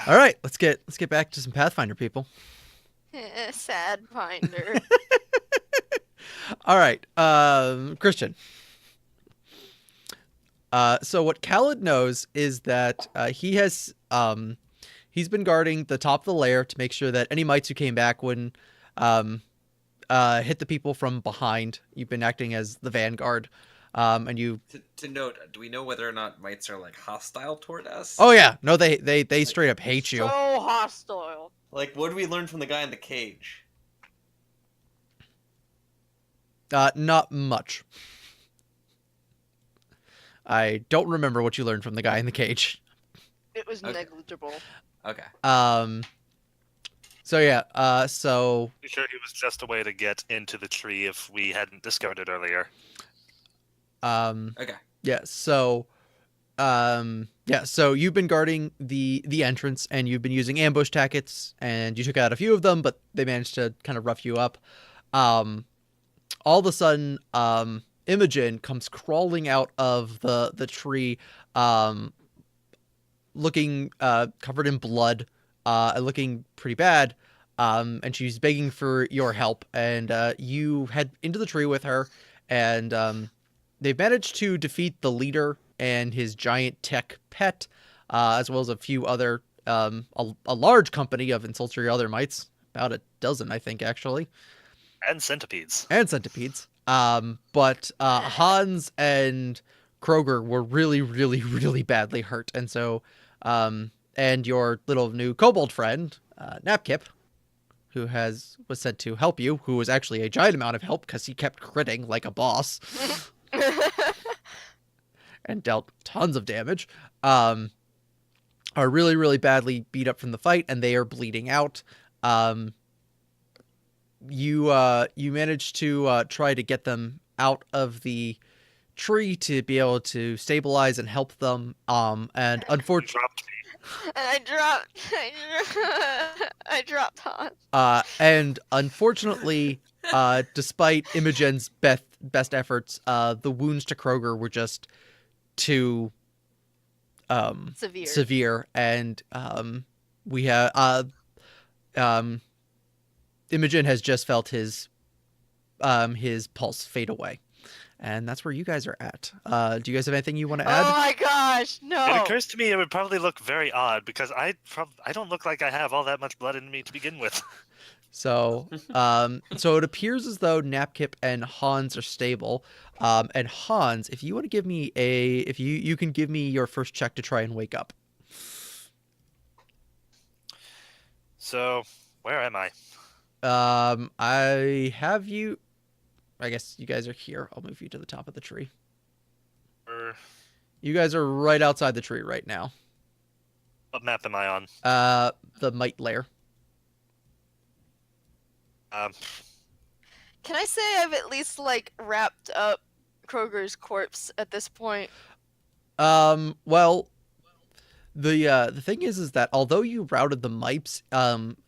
All right, let's get back to some Pathfinder, people. Sad finder. All right, Christian. So what Khaled knows is that he's been guarding the top of the layer to make sure that any mites who came back wouldn't um, hit the people from behind. You've been acting as the vanguard, and you. To note, do we know whether or not mites are like hostile toward us? Oh yeah, no, they straight up hate So you. hostile. Like, what did we learn from the guy in the cage? Not much. I don't remember what you learned from the guy in the cage. It was Okay. negligible. Okay. So yeah. So. I'm sure he was just a way to get into the tree if we hadn't discovered it earlier. Okay. Yeah. So. Yeah. So you've been guarding the entrance, and you've been using ambush tactics, and you took out a few of them, but they managed to kind of rough you up. All of a sudden, Imogen comes crawling out of the tree, looking covered in blood, looking pretty bad. And she's begging for your help. And you head into the tree with her, and they've managed to defeat the leader and his giant tech pet, as well as a few other, a large company of insulting other mites, about a dozen, I think, actually. And centipedes. And centipedes. But Hans and Kroger were really, really, really badly hurt, and so, and your little new kobold friend, Napkip, who was sent to help you, who was actually a giant amount of help because he kept critting like a boss and dealt tons of damage, are really, really badly beat up from the fight, and they are bleeding out. You managed to try to get them out of the tree to be able to stabilize and help them. And unfortunately, And I dropped Han. and unfortunately, despite Imogen's best efforts, the wounds to Kroger were just too severe, and we have Imogen has just felt his pulse fade away, and that's where you guys are at. Do you guys have anything you want to add? Oh my gosh, no! It occurs to me it would probably look very odd because I don't look like I have all that much blood in me to begin with. So, so it appears as though Napkip and Hans are stable. And Hans, if you want to give me if you can give me your first check to try and wake up. So, where am I? I have you. I guess you guys are here. I'll move you to the top of the tree. You guys are right outside the tree right now. What map am I on? The mite lair. Can I say I've at least like wrapped up Kroger's corpse at this point? Well, the thing is that although you routed the mites,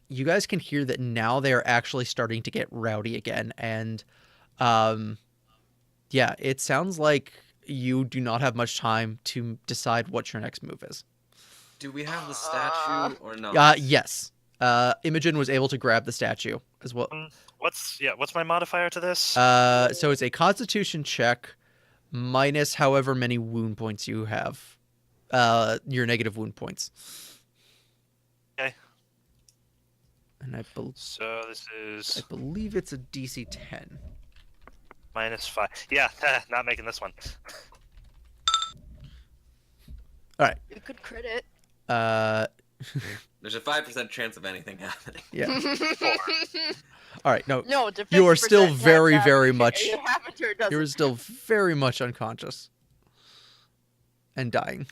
you guys can hear that now they are actually starting to get rowdy again, and yeah, it sounds like you do not have much time to decide what your next move is. Do we have the statue or not? Yes. Imogen was able to grab the statue as well. What's my modifier to this? So it's a Constitution check minus however many wound points you have. Your negative wound points. Okay. And so this is. I believe it's a DC 10. -5. Yeah, not making this one. All right. You could crit it. There's a 5% chance of anything happening. Yeah. All right. No. No, You are still 50% very, chance very it much. happens or it doesn't. You're still very much unconscious and dying.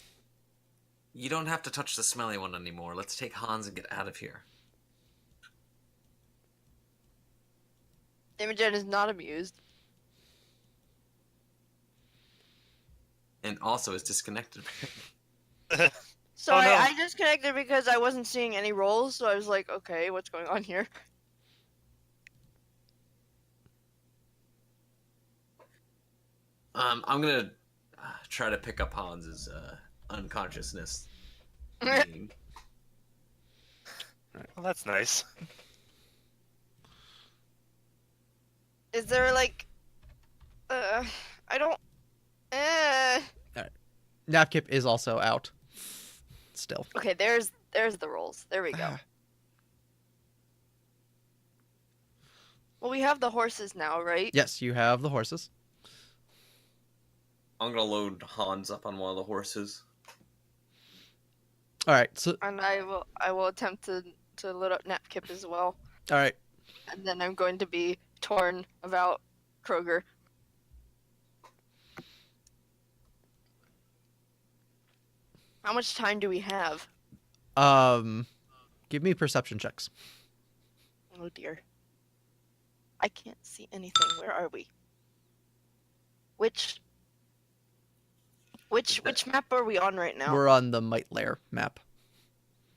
You don't have to touch the smelly one anymore. Let's take Hans and get out of here. Imogen is not amused. And also is disconnected. So Oh, no. I disconnected because I wasn't seeing any rolls, so I was like, okay, what's going on here? I'm gonna try to pick up Hans's unconsciousness. Well, that's nice. Is there like, I don't. Napkip is also out. Still. Okay, there's the rolls. There we go. Well, we have the horses now, right? Yes, you have the horses. I'm gonna load Hans up on one of the horses. All right. So And I will attempt to load up Napkip as well. all right. And then I'm going to be torn about Kroger. How much time do we have? Give me perception checks. Oh dear. I can't see anything. Where are we? Which map are we on right now? We're on the Might Lair map.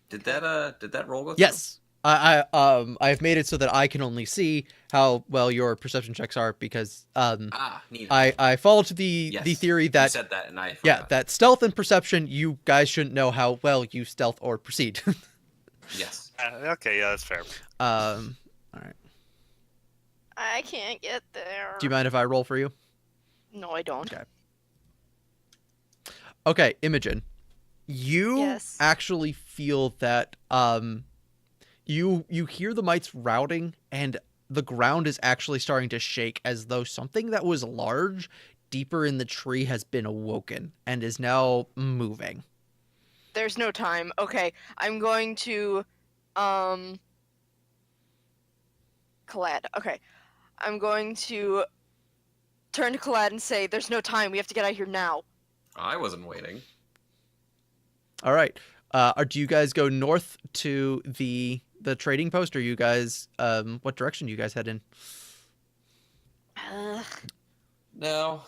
Did that roll go through? Yes. I've made it so that I can only see how well your perception checks are because Neat. I fall to the Yes, theory you that said that and I yeah, forgot. that stealth and perception, you guys shouldn't know how well you stealth or proceed. Yes. Okay, yeah, that's fair. All right. I can't get there. Do you mind if I roll for you? No, I don't. Okay. Okay, Imogen. You Yes. actually feel that you hear the mites routing and the ground is actually starting to shake as though something that was large deeper in the tree has been awoken and is now moving. There's no time. Okay, I'm going to Collad. Okay. I'm going to turn to Collad and say, "There's no time. We have to get out of here now." I wasn't waiting. All right. Do you guys go north to the trading post, or you guys what direction do you guys head in? No.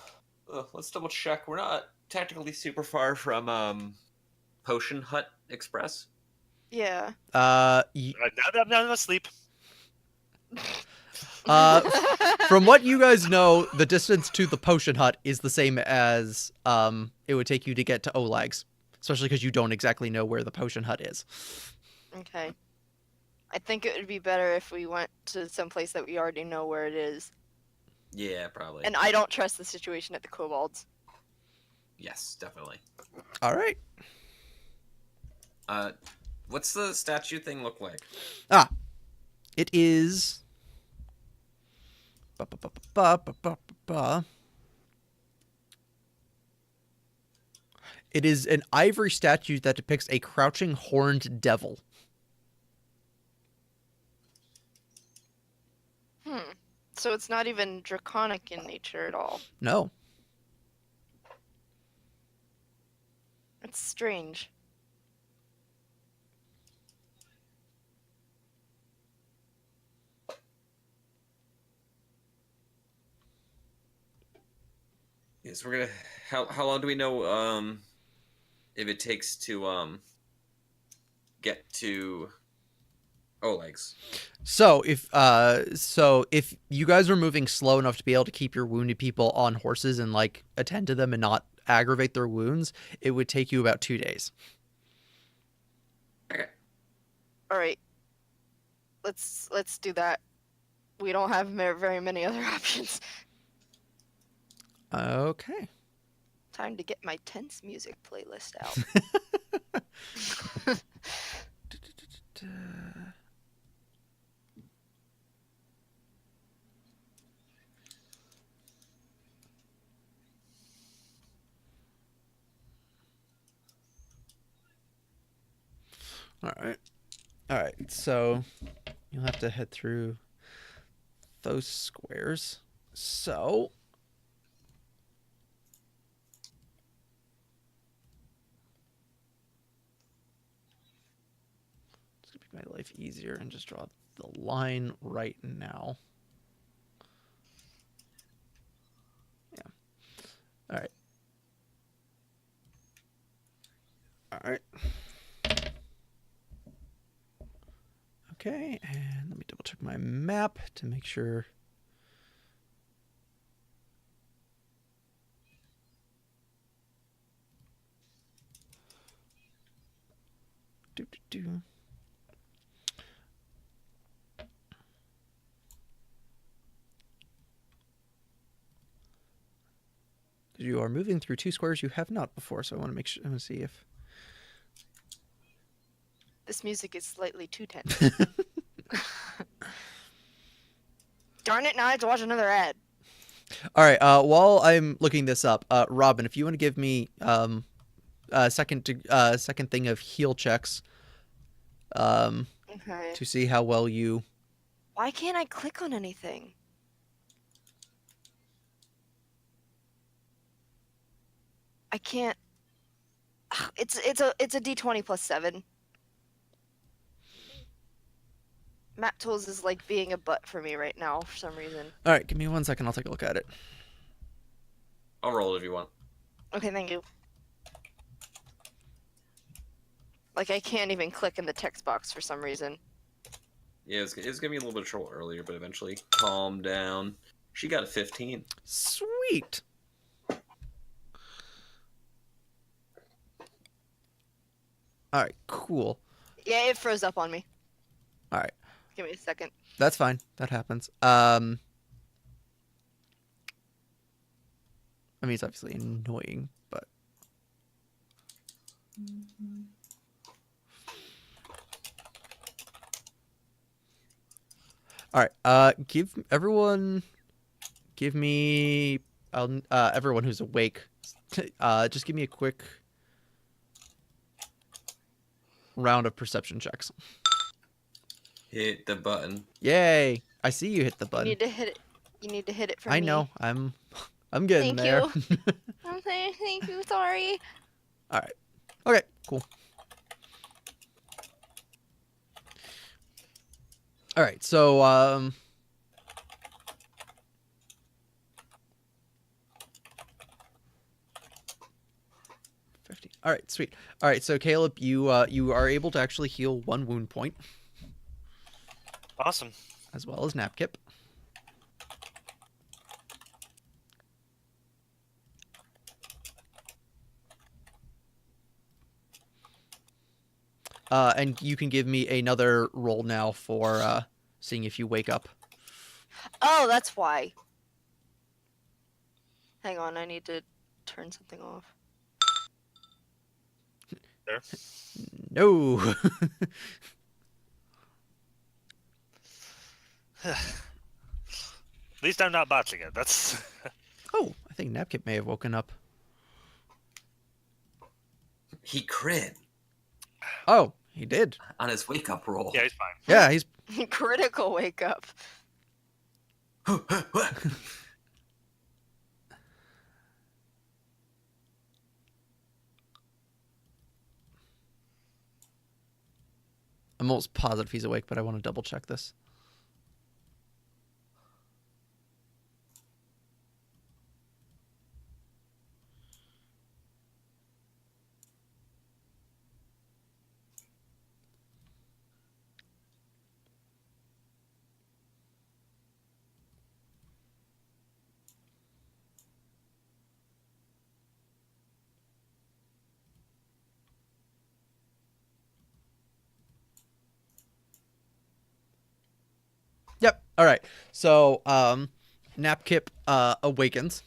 Let's double check. We're not technically super far from Potion Hut Express. Yeah. Now I'm asleep. From what you guys know, the distance to the potion hut is the same as it would take you to get to Olegs, especially because you don't exactly know where the potion hut is. Okay. I think it would be better if we went to some place that we already know where it is. Yeah, probably. And I don't trust the situation at the Kobolds. Yes, definitely. All right. What's the statue thing look like? It is. It is an ivory statue that depicts a crouching horned devil. So it's not even draconic in nature at all. No. It's strange. Yes, we're gonna. How long do we know? If it takes to get to Olegs. So if you guys were moving slow enough to be able to keep your wounded people on horses and like attend to them and not aggravate their wounds, it would take you about 2 days. Okay. All right. Let's do that. We don't have very many other options. Okay. Time to get my tense music playlist out. All right. So you'll have to head through those squares. So it's gonna make my life easier and just draw the line right now. Yeah. All right. All right. Okay, and let me double check my map to make sure. You are moving through 2 squares you have not before, so I want to make sure. I'm going to see if. This music is slightly too tense. Darn it! Now I have to watch another ad. All right. While I'm looking this up, Robin, if you want to give me second thing of heal checks, Okay. to see how well you. Why can't I click on anything? I can't. It's a D20 plus 7. Map tools is like being a butt for me right now for some reason. All right, give me 1 second. I'll take a look at it. I'll roll if you want. Okay, thank you. Like I can't even click in the text box for some reason. Yeah, it was giving me a little bit of trouble earlier, but eventually calm down. She got a 15. Sweet. All right, cool. Yeah, it froze up on me. All right, Give me a second. that's fine. That happens. I mean, it's obviously annoying, but. All right. Give me everyone who's awake. Just give me a quick round of perception checks. Hit the button. Yay! I see you hit the You button. need to hit it. You need to hit it for me. I know. I'm getting Thank there. you. I'm saying thank you. Sorry. All right. Okay. Cool. All right. So 50. All right. Sweet. All right. So Caleb, you are able to actually heal 1 wound point, Awesome. as well as Napkip. And you can give me another roll now for seeing if you wake up. Oh, that's why. Hang on, I need to turn something off. There. No. At least I'm not botching it. That's. Oh, I think Napkip may have woken up. He crit Oh, he did. on his wake up roll. Yeah, he's fine. Yeah, he's. Critical wake up. I'm almost positive he's awake, but I want to double check this. Yep. All right. So, Napkip awakens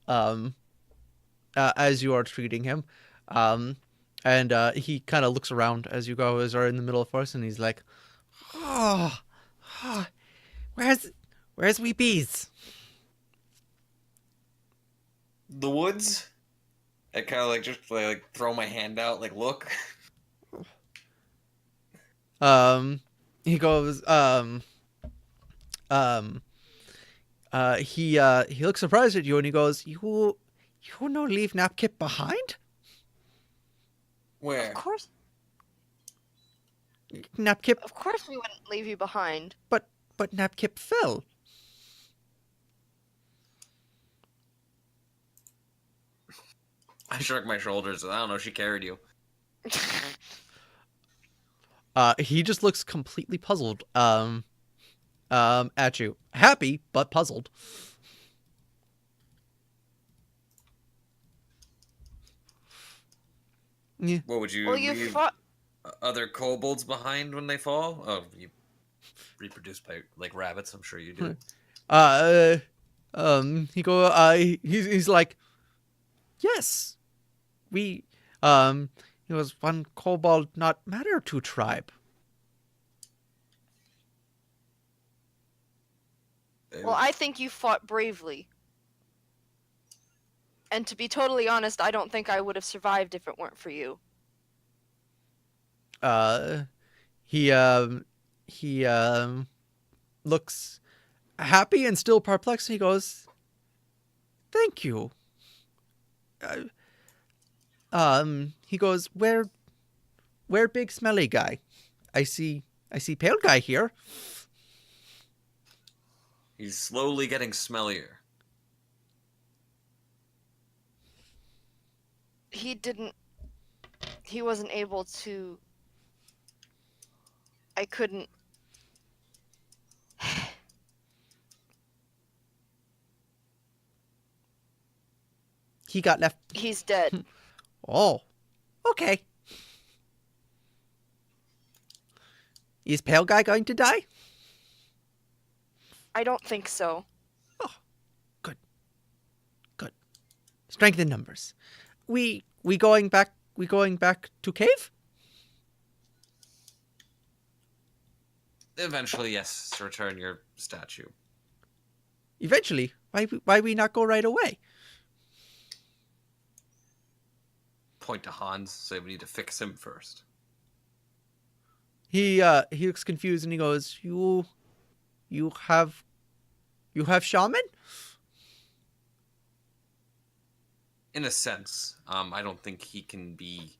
as you are treating him, and he kind of looks around as you guys are in the middle of forest, and he's like, "Oh, where's we bees?" The woods? I kind of like just like throw my hand out, like, look. He goes, he looks surprised at you, and he goes, "You no leave Napkip behind? Where? Of course Napkip, we wouldn't leave you behind. but Napkip fell." I shrugged my shoulders. I don't know. She carried you. He just looks completely puzzled, at you. Happy, but puzzled. Yeah. What would you Well, you leave fought. other kobolds behind when they fall? Oh, you reproduce by like rabbits. I'm sure you do. He go. He's like, Yes. We, he was one kobold not matter to tribe. Well, I think you fought bravely. And to be totally honest, I don't think I would have survived if it weren't for you. He, looks happy and still perplexed. He goes, "Thank you." He goes, "Where big smelly guy? I see pale guy here." He's slowly getting smellier. He wasn't able to. I couldn't. He got left. He's dead. Oh, okay. Is pale guy going to die? I don't think so. Oh, good. Strength in numbers. We going back to cave? Eventually, yes, to return your statue. Eventually. Why we not go right away? Point to Hans, say we need to fix him first. He looks confused and he goes, You have shaman? In a sense, I don't think he can be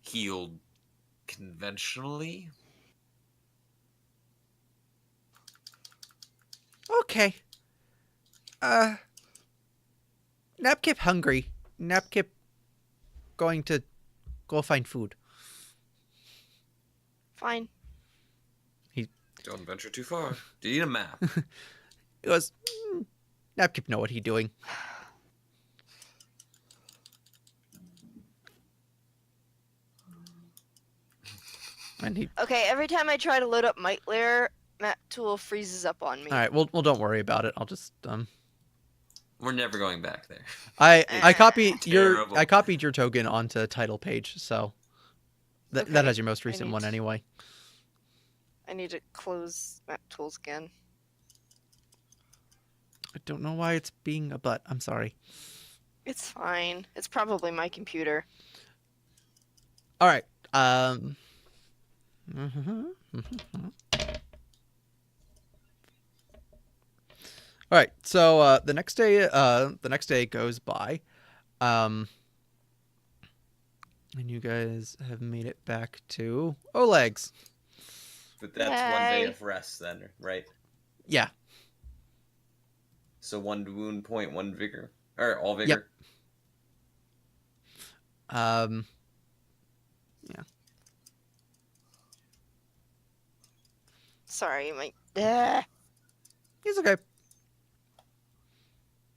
healed conventionally. Okay. Napkip hungry. Napkip going to go find food. Fine. Don't venture too far. Do you need a map? He goes, Napkip know what he doing. And he. Okay, every time I try to load up Might Lair, map tool freezes up on me. All right. Well, don't worry about it. I'll just We're never going back there. I copied Terrible. I copied your token onto title page, so that Okay, has your most recent one anyway. I need to close map tools again. I don't know why it's being a butt. I'm sorry. It's fine. It's probably my computer. All right. All right. So the next day goes by, and you guys have made it back to Olegs. But that's 1 day Yay. of rest then, right? Yeah. So 1 wound point, 1 vigor. Or all vigor? Yeah. Sorry, my. He's okay.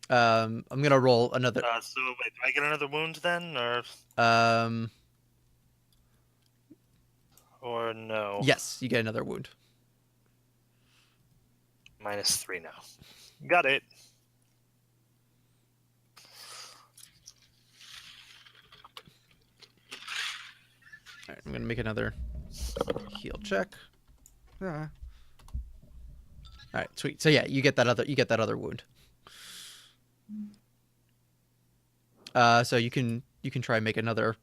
I'm gonna roll another. So wait, do I get another wound then, or no? Yes, you get another wound. -3 now. Got it. All right, I'm gonna make another heal check. All right, sweet. So yeah, you get that other wound. So you can try and make another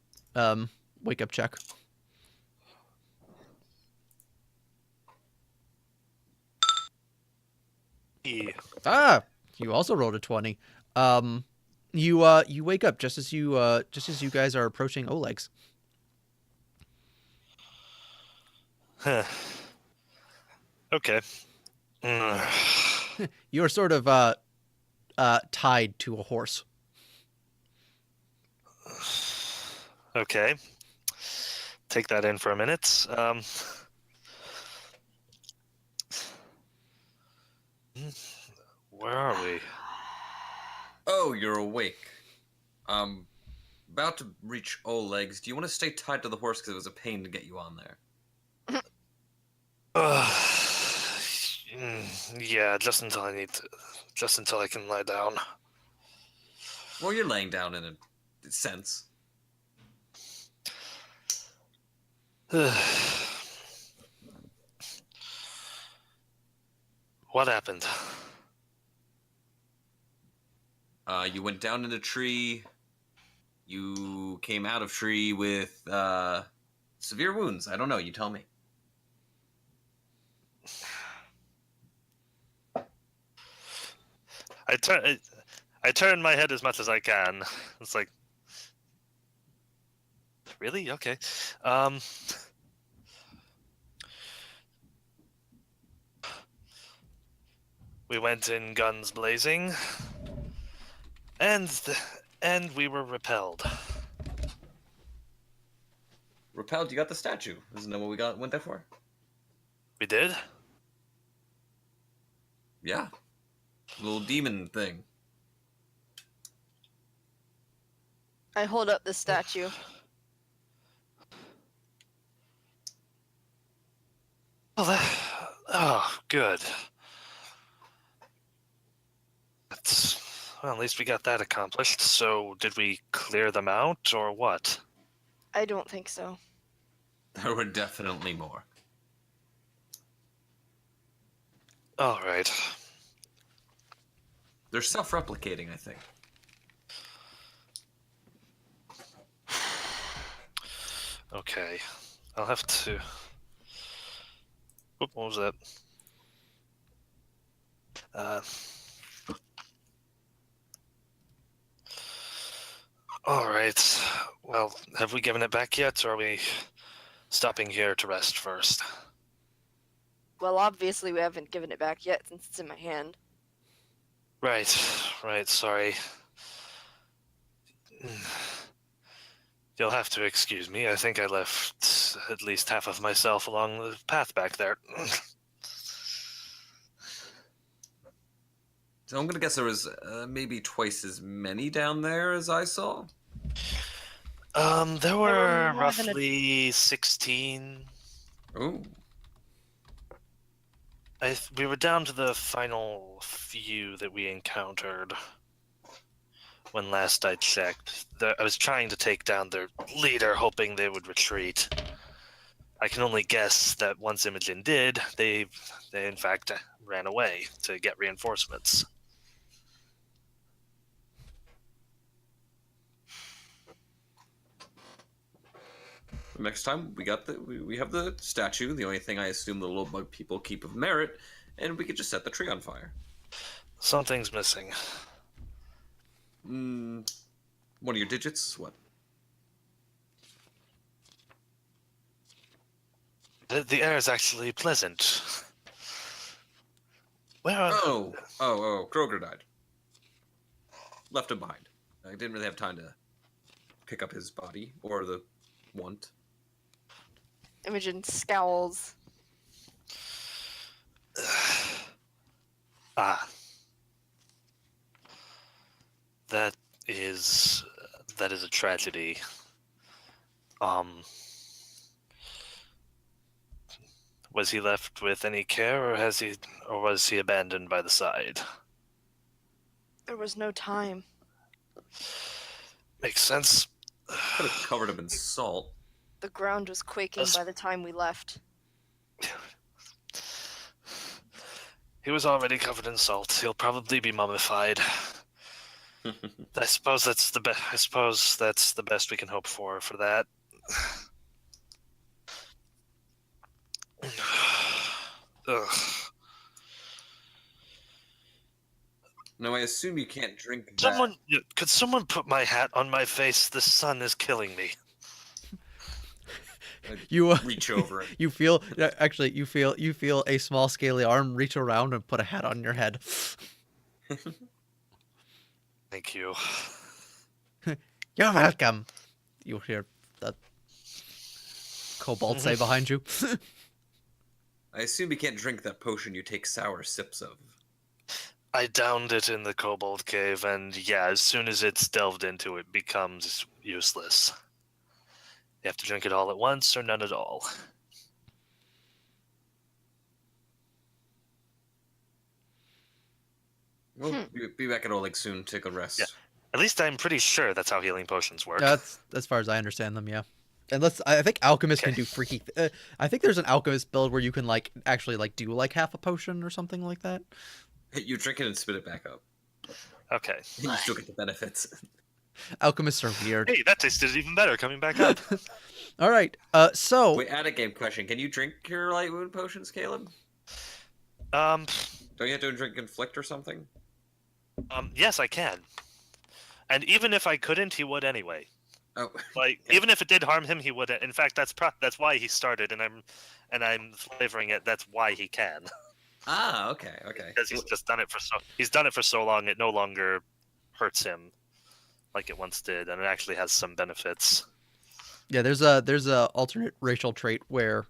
wake up check. You also rolled a 20. You wake up just as you guys are approaching Olegs. Okay. You're sort of tied to a horse. Okay. Take that in for a minute. Where are we? Oh, you're awake. About to reach Olegs. Do you want to stay tied to the horse because it was a pain to get you on there? Yeah, just until I can lie down. Well, you're laying down in a sense. What happened? You went down in a tree. You came out of tree with severe wounds. I don't know. You tell me. I turn my head as much as I can. It's like, really? Okay. We went in guns blazing, and we were repelled. Repelled. You got the statue. Isn't that what we went there for? We did? Yeah. Little demon thing. I hold up the statue. Oh, good. Well, at least we got that accomplished. So, did we clear them out, or what? I don't think so. There were definitely more. All right. They're self-replicating, I think. Okay. I'll have to... Oop, what was that? All right. Well, have we given it back yet, or are we stopping here to rest first? Well, obviously we haven't given it back yet since it's in my hand. Right, sorry. You'll have to excuse me. I think I left at least half of myself along the path back there. So I'm gonna guess there was maybe twice as many down there as I saw. There were were more than roughly 16. Oh. We were down to the final few that we encountered when last I checked. I was trying to take down their leader, hoping they would retreat. I can only guess that once Imogen did, they in fact ran away to get reinforcements. Next time we have the statue. The only thing I assume the little bug people keep of merit, and we could just set the tree on fire. Something's missing. One of your digits? What? The air is actually pleasant. Where are... Oh, Kroger died. Left him behind. I didn't really have time to pick up his body or the want. Imogen scowls. That is a tragedy. Was he left with any care, or was he abandoned by the side? There was no time. Makes sense. Could have covered him in salt. The ground was quaking by the time we left. He was already covered in salt. He'll probably be mummified. I suppose that's the best. I suppose that's the best we can hope for that. Ugh. No, I assume you can't drink that. Could someone put my hat on my face? The sun is killing me. You reach over it. You feel a small scaly arm reach around and put a hat on your head. Thank you. You're welcome. You hear that kobold say behind you. I assume you can't drink that potion you take sour sips of. I downed it in the kobold cave, and yeah, as soon as it's delved into, it becomes useless. You have to drink it all at once or none at all. We'll be back at Oleg soon. Take a rest. Yeah. At least I'm pretty sure that's how healing potions work. That's as far as I understand them. Yeah. Unless I think alchemists can Okay. do freaky. I think there's an alchemist build where you can like actually like do like half a potion or something like that. You drink it and spit it back up. Okay. You still get the benefits. Alchemists are weird. Hey, that tasted even better coming back up. All right. So Wait, add a game question. Can you drink your light wound potions, Caleb? Um, Don't you have to drink inflict or something? yes, I can. And even if I couldn't, he would anyway. Oh, Like, even if it did harm him, he would. In fact, that's why he started, and I'm flavoring it. That's why he can, okay. because he's just done it for so long. It no longer hurts him like it once did, and it actually has some benefits. yeah, there's a alternate racial trait where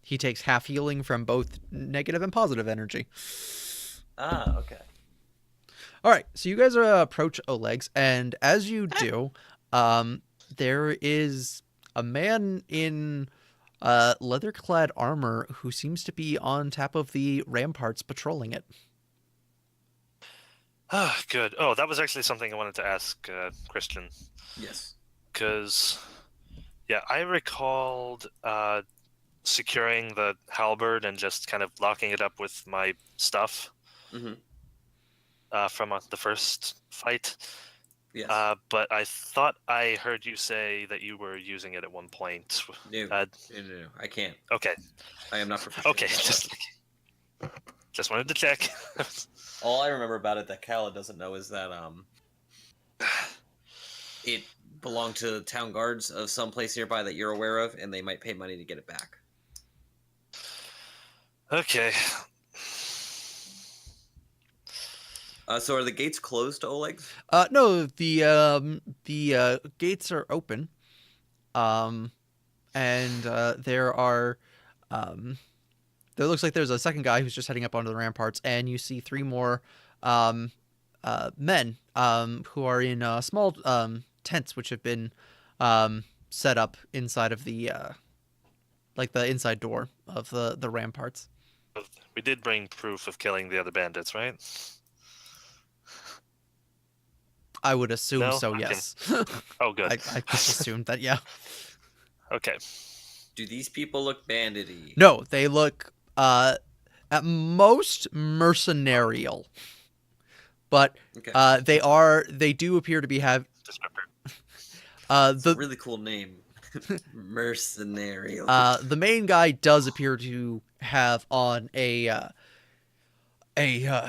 he takes half healing from both negative and positive energy. Okay. All right, so you guys approach Olegs, and as you do, there is a man in leather-clad armor who seems to be on top of the ramparts patrolling it. Ah, good. Oh, that was actually something I wanted to ask Christian, Yes. because yeah, I recalled securing the halberd and just kind of locking it up with my stuff Mm-hmm. from the first fight. Yes. But I thought I heard you say that you were using it at one point. No. Uh, No. I can't. okay, I am not professional. okay, at that. just wanted to check. All I remember about it that Kala doesn't know is that it belonged to the town guards of some place nearby that you're aware of, and they might pay money to get it back. Okay. So are the gates closed to Olegs? No, the gates are open, and there are there looks like there's a second guy who's just heading up onto the ramparts, and you see three more men who are in small tents which have been set up inside of the like the inside door of the ramparts. We did bring proof of killing the other bandits, right? I would assume No? so. Okay. Yes. Oh, good. I just assumed that. Yeah. Okay. Do these people look bandity? No, they look at most mercenarial, but Okay. they do appear to be Descriptor. It's a the really cool name. Mercenary. the main guy does appear to have on a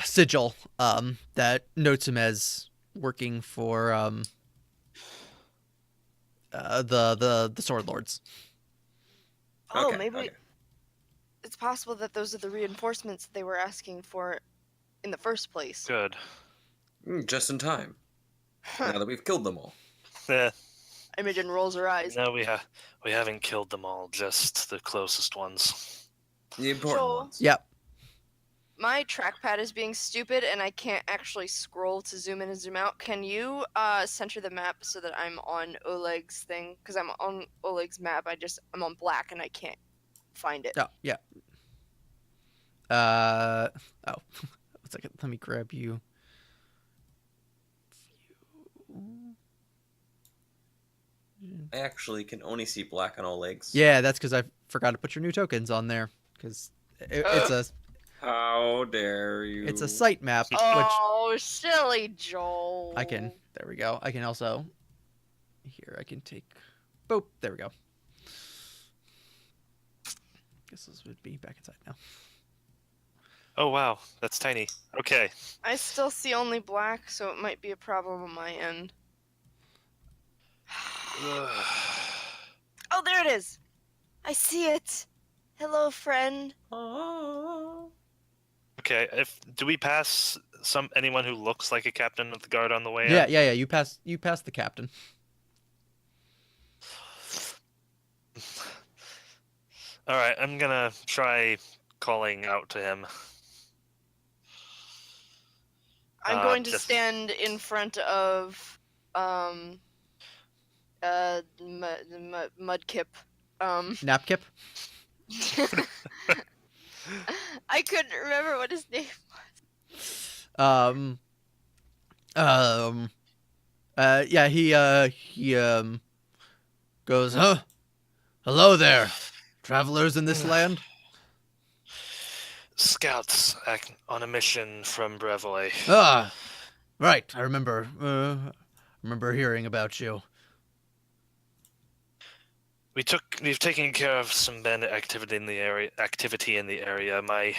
sigil that notes him as working for the sword lords. Oh, Okay, maybe okay. it's possible that those are the reinforcements they were asking for in the first place. Good. Just in time. Now that we've killed them all. Yeah. Imogen rolls her eyes. No, we haven't killed them all, just the closest ones. The important So- ones. Yep. My trackpad is being stupid and I can't actually scroll to zoom in and zoom out. Can you center the map so that I'm on Oleg's thing? Because I'm on Oleg's map. I'm on black and I can't find it. Oh, yeah. Oh, one second. Let me grab you. I actually can only see black on all legs. Yeah, that's because I forgot to put your new tokens on there. Because How dare you? it's a site map, which Oh, silly Joel. I can. There we go. I can also. Here, I can take. Boop. There we go. Guess this would be back inside now. Oh wow, that's tiny. Okay. I still see only black, so it might be a problem on my end. Oh, there it is. I see it. Hello, friend. Okay. Do we pass anyone who looks like a captain of the guard on the way? Yeah, out? yeah. You pass the captain. All right, I'm gonna try calling out to him. I'm going to just- stand in front of Mudkip. Napkip. I couldn't remember what his name. Yeah, he goes, huh? Hello there, travelers in this land. Scouts on a mission from Brevoy. Ah, right. I remember. Remember hearing about you. We've taken care of some bandit activity in the area. My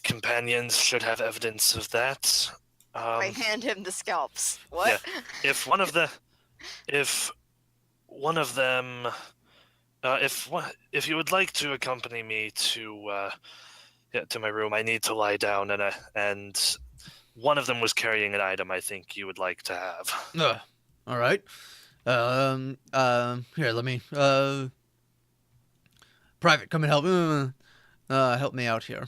companions should have evidence of that. I hand him the scalps. What? Yeah. If one of them, if you would like to accompany me to my room, I need to lie down, and one of them was carrying an item I think you would like to have. All right. Here, let me. Private, come and help me out here.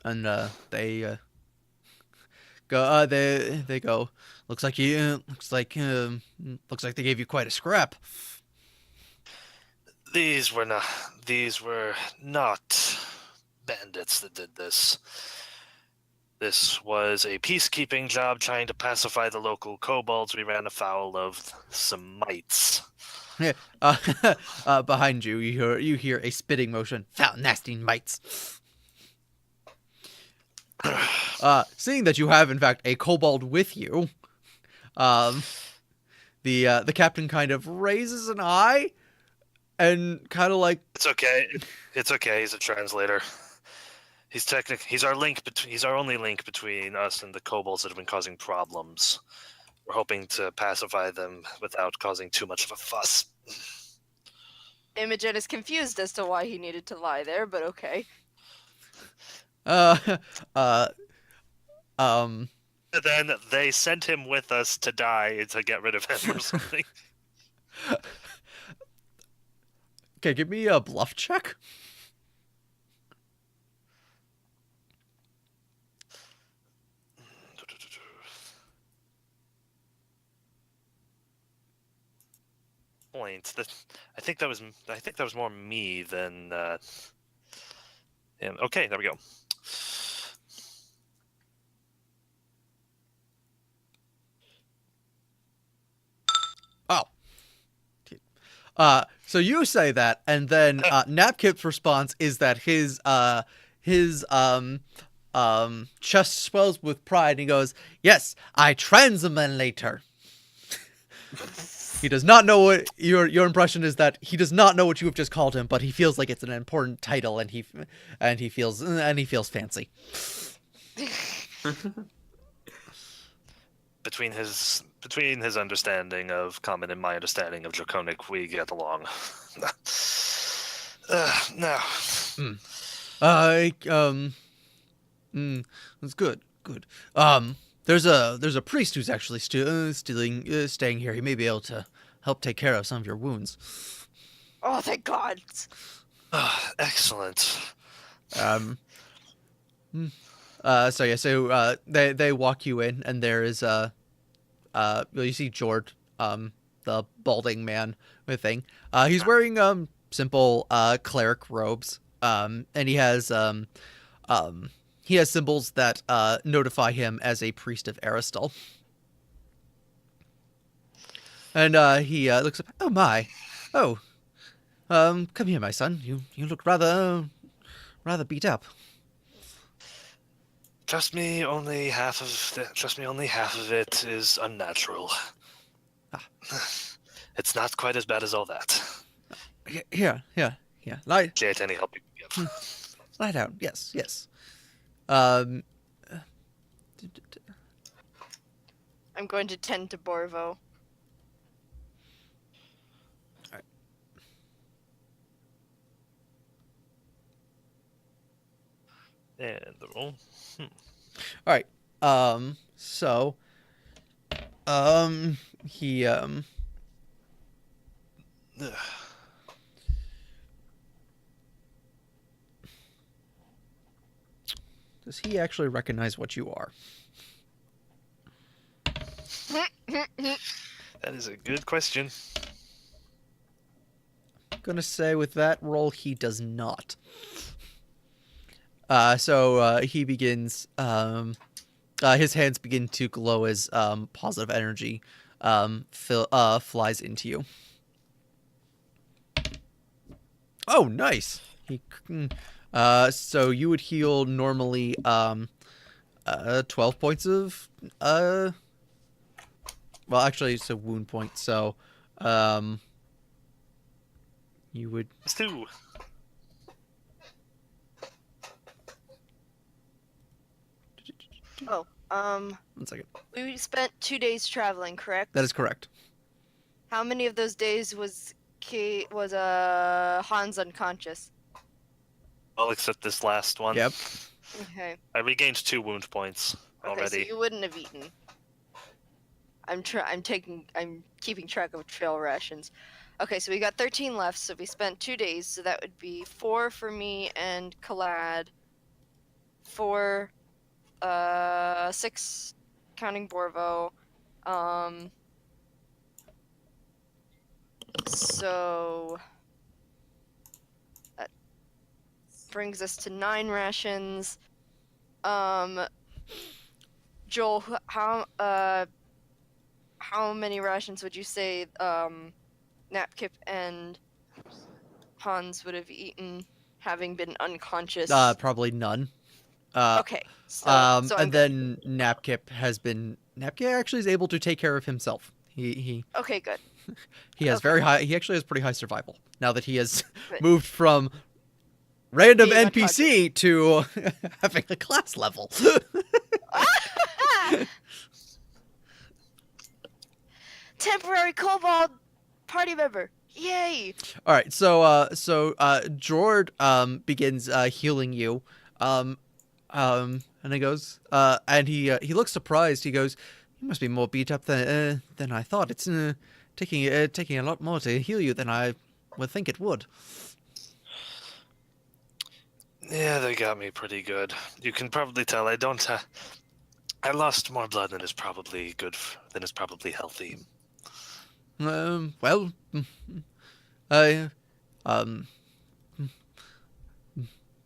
And they go. They go. Looks like they gave you quite a scrap. These were not bandits that did this. This was a peacekeeping job trying to pacify the local kobolds. We ran afoul of some mites. Yeah. Behind you, you hear a spitting motion. Foul nasty mites. Seeing that you have in fact a kobold with you, the captain kind of raises an eye, and kind of like, It's okay. He's a translator. He's our only link between us and the kobolds that have been causing problems. We're hoping to pacify them without causing too much of a fuss. Imogen is confused as to why he needed to lie there, but okay. And then they sent him with us to die to get rid of him or something. Okay, give me a bluff check. Point. I think that was more me than him. Okay, there we go. So you say that, and then Napkip's response is that his chest swells with pride, and he goes, "Yes, I translator." He does not know what your impression is that he does not know what you have just called him, but he feels like it's an important title, and he feels fancy. Between his understanding of common and my understanding of draconic, we get along. No. That's good. Good. There's a priest who's actually staying here. He may be able to help take care of some of your wounds. Oh, thank God. Excellent. So they walk you in, and there is you see Jord, the balding man with thing. He's wearing simple cleric robes, and he has symbols that notify him as a priest of Aristal. And he looks up. Oh my, come here, my son. You look rather beat up. Trust me, only half of it is unnatural. It's not quite as bad as all that. Here. Lie. Get any help you can get. Lie down. Yes. I'm going to tend to Borvo. Alright. And the roll. Alright. So he does he actually recognize what you are? That is a good question. I'm gonna say with that roll, he does not. So he begins His hands begin to glow as positive energy flies into you. Oh, nice. So you would heal normally 12 points of well, actually it's a wound point, so you would It's 2. Oh, 1 second. we spent 2 days traveling, correct? That is correct. How many of those days was Hans unconscious? All except this last one. Yep. Okay. I regained 2 wound points Okay, already. so you wouldn't have eaten. I'm keeping track of trail rations. Okay, so we got 13 left, so we spent 2 days, so that would be 4 for me and Kalad. 4, 6 counting Borvo. So that brings us to 9 rations. Joel, how many rations would you say Napkip and Hans would have eaten, having been unconscious? Probably none. Okay, so I'm and good. then Napkip actually is able to take care of himself. He Okay, good. He has Okay. he actually has pretty high survival now that he has Good. moved from random Being NPC to having a class level. Temporary kobold party member. Yay! All right, so Jord begins healing you, and he goes, and he looks surprised. He goes, "You must be more beat up than I thought. It's taking a lot more to heal you than I would think it would." Yeah, they got me pretty good. You can probably tell I don't. I lost more blood than is probably good, than is probably healthy. Well, I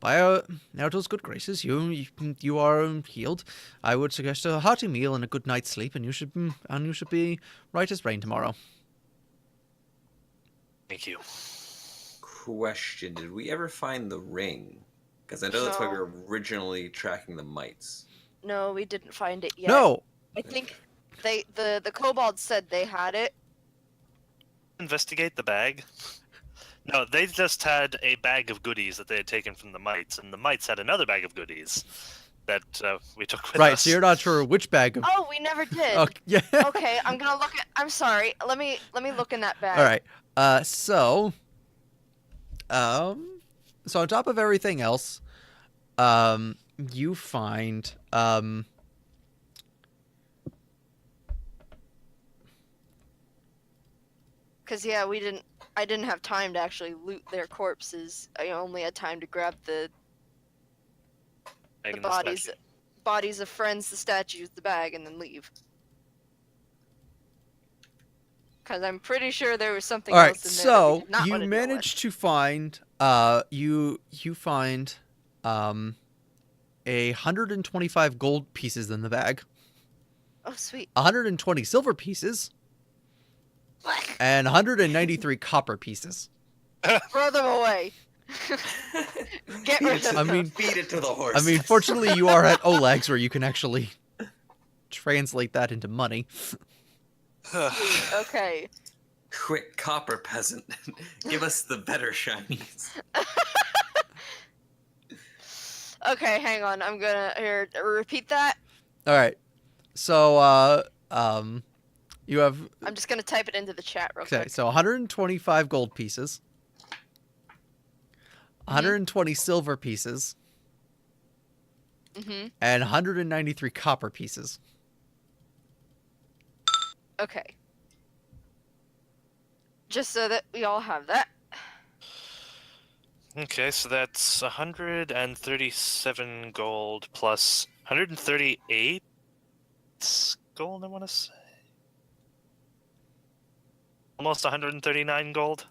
by Naruto's good graces, you are healed. I would suggest a hearty meal and a good night's sleep, and you should be right as rain tomorrow. Thank you. Question: did we ever find the ring? Because I know that's why we No. were originally tracking the mites. No, we didn't find it yet. No, I think the kobold said they had it. Investigate the bag. No, they just had a bag of goodies that they had taken from the mites, and the mites had another bag of goodies that we took with right. us. So you're not sure which bag of. Oh, we never did. Okay, yeah. Okay, I'm gonna look at. I'm sorry. Let me look in that bag. All right. So on top of everything else, you find Cause yeah, I didn't have time to actually loot their corpses. I only had time to grab the Bag in bodies of friends, the statues, the bag, and then leave. Cause I'm pretty sure there was something all right. else in there. That we So did not you want to deal with. managed to find you find 125 gold pieces in the bag, Oh sweet. 120 silver pieces, and 193 copper pieces. Throw them away. Get rid of I them. mean, Feed it to the horse. I mean, fortunately, you are at Olegs where you can actually translate that into money. Okay. Quick, copper peasant, give us the better shinies. Okay, hang on. I'm gonna repeat that. All right. So you have I'm just gonna type it into the chat real okay. quick. So 125 gold pieces, 120 silver pieces, Mhm. and 193 copper pieces. Okay. Just so that we all have that. Okay, so that's 137 gold plus 138 gold, I want to say. Almost 139 gold.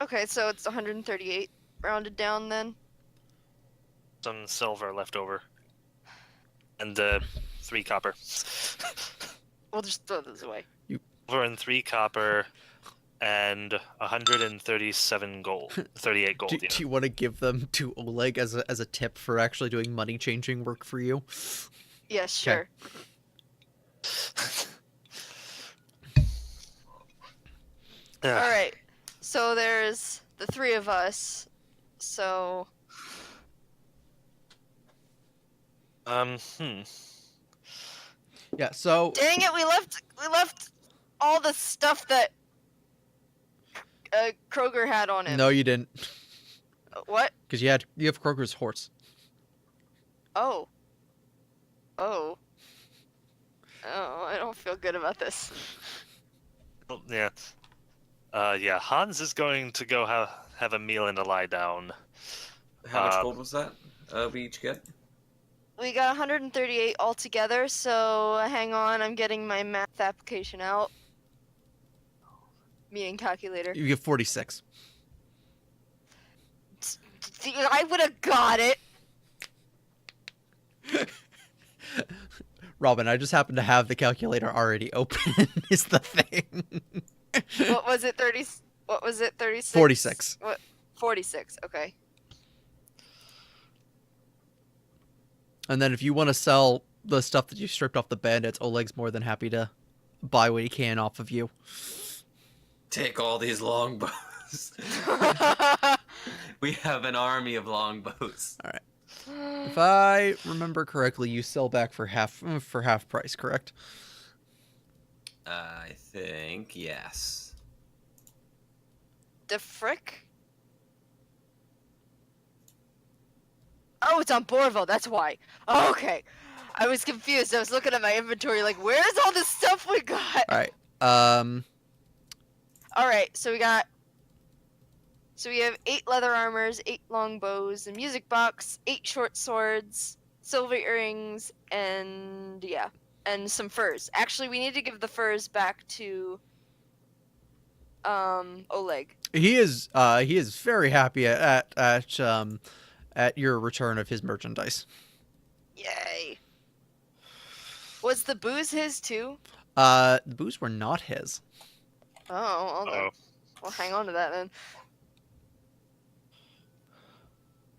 Okay, so it's 138 rounded down then. Some silver left over. And 3 copper. We'll just throw those away. We're in 3 copper and 137 gold. 38 gold. Do you want to give them to Oleg as a tip for actually doing money changing work for you? Yeah, sure. All right. So there's the 3 of us. So Yeah. So dang it, we left all the stuff that Kroger had on him. no, you didn't, What? because you have Kroger's horse. Oh. I don't feel good about this. Well, yeah. Yeah, Hans is going to go have a meal and a lie down. How much gold was that? We each get? We got 138 altogether, so hang on, I'm getting my math application out. Meaning calculator. You get 46. I would have got it. Robin, I just happen to have the calculator already open. Is the thing. What was it? 30? What was it? 36. 46. What? 46. Okay. And then if you want to sell the stuff that you stripped off the bandits, Oleg's more than happy to buy what he can off of you. Take all these longbows. We have an army of longbows. All right. If I remember correctly, you sell back for half price, correct? I think yes. The frick? Oh, it's on Borville. That's why. Oh, okay. I was confused. I was looking at my inventory like, where's all this stuff we got? All right. All right. So we have 8 leather armors, 8 long bows, a music box, 8 short swords, silver earrings, and some furs. Actually, we need to give the furs back to Oleg. He is very happy at your return of his merchandise. Yay. Was the booze his too? The booze were not his. Oh, well, hang on to that then.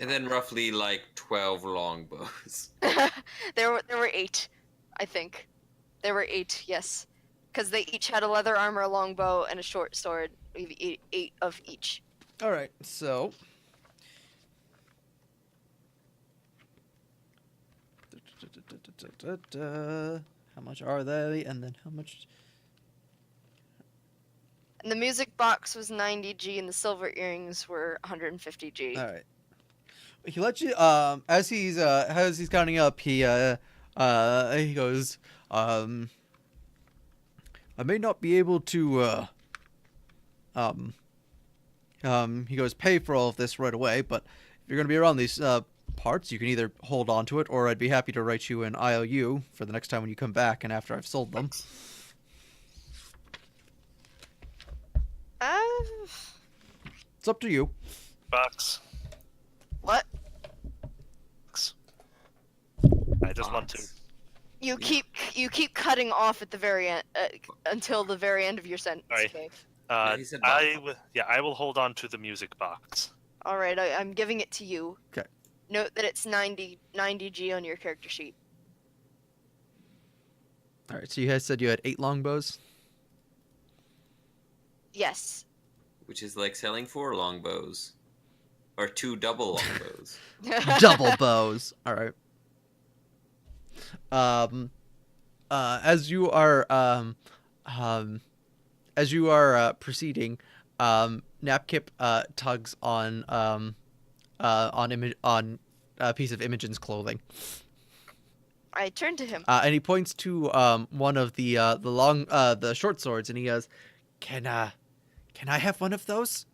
And then roughly like 12 longbows. There were 8, I think. There were 8, yes. Because they each had a leather armor, a longbow, and a short sword. We have 8 of each. All right, so how much are they, and then how much? And the music box was 90G, and the silver earrings were 150G. All right. He lets you. As he's counting up, he goes. I may not be able to. He goes, pay for all of this right away, but if you're going to be around these parts, you can either hold on to it, or I'd be happy to write you an IOU for the next time when you come back and after I've sold them. It's up to you. Box. What? I just want to. You keep cutting off at the very end until the very end of your sentence. All right. Okay. He said box. I will hold on to the music box. All right. I'm giving it to you. Okay. Note that it's 90G on your character sheet. All right. So you guys said you had 8 longbows. Yes. Which is like selling 4 longbows. Or 2 double longbows. Double bows. All right. As you are proceeding, Napkip tugs on a piece of Imogen's clothing. I turn to him. And he points to one of the short swords, and he goes, "Can I have one of those?"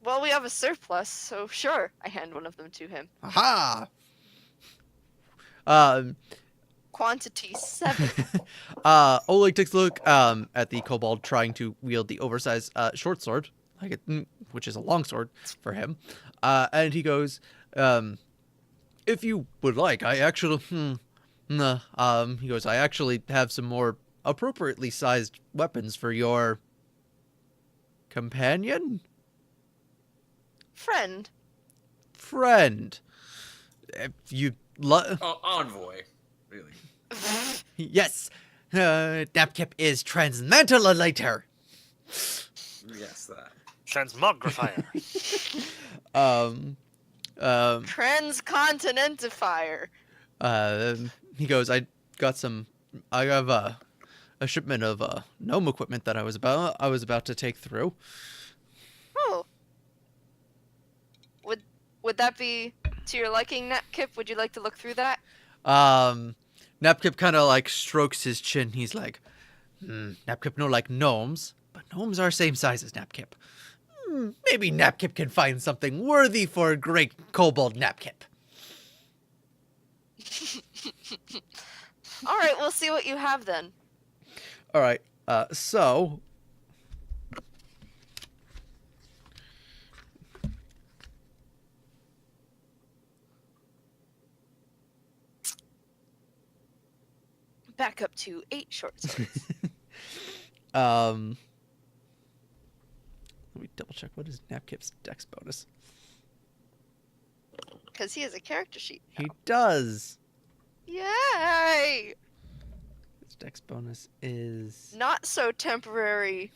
Well, we have a surplus, so sure. I hand one of them to him. Aha! Quantity 7. Oleg takes a look at the kobold trying to wield the oversized short sword, which is a long sword for him, and he goes, if you would like, I actually, he goes, I actually have some more appropriately sized weapons for your companion? Friend. If you Envoy, really. yes, Napkip is transmantulator. Yes, that. Transmogrifier. Transcontinentifier. He goes, I have a shipment of gnome equipment that I was about to take through. Oh. Would that be to your liking, Napkip? Would you like to look through that? Napkip kind of like strokes his chin. He's like, Napkip no like gnomes, but gnomes are same size as Napkip. Maybe Napkip can find something worthy for great kobold Napkip. All right, we'll see what you have then. All right, so... Back up to 8 short swords. Let me double check. What is Napkip's dex bonus? Because he has a character sheet. He does. Yay! His dex bonus is... Not so temporary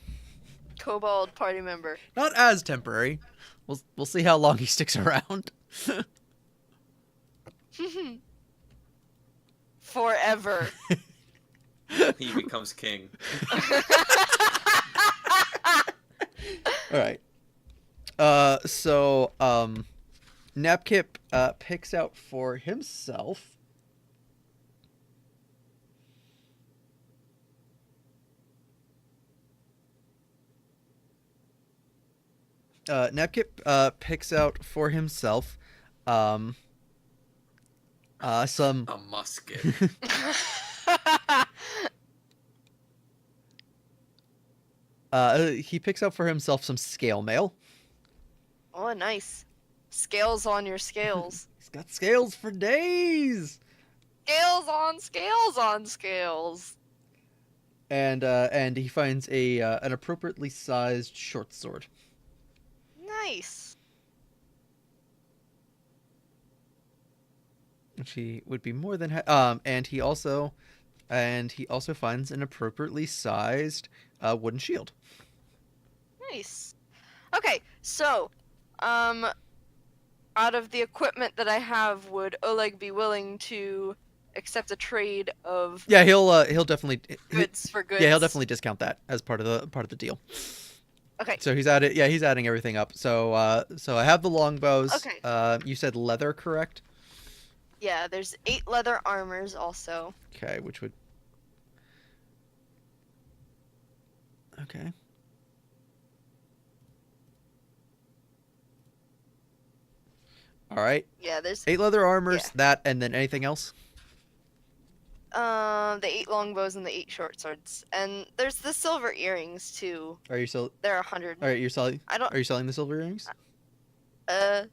kobold party member. not as temporary. We'll see how long he sticks around. Forever. He becomes king. All right. So Napkip picks out for himself some A musket. he picks out for himself some scale mail. Oh, nice. Scales on your scales. He's got scales for days. Scales on scales on scales. And he finds an appropriately sized short sword. Nice. Which he would be more than and he also finds an appropriately sized wooden shield. Nice. Okay, so, out of the equipment that I have, would Oleg be willing to accept a trade of Yeah, he'll definitely goods for goods? Yeah, he'll definitely discount that as part of the deal. Okay. So he's adding everything up. So I have the longbows. Okay. You said leather, correct? Yeah, there's 8 leather armors also. Okay, which would... Okay. All right. Yeah, there's 8 leather armors, Yeah. that, and then anything else? the 8 longbows and the 8 short swords. And there's the silver earrings too. Are you still... They're 100. All right, you're selling... I don't Are you selling the silver earrings? Now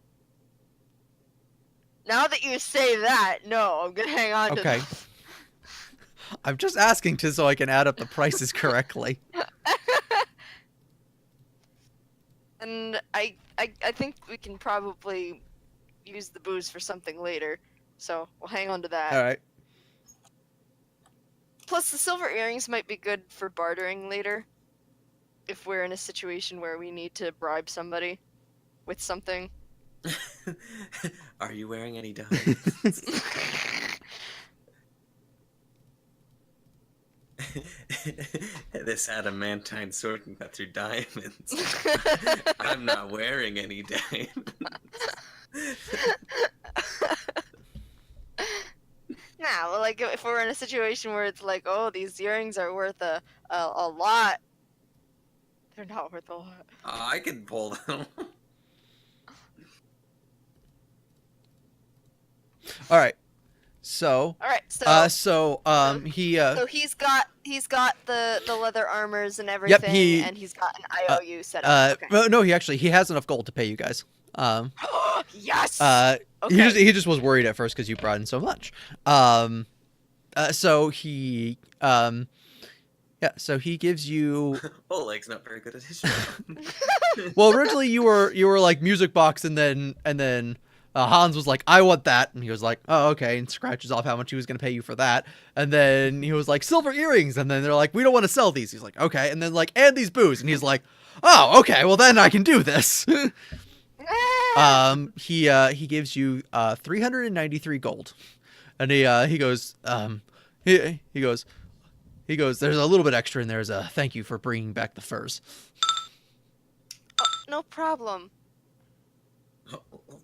that you say that, no, I'm gonna hang on to Okay. them. I'm just asking so I can add up the prices correctly. And I think we can probably use the booze for something later, so we'll hang on to that. All right. Plus, the silver earrings might be good for bartering later, if we're in a situation where we need to bribe somebody with something. Are you wearing any diamonds? This adamantine sword can cut through diamonds. I'm not wearing any diamonds. Nah, well, like if we're in a situation where it's like, oh, these earrings are worth a lot, they're not worth a lot. I can pull them. All right. So... All right, so So he's got the leather armors and everything, and he's got an IOU set up. Okay. no, he has enough gold to pay you guys. Yes. Okay. He just was worried at first because you brought in so much. So he gives you. Oleg's not very good at his job. Well, originally you were like music box, and then Hans was like, I want that, and he was like, oh, okay, and scratches off how much he was gonna pay you for that, and then he was like, silver earrings, and then they're like, we don't want to sell these. He's like, okay, and then like, and these booze, and he's like, oh, okay, well then I can do this. He gives you 393 gold, and he goes there's a little bit extra in there as a thank you for bringing back the furs. No problem. Oh,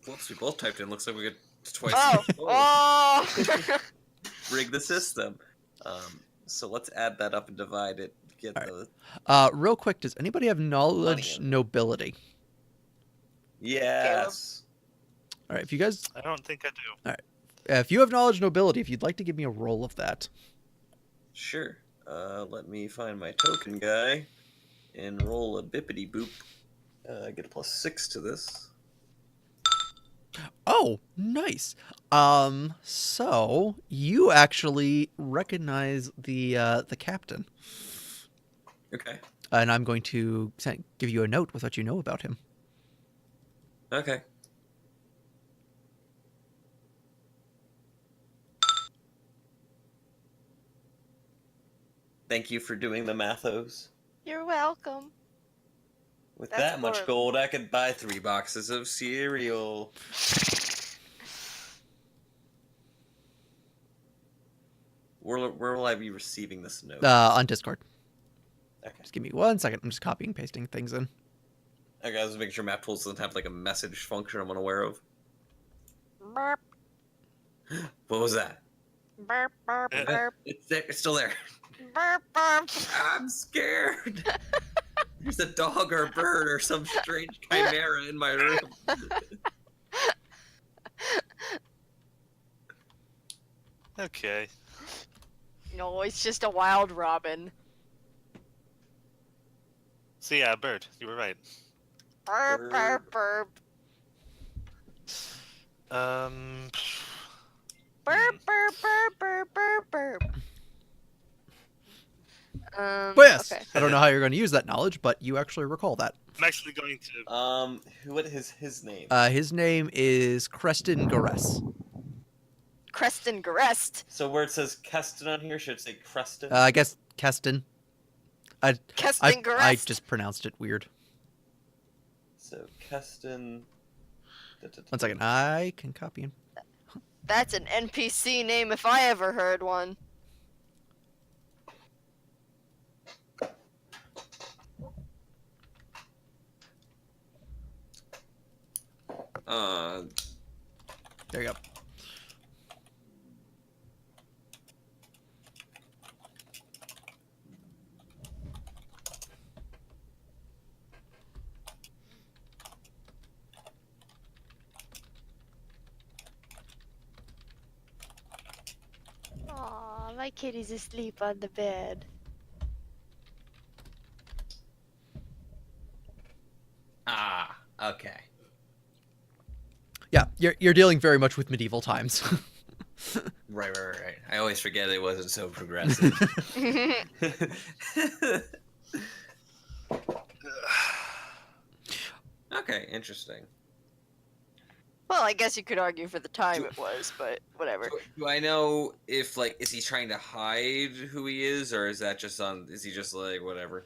whoops, we both typed in. Looks like we get twice. Oh. Rig the system. So let's add that up and divide it. Get All the real quick, does anybody have knowledge Money. nobility? yes. All right, if you guys, I don't think I do. if you have knowledge nobility, if you'd like to give me a roll of that. Sure. Let me find my token guy and roll a bippity boop. Get a +6 to this. Oh, nice. So you actually recognize the captain, Okay. and I'm going to give you a note with what you know about him. Okay. Thank you for doing the mathos. You're welcome. With That's that much horrible. gold, I could buy 3 boxes of cereal. Where will I be receiving this note? On Discord. Okay. Just give me 1 second. I'm just copying and pasting things in. Okay, I was making sure Map Tools doesn't have like a message function I'm unaware of. Burp, What was that? burp, burp, burp, It's there. It's still there. burp, burp. I'm scared. There's a dog or a bird or some strange chimera in my room. Okay. No, it's just a wild robin. So yeah, bird. You were right. Burp, burp, burp. Um. Burp, burp, burp, burp, burp, burp. But yes, Okay. I don't know how you're going to use that knowledge, but you actually recall that. I'm actually going to. What is his name? His name is Creston Gores. Creston Garest. So where it says Keston on here, should it say Creston? I guess Keston. Keston Garest. I just pronounced it weird. So Keston. 1 second. I can copy him. That's an NPC name if I ever heard one. There you go. Aw, my kitty's asleep on the bed. Okay. Yeah, you're dealing very much with medieval times. Right. I always forget it wasn't so progressive. Okay, interesting. Well, I guess you could argue for the time it was, but whatever. Do I know if, like, is he trying to hide who he is, or is that just is he just like, whatever?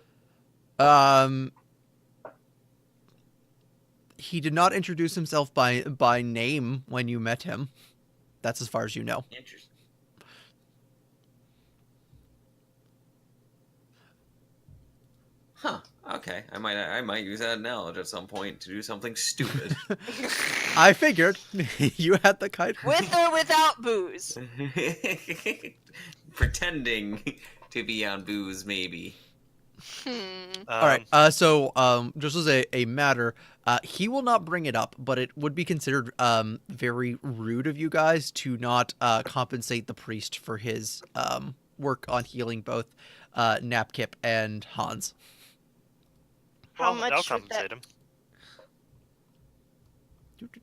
He did not introduce himself by name when you met him. That's as far as you know. Interesting. Huh. Okay. I might use that knowledge at some point to do something stupid. I figured you had the kind. With or without booze. Pretending to be on booze, maybe. All right. So, just as a matter, he will not bring it up, but it would be considered very rude of you guys to not compensate the priest for his work on healing both Napkip and Hans. How Well, much I'll would compensate that...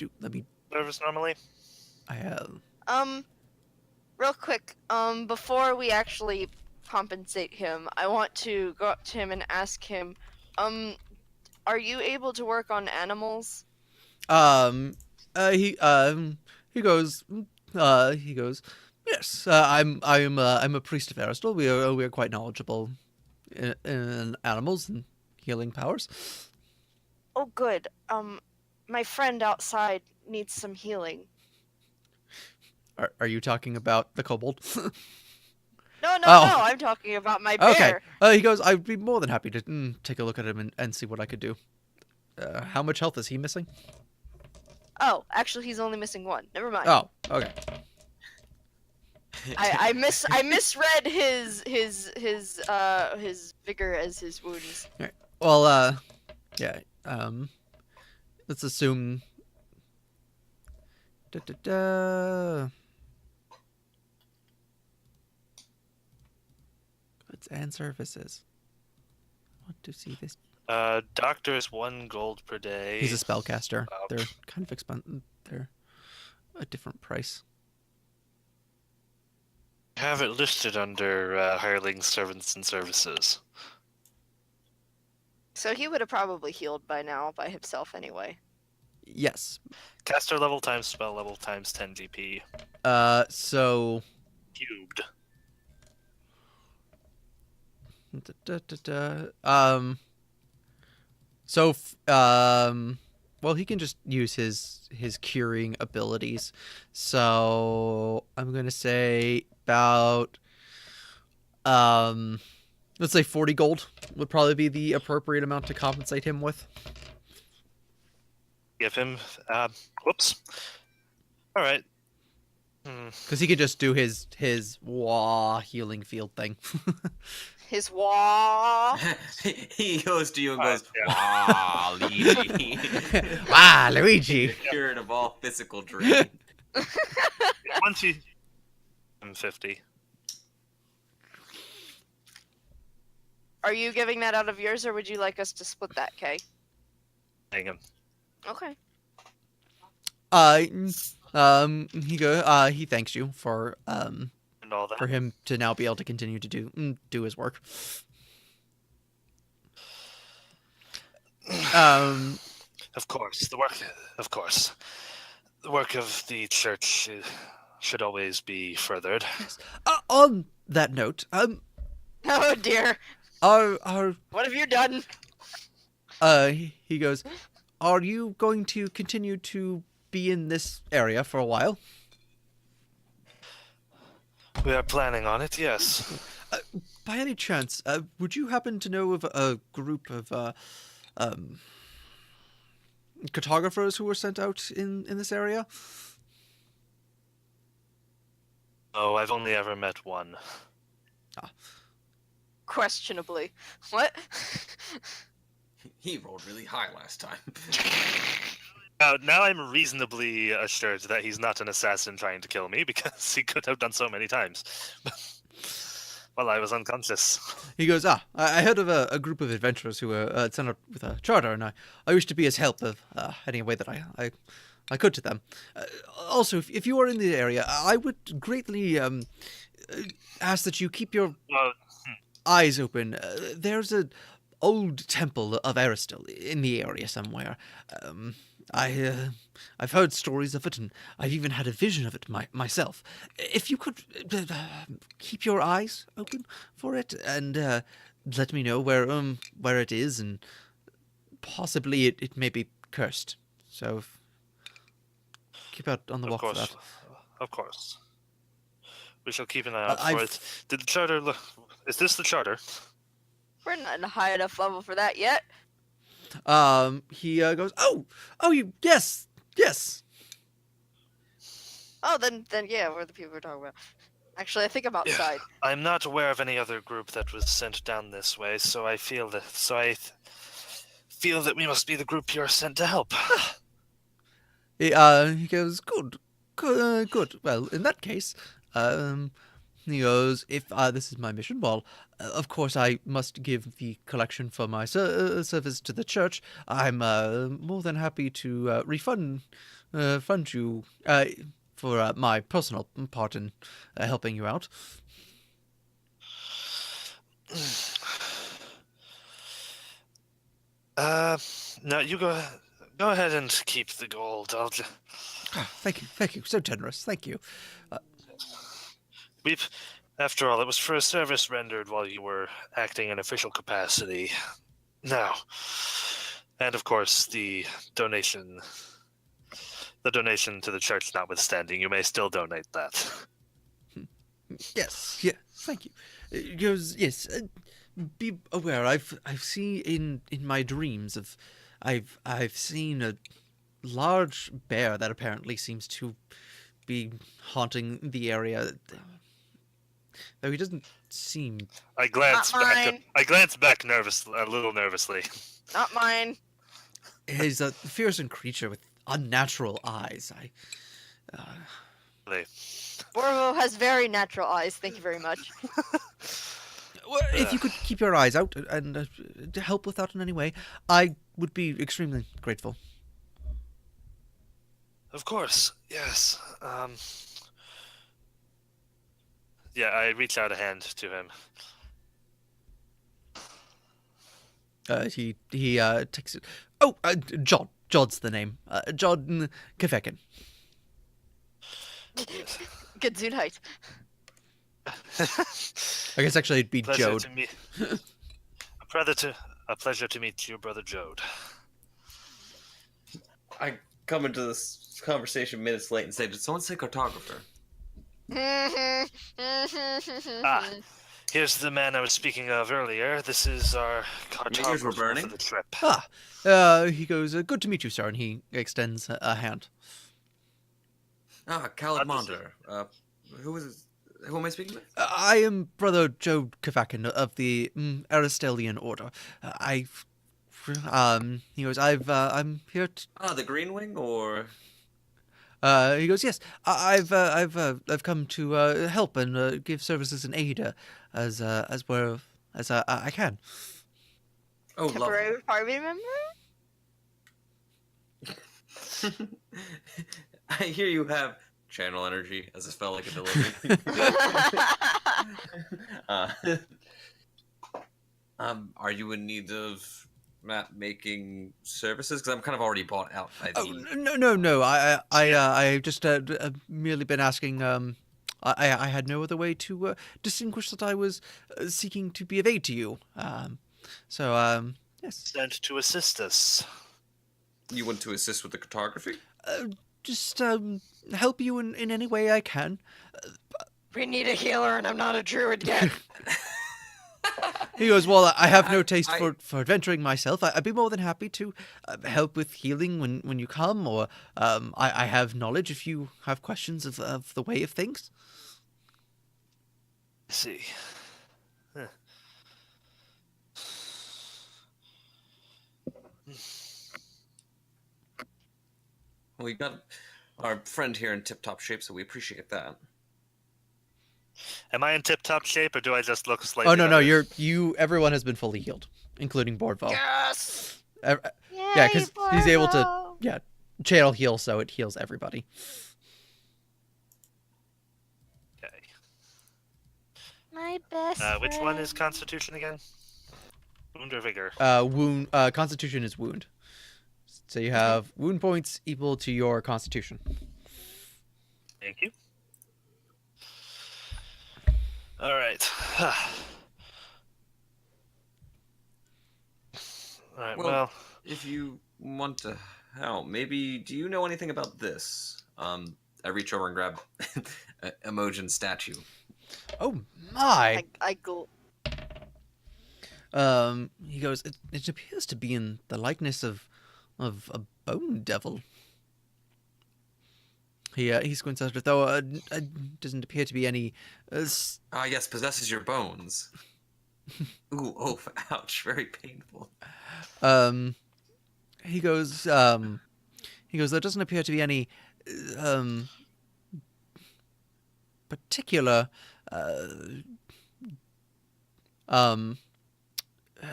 him. Let me. Service normally. I have. Real quick, before we actually compensate him, I want to go up to him and ask him, are you able to work on animals? Um, he goes, yes, I'm a priest of Aristotle. We are quite knowledgeable in animals and healing powers. Oh, good. My friend outside needs some healing. Are you talking about the kobold? No, Oh. I'm talking about my Okay. bear. He goes, I'd be more than happy to take a look at him and see what I could do. How much health is he missing? Oh, actually, he's only missing one. Never mind. Oh, okay. I misread his vigor as his wounds. Well, yeah. Let's assume. Goods and services. I want to see this. Doctor is 1 gold per day. He's a spellcaster. Wow. They're kind of expensive. They're a different price. Have it listed under hireling servants and services. So he would have probably healed by now by himself anyway. Yes. Caster level times spell level times 10 GP. So. Cubed. Well, he can just use his curing abilities. So I'm gonna say about let's say 40 gold would probably be the appropriate amount to compensate him with. Give him. Whoops. All right. Because he could just do his wah healing field thing. His wah. He goes to you and goes, yeah. "Wow, Luigi." Ah, Luigi. Cured of all physical drain. Once he. I'm 50. Are you giving that out of yours, or would you like us to split that, Kay? Hang him. Okay. He thanks you for And all that. for him to now be able to continue to do his work. Of course, the work. Of course, the work of the church should always be furthered. On that note, Oh dear. our What have you done? he goes, are you going to continue to be in this area for a while? We are planning on it. Yes. By any chance, would you happen to know of a group of cartographers who were sent out in this area? Oh, I've only ever met one. Questionably. What? He rolled really high last time. Now I'm reasonably assured that he's not an assassin trying to kill me, because he could have done so many times. While I was unconscious. He goes, I heard of a group of adventurers who were sent out with a charter, and I wish to be as help of any way that I could to them. Also, if you are in the area, I would greatly ask that you keep your eyes open. There's an old temple of Aristotle in the area somewhere. I've heard stories of it, and I've even had a vision of it myself. If you could keep your eyes open for it, and let me know where it is, and possibly it may be cursed. So keep out on the walk for that. Of course. We shall keep an eye out for I've- it. Did the charter look... Is this the charter? We're not in a high enough level for that yet. He goes, yes. Oh, then yeah, we're the people we're talking about. Actually, I think I'm outside. I'm not aware of any other group that was sent down this way, so I feel that... feel that we must be the group you're sent to help. He goes, good. Well, in that case, he goes, if this is my mission, well, of course I must give the collection for my service to the church. I'm more than happy to fund you for my personal part in helping you out. No, you go ahead and keep the gold. Thank you, so generous. Thank you. After all, it was for a service rendered while you were acting in official capacity. Now, and of course, the donation to the church notwithstanding, you may still donate that. Yes, thank you. Yes, be aware. I've seen in my dreams I've seen a large bear that apparently seems to be haunting the area. Though he doesn't seem. I glance Not back. mine. I glance back a little nervously. Not mine. He's a fearsome creature with unnatural eyes. Borvo has very natural eyes. Thank you very much. Well, if you could keep your eyes out and to help with that in any way, I would be extremely grateful. Of course, yes. Yeah, I reach out a hand to him. He takes it. Oh, John. Jod's the name. John Kefekin. Good Gesundheit. I guess actually it'd be Pleasure Jode. to meet. A pleasure to meet your brother Jode. I come into this conversation minutes late and say, "Did someone say cartographer?" Here's the man I was speaking of earlier. This is our Fingers were cartographer burning? for the trip. He goes, good to meet you, sir, and he extends a hand. Calamonder. Who am I speaking with? I am Brother Joe Kavakin of the Aristelian Order. He goes, I'm here to... The Green Wing, or... he goes, yes, I've come to help and give services and aid as well as I can. Oh, Temporary party member? lovely. I hear you have channel energy as a spell like ability. Are you in need of map making services? Because I'm kind of already bought out by the... No. I just merely been asking. I had no other way to distinguish that I was seeking to be of aid to you. Yes. Sent to assist us. You want to assist with the cartography? Just help you in any way I can. We need a healer, and I'm not a druid yet. He goes, well, I have no taste for adventuring myself. I'd be more than happy to help with healing when you come, or I have knowledge if you have questions of the way of things. Let's see. Huh. We got our friend here in tip-top shape, so we appreciate that. Am I in tip-top shape, or do I just look slightly? Oh no, better? everyone has been fully healed, including Bordval. Yes! Yeah, because he's able to channel heal, so it heals everybody. Okay. My best Which one is Constitution again? Wound or Vigor? Wound. Constitution is wound. So you have wound points equal to your Constitution. Thank you. All right. All right. Well, if you want to help, maybe do you know anything about this? I reach over and grab Emojin statue. Oh my! I go. He goes. It appears to be in the likeness of a bone devil. He squints at it, though it doesn't appear to be any... yes, possesses your bones. Ooh, oh, ouch, very painful. He goes, there doesn't appear to be any, particular,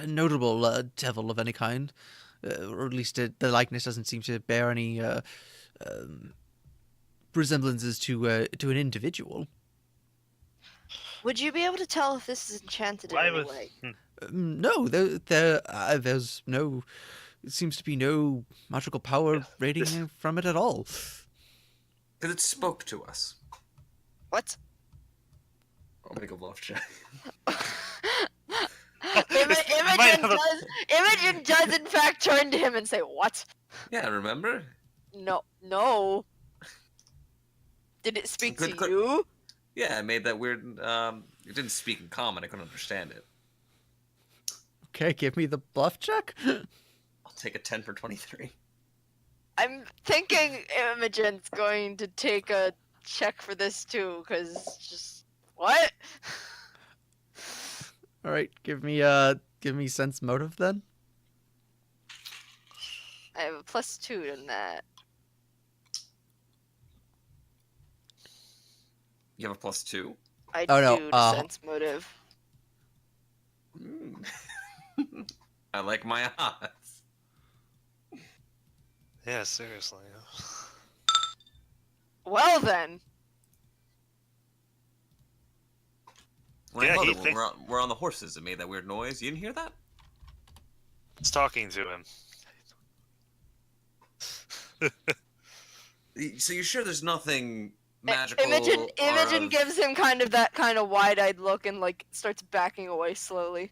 notable, devil of any kind. Or at least the likeness doesn't seem to bear any, resemblances to an individual. Would you be able to tell if this is enchanted in Why any would? way? No, there's no. It seems to be no magical power radiating from it at all. Because it spoke to us. What? I'll make a bluff check. Imogen does in fact turn to him and say, "What? Yeah, remember? No. Did it speak Good- to you?" Yeah, I made that weird. It didn't speak in common. I couldn't understand it. Okay, give me the bluff check. I'll take a 10 for 23. I'm thinking Imogen's going to take a check for this too, because just what? All right, give me sense motive then. I have a +2 in that. You have a +2? I Oh, no, do to sense motive. I like my odds. Yeah, seriously. Well then, When Yeah, I he thought thinks- we're on the horses, it made that weird noise. You didn't hear that? It's talking to him. So you're sure there's nothing magical? Imogen gives him kind of that kind of wide-eyed look and like starts backing away slowly.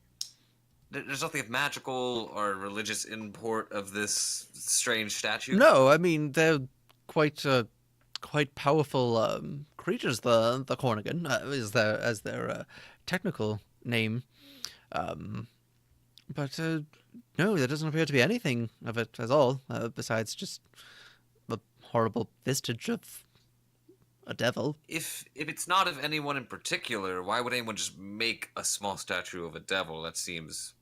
There's nothing of magical or religious import of this strange statue? No, I mean they're quite powerful creatures. The Cornigan is their technical name, but no, there doesn't appear to be anything of it at all besides just a horrible vestige of a devil. If it's not of anyone in particular, why would anyone just make a small statue of a devil? That seems...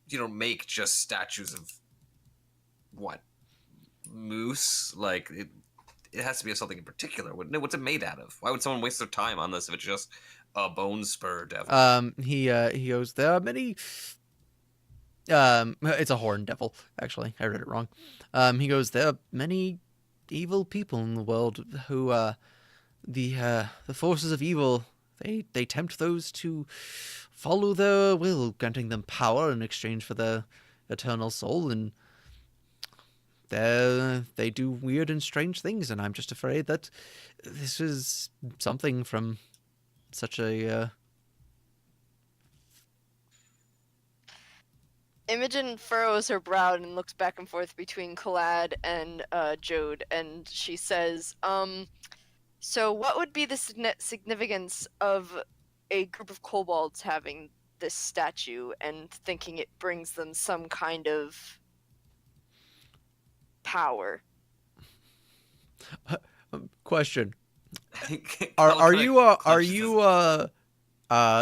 You don't make just statues of... What? Moose? Like, it has to be of something in particular, wouldn't it? What's it made out of? Why would someone waste their time on this if it's just a bone spur devil? He goes, there are many. It's a horn devil. Actually, I read it wrong. He goes, there are many evil people in the world who the forces of evil. They tempt those to follow their will, granting them power in exchange for their eternal soul, and they do weird and strange things. And I'm just afraid that this is something from such a. Imogen furrows her brow and looks back and forth between Kalad and Jode, and she says, so what would be the significance of a group of kobolds having this statue and thinking it brings them some kind of power? Question. Are you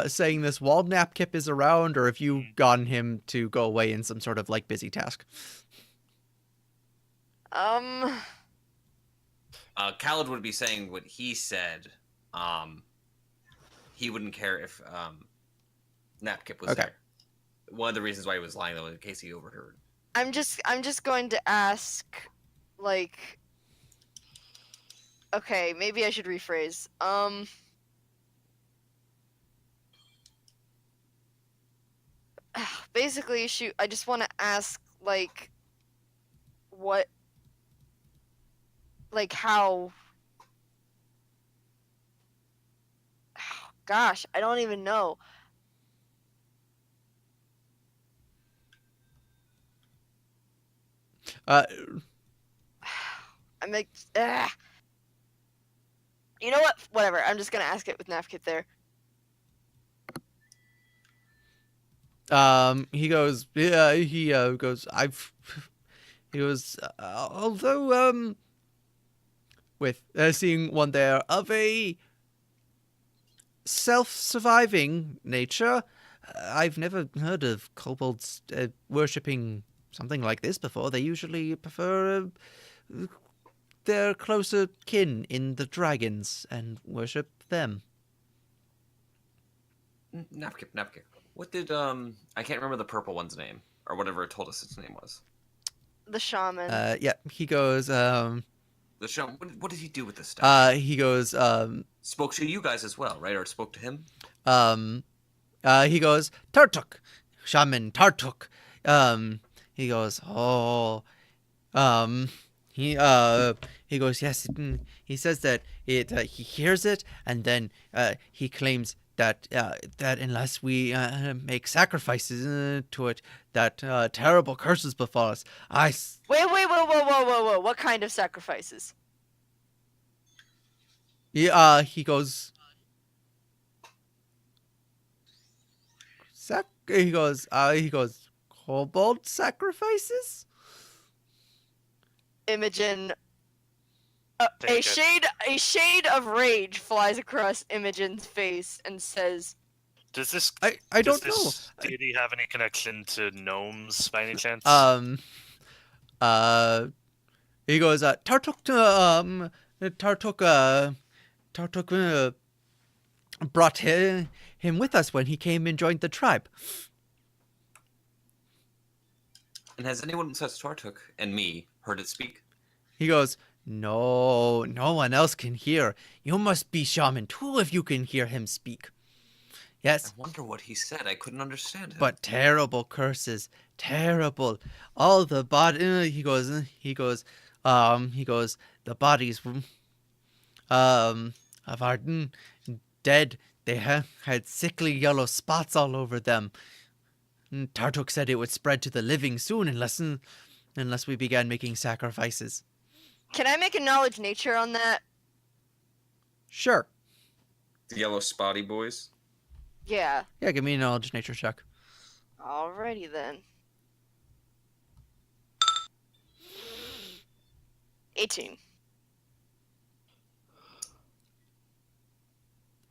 saying this while Napkip is around, or have you gotten him to go away in some sort of like busy task? Khaled would be saying what he said. He wouldn't care if Napkip was Okay. there. One of the reasons why he was lying, though, in case he overheard. I'm just going to ask, like, okay, maybe I should rephrase. Basically, I just want to ask, like, what, like, how, gosh, I don't even know. I'm like, you know what? Whatever. I'm just gonna ask it with Nafkit there. He goes, yeah, he goes, he goes, although, with seeing one there of a self-surviving nature, I've never heard of kobolds worshipping something like this before. They usually prefer their closer kin in the dragons and worship them. Napkip. What did, I can't remember the purple one's name, or whatever it told us its name was. The shaman. Yeah, he goes, The The shaman. What did he do with the statue? He goes, Spoke to you guys as well, right? Or spoke to him? He goes, Tartuk, shaman Tartuk. He goes, oh, um, he he goes, yes. He says that he hears it, and then he claims that that unless we make sacrifices to it, that terrible curses befall us. Wait, whoa. What kind of sacrifices? He goes. He goes, kobold sacrifices? Imogen, Take it. a shade of rage flies across Imogen's face and says, Does this I does don't know. this deity have any connection to gnomes by any chance? He goes, Tartuk brought him with us when he came and joined the tribe. And has anyone besides Tartuk and me heard it speak? He goes, no one else can hear. You must be shaman too if you can hear him speak. I Yes, wonder what he said. I couldn't understand him. but terrible curses, terrible. All the body. He goes, the bodies, of our dead. They had sickly yellow spots all over them. Tartuk said it would spread to the living soon unless we began making sacrifices. "Can I make a knowledge nature on that?" Sure. The yellow spotty boys. Yeah. Yeah, give me a knowledge nature check. Alrighty then. 18.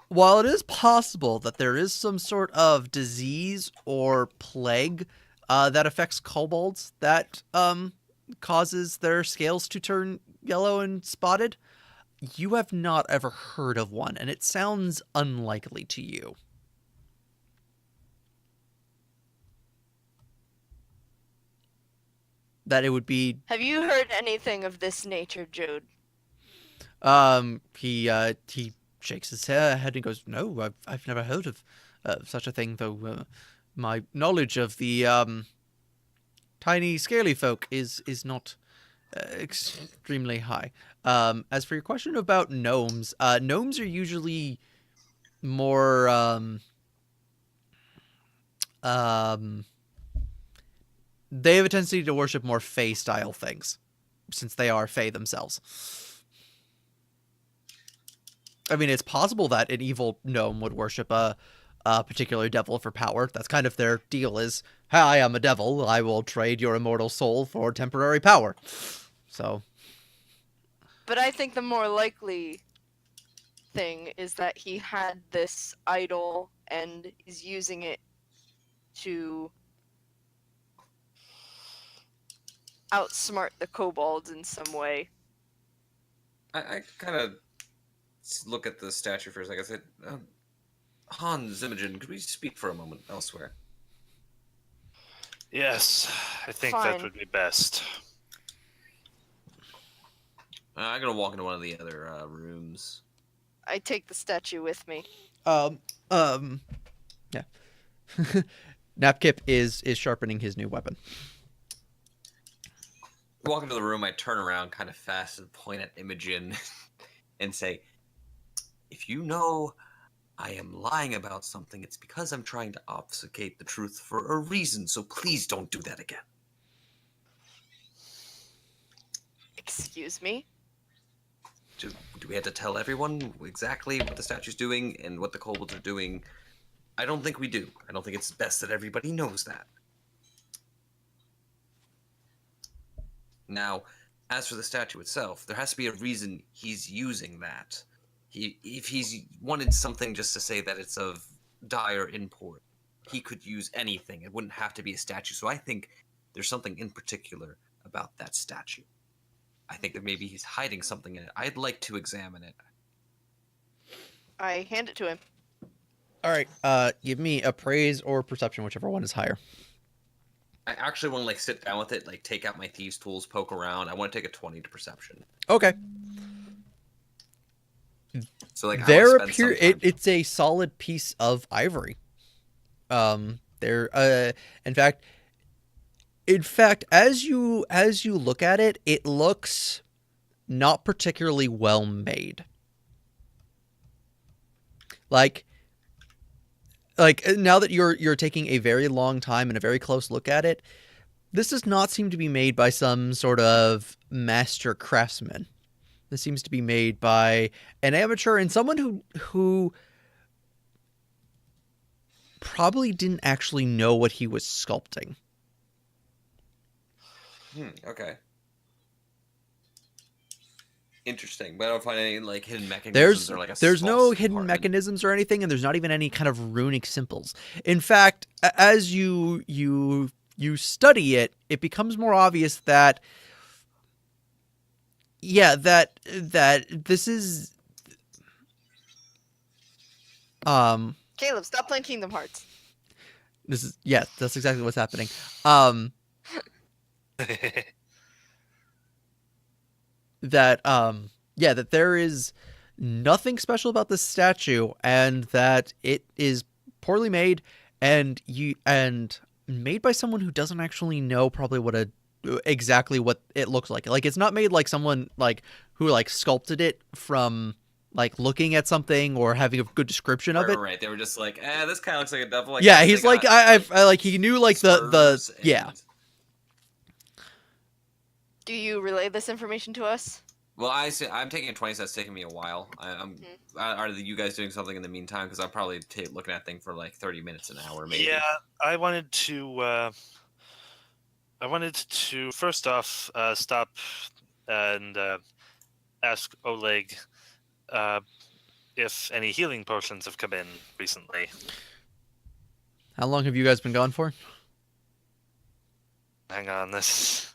While it is possible that there is some sort of disease or plague that affects kobolds that causes their scales to turn yellow and spotted, you have not ever heard of one, and it sounds unlikely to you. That it would be. Have you heard anything of this nature, Jude? He shakes his head and goes, "No, I've never heard of such a thing. Though my knowledge of the tiny scaly folk is not extremely high. As for your question about gnomes, gnomes are usually more they have a tendency to worship more Fey style things, since they are Fey themselves. I mean, it's possible that an evil gnome would worship a particular devil for power. That's kind of their deal is, hi, I'm a devil. I will trade your immortal soul for temporary power. So. But I think the more likely thing is that he had this idol and is using it to outsmart the kobolds in some way. I kind of look at the statue for a second. I said, Hans, Imogen, could we speak for a moment elsewhere? Yes, I think Fine. that would be best. I'm gonna walk into one of the other rooms. I take the statue with me. Yeah. Napkip is sharpening his new weapon. Walk into the room, I turn around kind of fast and point at Imogen and say, if you know I am lying about something, it's because I'm trying to obfuscate the truth for a reason, so please don't do that again. Excuse me? Do we have to tell everyone exactly what the statue's doing and what the kobolds are doing? I don't think we do. I don't think it's best that everybody knows that. Now, as for the statue itself, there has to be a reason he's using that. If he's wanted something just to say that it's of dire import, he could use anything. It wouldn't have to be a statue. So I think there's something in particular about that statue. I think that maybe he's hiding something in it. I'd like to examine it. I hand it to him. All right. Give me appraise or perception, whichever one is higher. I actually want to like sit down with it, like take out my thieves' tools, poke around. I want to take a 20 to perception. Okay. So like I want to There spend some time. it's a solid piece of ivory. There in fact as you look at it, it looks not particularly well made. Like now that you're taking a very long time and a very close look at it, this does not seem to be made by some sort of master craftsman. This seems to be made by an amateur and someone who probably didn't actually know what he was sculpting. Okay. Interesting, but I don't find any like hidden mechanisms or like a there's no false hidden compartment. mechanisms or anything, and there's not even any kind of runic symbols. In fact, as you study it, it becomes more obvious that that this is Caleb, stop playing Kingdom Hearts. That's exactly what's happening. That there is nothing special about this statue, and that it is poorly made and made by someone who doesn't actually know probably exactly what it looks like. Like, it's not made like someone like who like sculpted it from like looking at something or having a good description of it. Right. They were just like, this kind of looks like a devil. Like, yeah, he's like, I like he knew like the yeah. Do you relay this information to us? Well, I'm taking a 20, so that's taking me a while. Are you guys doing something in the meantime? Because I'm probably looking at things for like 30 minutes, an hour, maybe. Yeah, I wanted to first off stop and ask Oleg if any healing potions have come in recently. How long have you guys been gone for? Hang on, this.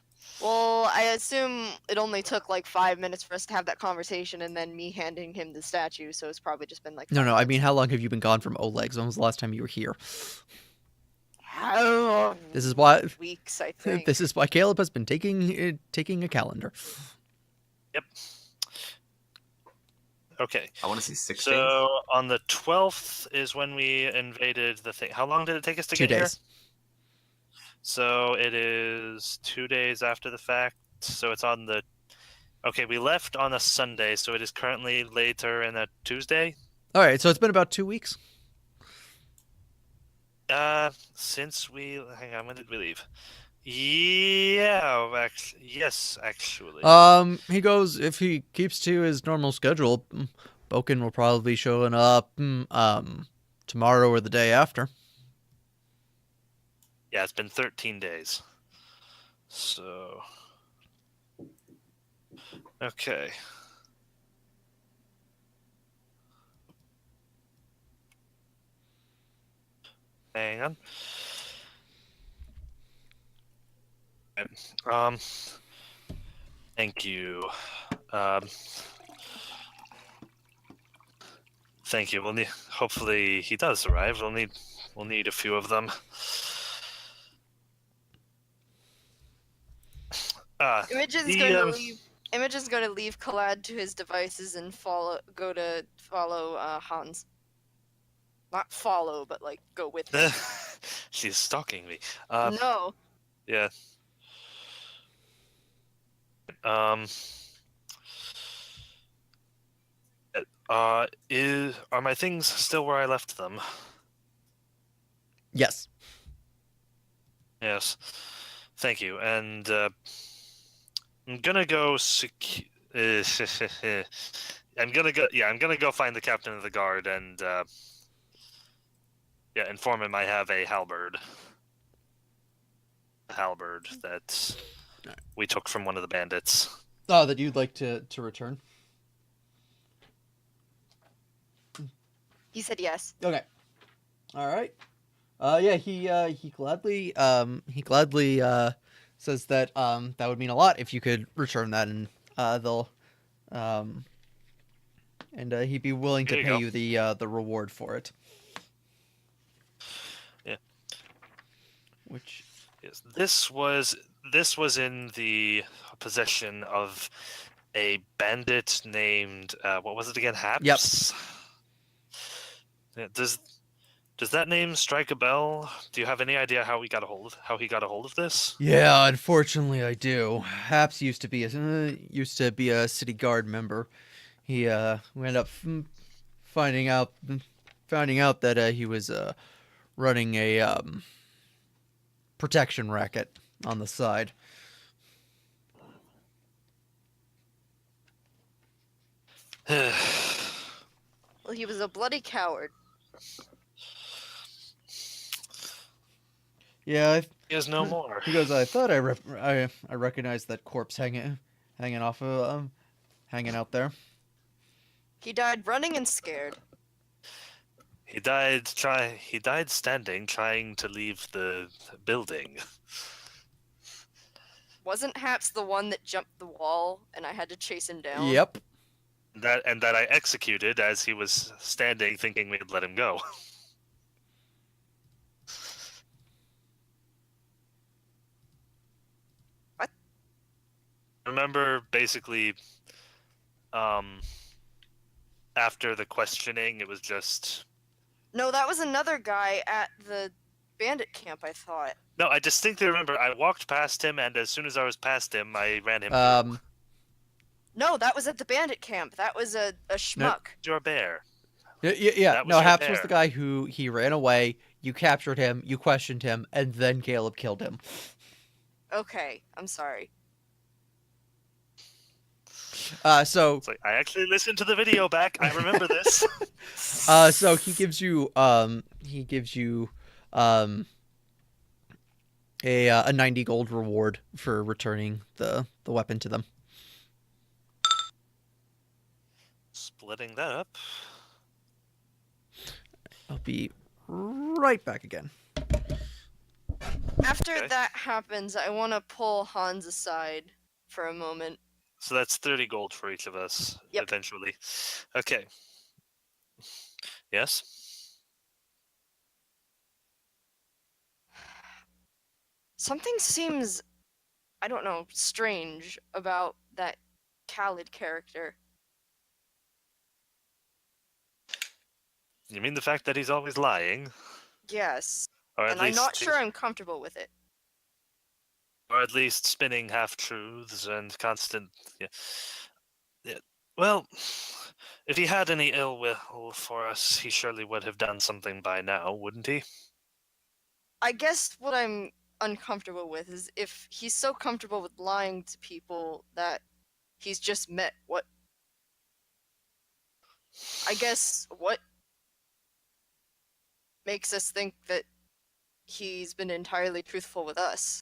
Well, I assume it only took like 5 minutes for us to have that conversation, and then me handing him the statue. So it's probably just been like. No. I mean, how long have you been gone from Olegs? When was the last time you were here? This is why weeks, I think. This is why Caleb has been taking a calendar. Yep. Okay. I want to see 16. So on the 12th is when we invaded the thing. How long did it take us to 2 get here? days. So it is 2 days after the fact. So it's on the. Okay, we left on a Sunday, so it is currently later in a Tuesday. All right, so it's been about 2 weeks. Since we hang on, when did we leave? Yeah, actually. He goes, if he keeps to his normal schedule, Boken will probably be showing up tomorrow or the day after. Yeah, it's been 13 days. So okay. Hang on. Thank you. Thank you. Hopefully he does arrive. We'll need a few of them. Imogen's going to leave Kalad to his devices and follow Hans. Not follow, but like go with him. She's stalking me. No. Yeah. Are my things still where I left them? Yes. Yes. Thank you. And I'm gonna go. I'm gonna go. Yeah, I'm gonna go find the captain of the guard and inform him I have a halberd. A halberd that we took from one of the bandits. Oh, that you'd like to return? He said yes. Okay. All right. Yeah, he gladly says that that would mean a lot if you could return that, and they'll and he'd be willing to pay you the reward for it. Yeah. Which Yes, this was in the possession of a bandit named what was it again? Haps. Yeah, does that name strike a bell? Do you have any idea how he got a hold of this? Yeah, unfortunately, I do. Haps used to be a city guard member. We ended up finding out that he was running a protection racket on the side. Well, he was a bloody coward. Yeah, He is no more. he goes. I thought I recognized that corpse hanging off of hanging out there. He died running and scared. He died standing, trying to leave the building. Wasn't Haps the one that jumped the wall and I had to chase him down? Yep. That I executed as he was standing, thinking we'd let him go. What? Remember, basically, after the questioning, it was just... No, that was another guy at the bandit camp, I thought. No, I distinctly remember I walked past him, and as soon as I was past him, I ran him through. No, that was at the bandit camp. That was a schmuck. Your bear. Yeah. That was No, your Haps bear. was the guy who he ran away. You captured him. You questioned him, and then Caleb killed him. Okay, I'm sorry. So It's like, I actually listened to the video back. I remember this. so he gives you a 90 gold reward for returning the weapon to them. Splitting that up. I'll be right back again. After Okay. that happens, I want to pull Hans aside for a moment. So that's 30 gold for each of us, Yep. eventually. Okay. Yes? Something seems, I don't know, strange about that Khalid character. You mean the fact that he's always lying? Yes, Or at and I'm least not sure I'm comfortable with it. Or at least spinning half-truths and constant... Yeah. Well, if he had any ill will for us, he surely would have done something by now, wouldn't he? I guess what I'm uncomfortable with is if he's so comfortable with lying to people that he's just met what... I guess what makes us think that he's been entirely truthful with us?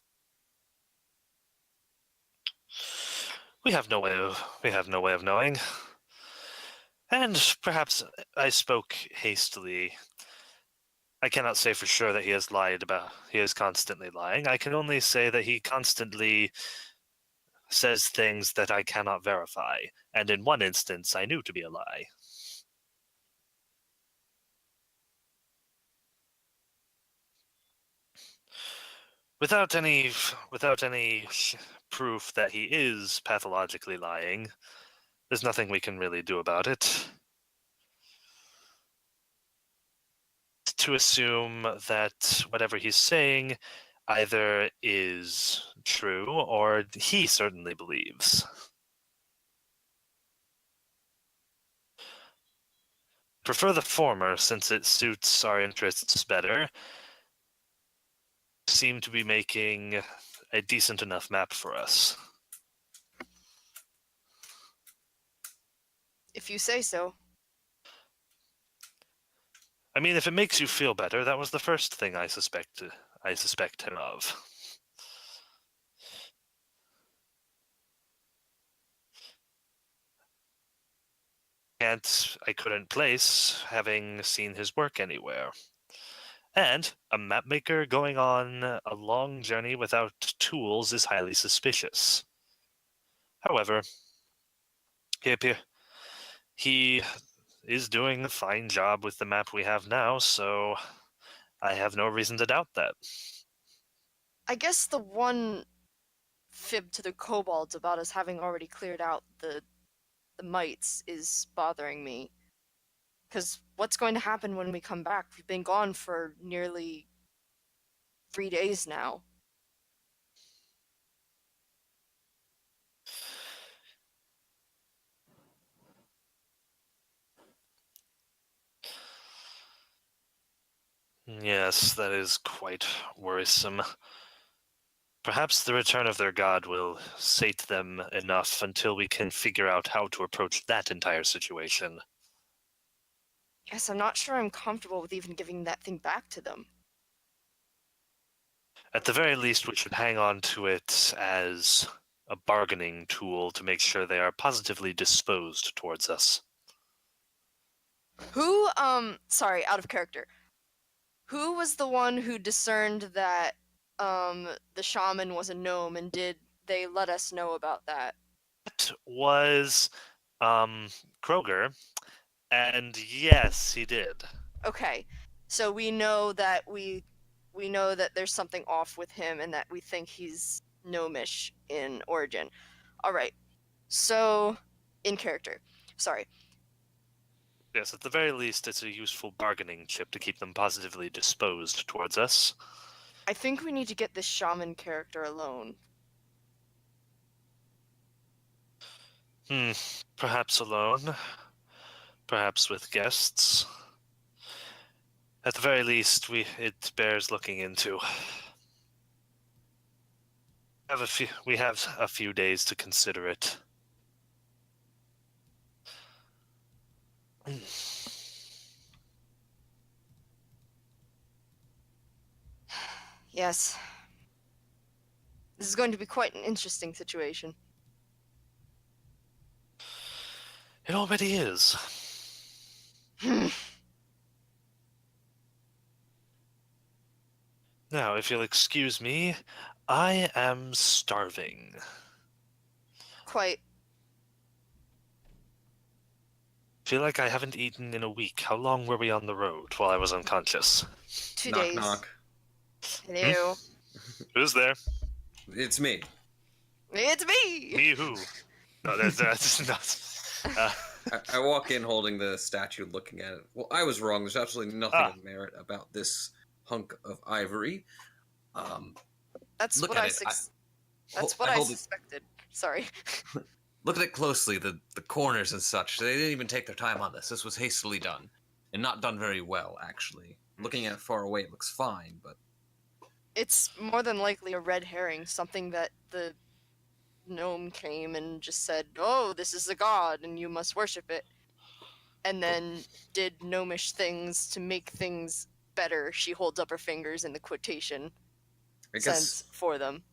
We have no way of knowing. And perhaps I spoke hastily. I cannot say for sure that he is constantly lying. I can only say that he constantly says things that I cannot verify, and in one instance I knew to be a lie. Without any proof that he is pathologically lying, there's nothing we can really do about it. To assume that whatever he's saying either is true or he certainly believes. Prefer the former since it suits our interests better. Seem to be making a decent enough map for us. If you say so. I mean, if it makes you feel better, that was the first thing I suspect him of. And I couldn't place, having seen his work anywhere. And a mapmaker going on a long journey without tools is highly suspicious. However, he is doing a fine job with the map we have now, so I have no reason to doubt that. I guess the one fib to the kobolds about us having already cleared out the mites is bothering me. Because what's going to happen when we come back? We've been gone for nearly 3 days now. Yes, that is quite worrisome. Perhaps the return of their god will sate them enough until we can figure out how to approach that entire situation. Yes, I'm not sure I'm comfortable with even giving that thing back to them. At the very least, we should hang on to it as a bargaining tool to make sure they are positively disposed towards us. Who, sorry, out of character. Who was the one who discerned that, the shaman was a gnome, and did they let us know about that? That was Kroger, and yes, he did. Okay, so we know that we know that there's something off with him, and that we think he's gnomish in origin. All right, so in character. Sorry. Yes, at the very least, it's a useful bargaining chip to keep them positively disposed towards us. I think we need to get this shaman character alone. Perhaps alone. Perhaps with guests. At the very least, it bears looking into. We have a few days to consider it. Yes. This is going to be quite an interesting situation. It already is. Now, if you'll excuse me, I am starving. Quite. Feel like I haven't eaten in a week. How long were we on the road while I was unconscious? 2 Knock days. knock. Hello. Who's there? It's me. It's me! Me who? No, that's not. I walk in holding the statue, looking at it. Well, I was wrong. There's absolutely nothing Ah. of merit about this hunk of ivory. That's Look what at I it. That's what I hold it. suspected. Sorry. Look at it closely. The corners and such. They didn't even take their time on this. This was hastily done, and not done very well, actually. Looking at it far away, it looks fine, but It's more than likely a red herring, something that the gnome came and just said, "Oh, this is a god and you must worship it." And then did gnomish things to make things better. She holds up her fingers in the quotation I sense guess for them.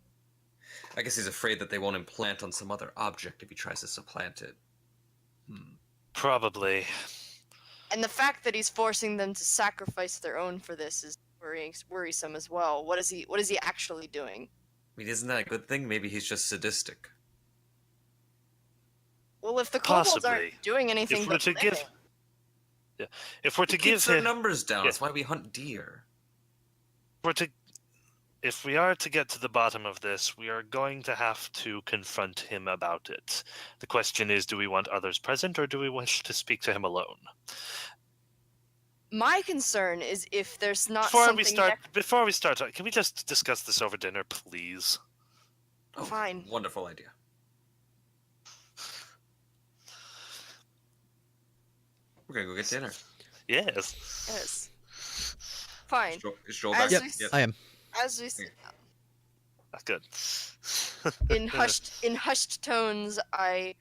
he's afraid that they won't implant on some other object if he tries to supplant it. Probably. And the fact that he's forcing them to sacrifice their own for this is worrisome as well. What is he actually doing? I mean, isn't that a good thing? Maybe he's just sadistic. Well, if the kobolds Possibly. aren't doing anything If we're but to give, living, yeah, if we're to Keep give their him, numbers down. yeah. That's why we hunt deer. if we are to get to the bottom of this, we are going to have to confront him about it. The question is, do we want others present, or do we wish to speak to him alone? my concern is if there's not Before something we start, can we just discuss this over dinner, please? Oh, Fine. Wonderful idea. We're gonna go get dinner. Yes. Yes. Fine. Is Joel As back? we Yes. I am. As we Good. in hushed tones, I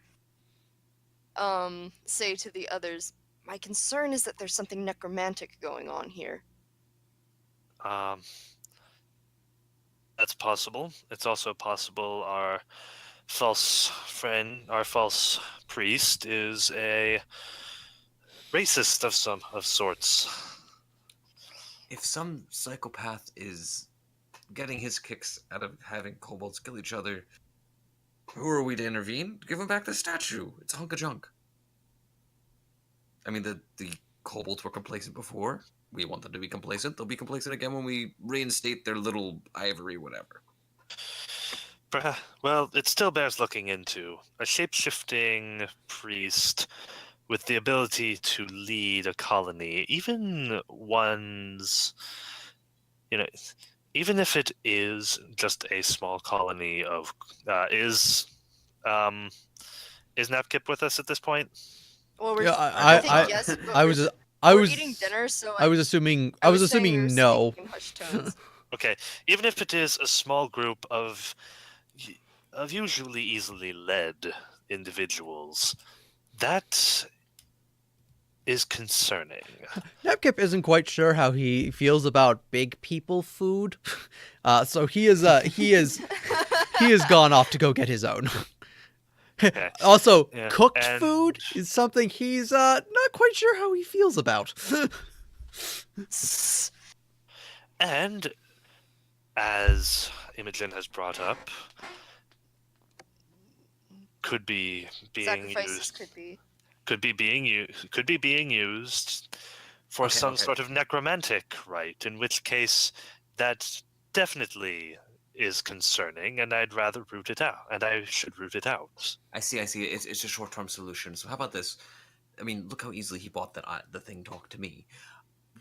say to the others, my concern is that there's something necromantic going on here. That's possible. It's also possible our false priest, is a racist of sorts. If some psychopath is getting his kicks out of having kobolds kill each other, who are we to intervene? Give him back the statue. It's a hunk of junk. I mean, the kobolds were complacent before. we want them to be complacent. They'll be complacent again when we reinstate their little ivory whatever. Well, it still bears looking into. A shape-shifting priest with the ability to lead a colony, even one's, even if it is just a small colony of, is Napkip with us at this point? Well, we're Yeah, I think yes, but I was I we're was eating dinner, so I was assuming saying we were no. speaking in hushed tones. Okay, even if it is a small group of usually easily led individuals, that is concerning. Napkip isn't quite sure how he feels about big people food, so he has gone off to go get his own. Okay. Also, Yeah, cooked and- food is something he's not quite sure how he feels about. And as Imogen has brought up, could be being Sacrifices used, could be. could be being used for Okay, some okay. sort of necromantic rite, in which case that definitely is concerning, and I'd rather root it out, and I should root it out. I see. It's a short-term solution. So how about this? I mean, look how easily he bought the thing talked to me.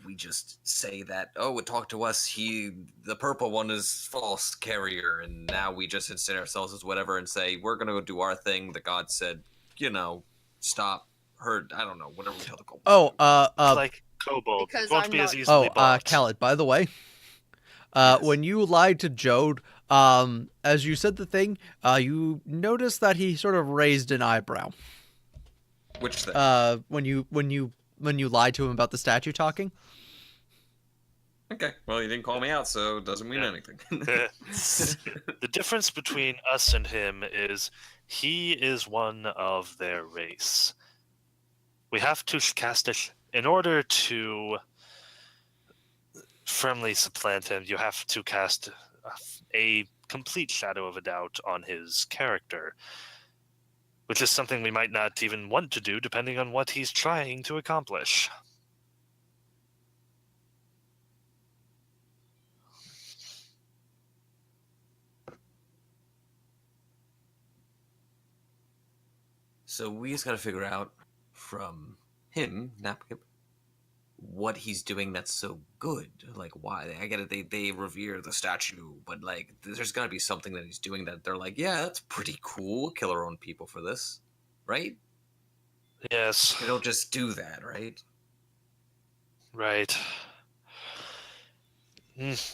We just say that, oh, it talked to us. The purple one is false carrier, and now we just insert ourselves as whatever and say we're gonna go do our thing. The god said, stop, hurt. I don't know, whatever we tell the gold. Like kobold, Because won't I'm be as not- easily bought. Khaled, by the way, Yes. when you lied to Jode, as you said the thing, you noticed that he sort of raised an eyebrow. Which thing? When you lied to him about the statue talking. Okay, well, you didn't call me out, so it doesn't mean anything. The difference between us and him is he is one of their race. We have to cast in order to firmly supplant him, you have to cast a complete shadow of a doubt on his character, which is something we might not even want to do depending on what he's trying to accomplish. So we just got to figure out from him, Napkip, what he's doing that's so good. Like, why? I get it. They revere the statue, but like, there's got to be something that he's doing that they're like, yeah, that's pretty cool. We'll kill our own people for this, right? Yes, They don't just do that, right? right.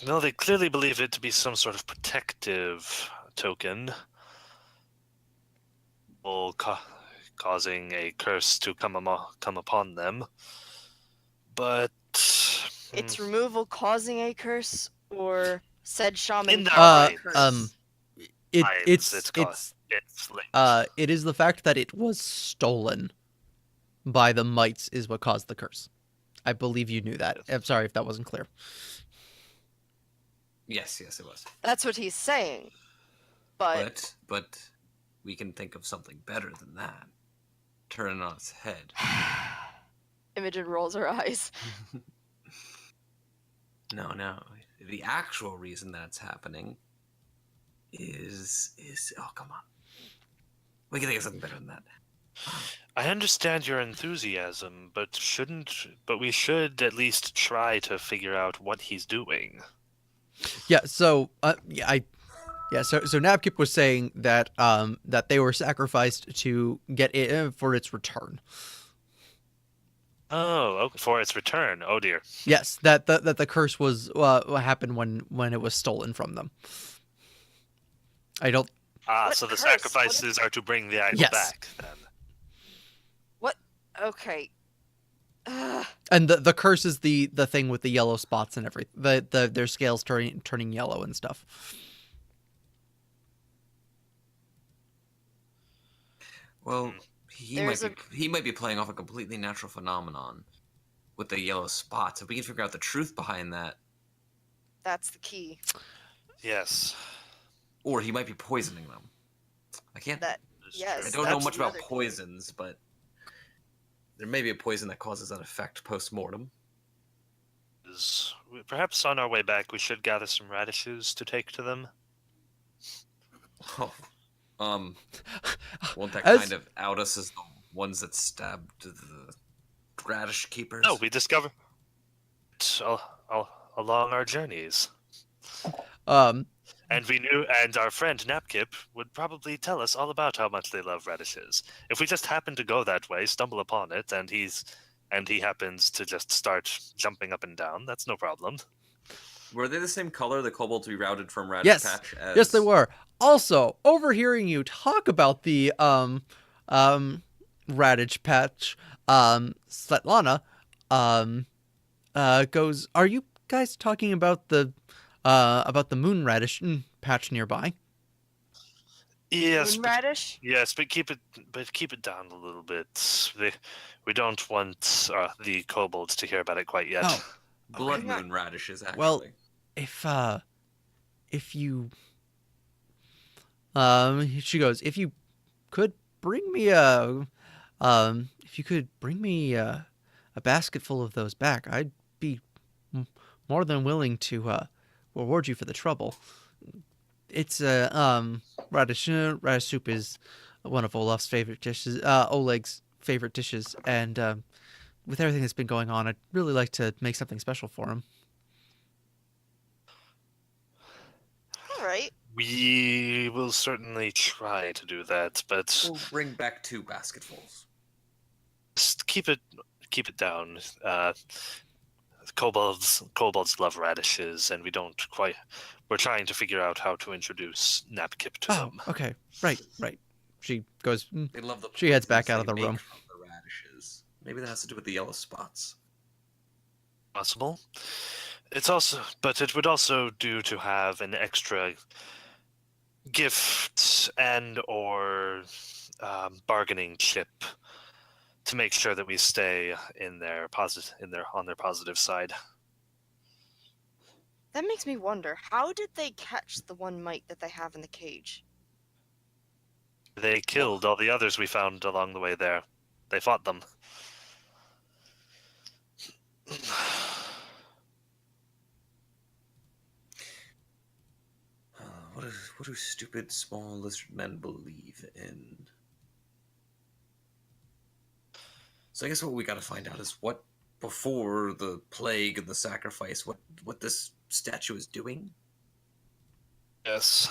No, they clearly believe it to be some sort of protective token. Causing a curse to come upon them. But Its removal causing a curse, or said shaman In that causing a way. curse? it's linked. It is the fact that it was stolen by the mites is what caused the curse. I believe you knew that. I'm sorry if that wasn't clear. Yes, it was. That's what he's saying. But But we can think of something better than that. Turn it on its head. Imogen rolls her eyes. No. The actual reason that's happening is oh, come on. We can think of something better than that. I understand your enthusiasm, but we should at least try to figure out what he's doing. Yeah. So So Napkip was saying that that they were sacrificed to get it for its return. Oh, okay, for its return. Oh dear. Yes, that the curse was what happened when it was stolen from them. I don't. What So the curse? sacrifices are to bring the idol Yes. back, then. What? Okay. And the curse is the thing with the yellow spots and everything. Their scales turning yellow and stuff. Well, he might be playing off a completely natural phenomenon with the yellow spots. If we can figure out the truth behind that, That's the key. Yes. or he might be poisoning them. I can't. Yes. I don't know that's much about another key. poisons, but there may be a poison that causes that effect post mortem. radishes. Perhaps on our way back we should gather some radishes to take to them. Oh, won't that As- kind of out us as the ones that stabbed the radish keepers? No, we discovered along our journeys. Um, And we knew, and our friend Napkip would probably tell us all about how much they love radishes. If we just happen to go that way, stumble upon it, and he happens to just start jumping up and down, that's no problem. Were they the same color, the kobolds we routed from Radish yes, Patch? As... yes, they were. Also, overhearing you talk about the radish patch, Svetlana, goes, "Are you guys talking about the moon radish patch nearby?" Yes, Moon radish? yes, but keep it down a little bit. We don't want the kobolds to hear about it quite yet. Oh, Blood Okay. moon radishes, actually. well, if you she goes, if you could bring me a basket full of those back, I'd be more than willing to reward you for the trouble. It's radish soup is one of Olaf's favorite dishes, Oleg's favorite dishes, and with everything that's been going on, I'd really like to make something special for him. All right. We will certainly try to do that, but We'll bring back 2 basketfuls. just keep it down. Kobolds love radishes, and we're trying to figure out how to introduce Napkip to Oh, them. okay, right. She goes. They love the She heads back poisons out of they the make room. from the radishes. Maybe that has to do with the yellow spots. Possible. But it would also do to have an extra gift and or bargaining chip to make sure that we stay on their positive side. That makes me wonder, how did they catch the one mite that they have in the cage? They killed all the others we found along the way there. They fought them. What do stupid small lizard men believe in? So I guess what we gotta find out is what, before the plague and the sacrifice, what this statue is doing? Yes.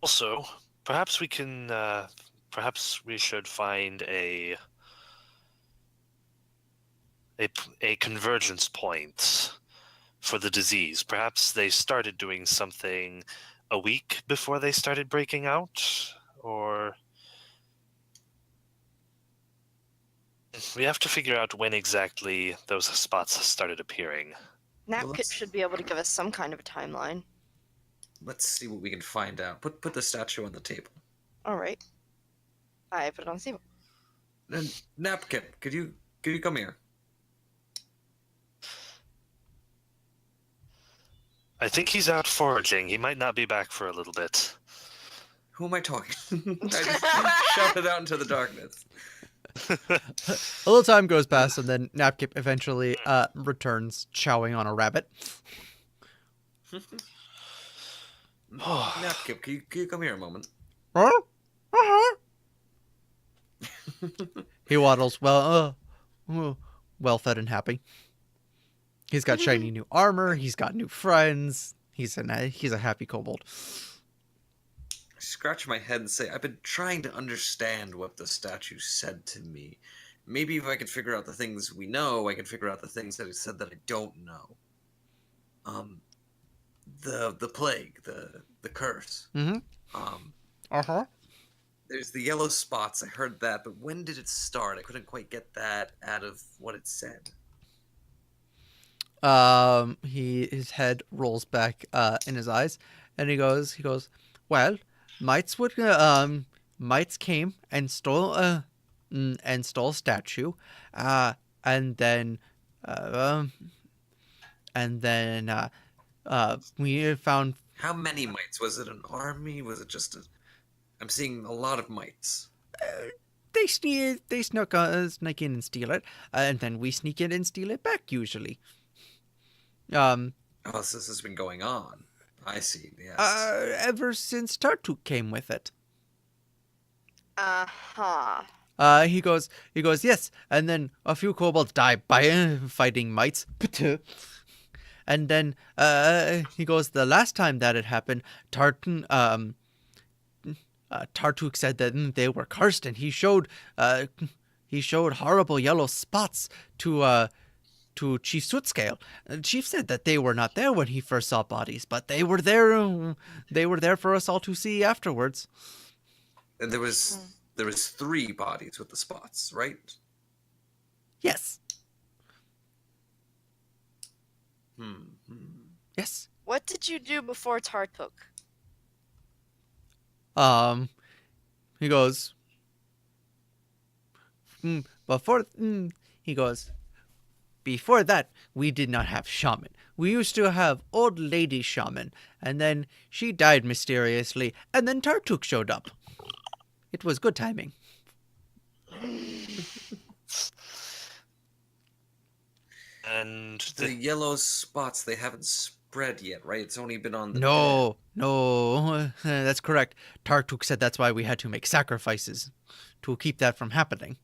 Also, perhaps we can. Perhaps we should find a convergence point for the disease. Perhaps they started doing something a week before they started breaking out, or we have to figure out when exactly those spots started appearing. Napkip should be able to give us some kind of a timeline. Let's see what we can find out. Put the statue on the table. All right. I put it on the table. And Napkip, could you come here? I think he's out foraging. He might not be back for a little bit. Who am I talking? I just shouted out into the darkness. A little time goes past, and then Napkip eventually returns, chowing on a rabbit. Napkip, can you come here a moment? He waddles, well fed and happy. He's got shiny new armor. He's got new friends. He's a happy kobold. I scratch my head and say, I've been trying to understand what the statue said to me. Maybe if I could figure out the things we know, I can figure out the things that it said that I don't know. The plague, the curse. Mm-hmm. There's the yellow spots. I heard that, but when did it start? I couldn't quite get that out of what it said. His head rolls back in his eyes, and he goes, well, mites came and stole a statue, and then we found. How many mites? Was it an army? Was it just a... I'm seeing a lot of mites. they snuck sneak in and steal it, and then we sneak in and steal it back usually. Oh, so this has been going on. I see. Yes. Ever since Tartuk came with it. Uh-huh. He goes, yes, and then a few kobolds die by fighting mites. And then, he goes, the last time that it happened, Tartuk said that they were cursed, and he showed horrible yellow spots to Chief Sootscale. Chief said that they were not there when he first saw bodies, but they were there. They were there for us all to see afterwards. And there was 3 bodies with the spots, right? Yes. Yes. What did you do before Tartuk? He goes, he goes, before that, we did not have shaman. We used to have old lady shaman, and then she died mysteriously, and then Tartuk showed up. It was good timing. And The yellow spots, they haven't spread yet, right? It's only been on the No, that's correct. Tartuk said that's why we had to make sacrifices to keep that from happening.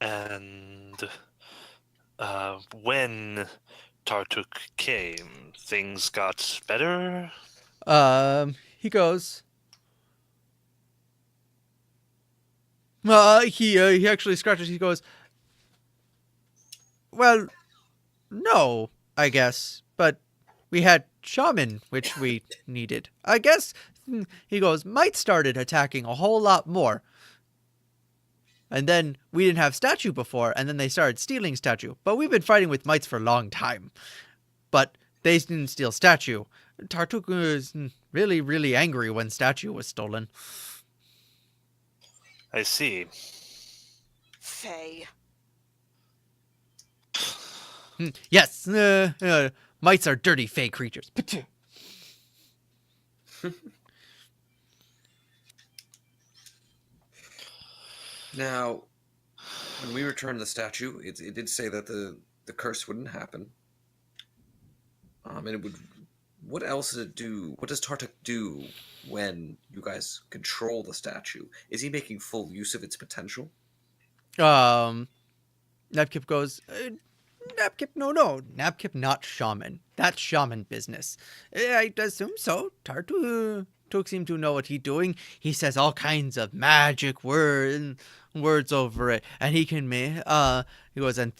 And when Tartuk came, things got better? He goes, he actually scratches, he goes, well, no, I guess, but we had shaman, which we needed. I guess, he goes, might started attacking a whole lot more. And then we didn't have statue before, and then they started stealing statue. But we've been fighting with mites for a long time. But they didn't steal statue. Tartuk was really, really angry when statue was stolen. I see. Faye. Yes, mites are dirty fey creatures. Now, when we returned the statue, it did say that the curse wouldn't happen. And it would. What else does it do? What does Tartuk do when you guys control the statue? Is he making full use of its potential? Napkip goes, Napkip, no. Napkip not shaman. That's shaman business. I assume so. Tartuk seemed to know what he's doing. He says all kinds of magic words over it, and he can he goes and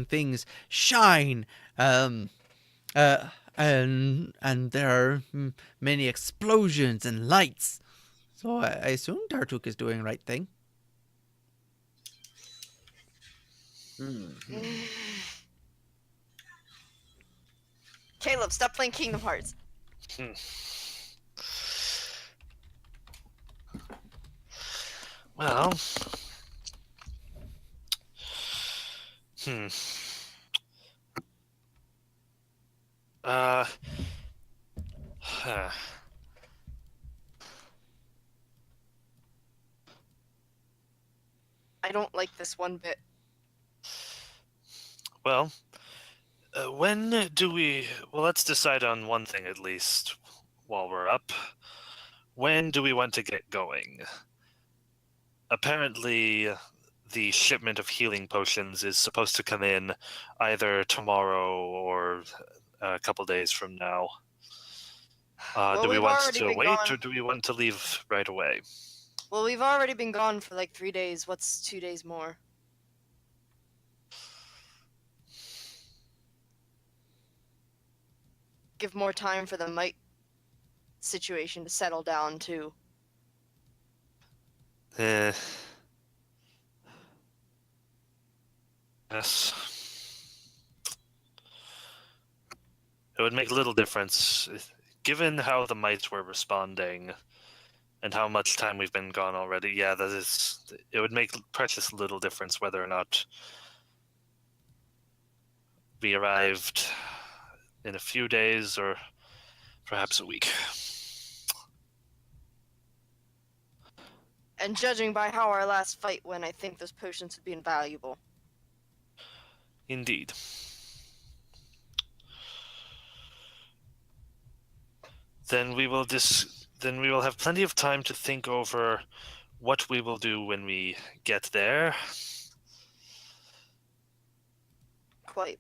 things shine. And there are many explosions and lights. So I assume Tartuk is doing the right thing. Caleb, stop playing Kingdom Hearts. Well, I don't like this one bit. Well, when do we... Well, let's decide on one thing at least while we're up. When do we want to get going? Apparently, the shipment of healing potions is supposed to come in either tomorrow or a couple days from now. Well, do we we've want already to been wait, gone. or do we want to leave right away? Well, we've already been gone for like 3 days. What's 2 days more? Give more time for the mite situation to settle down, too. Yes. It would make little difference. Given how the mites were responding and how much time we've been gone already, yeah, it would make precious little difference whether or not we arrived in a few days or perhaps a week. And judging by how our last fight went, I think those potions would be invaluable. Indeed. Then we will have plenty of time to think over what we will do when we get there. Quite.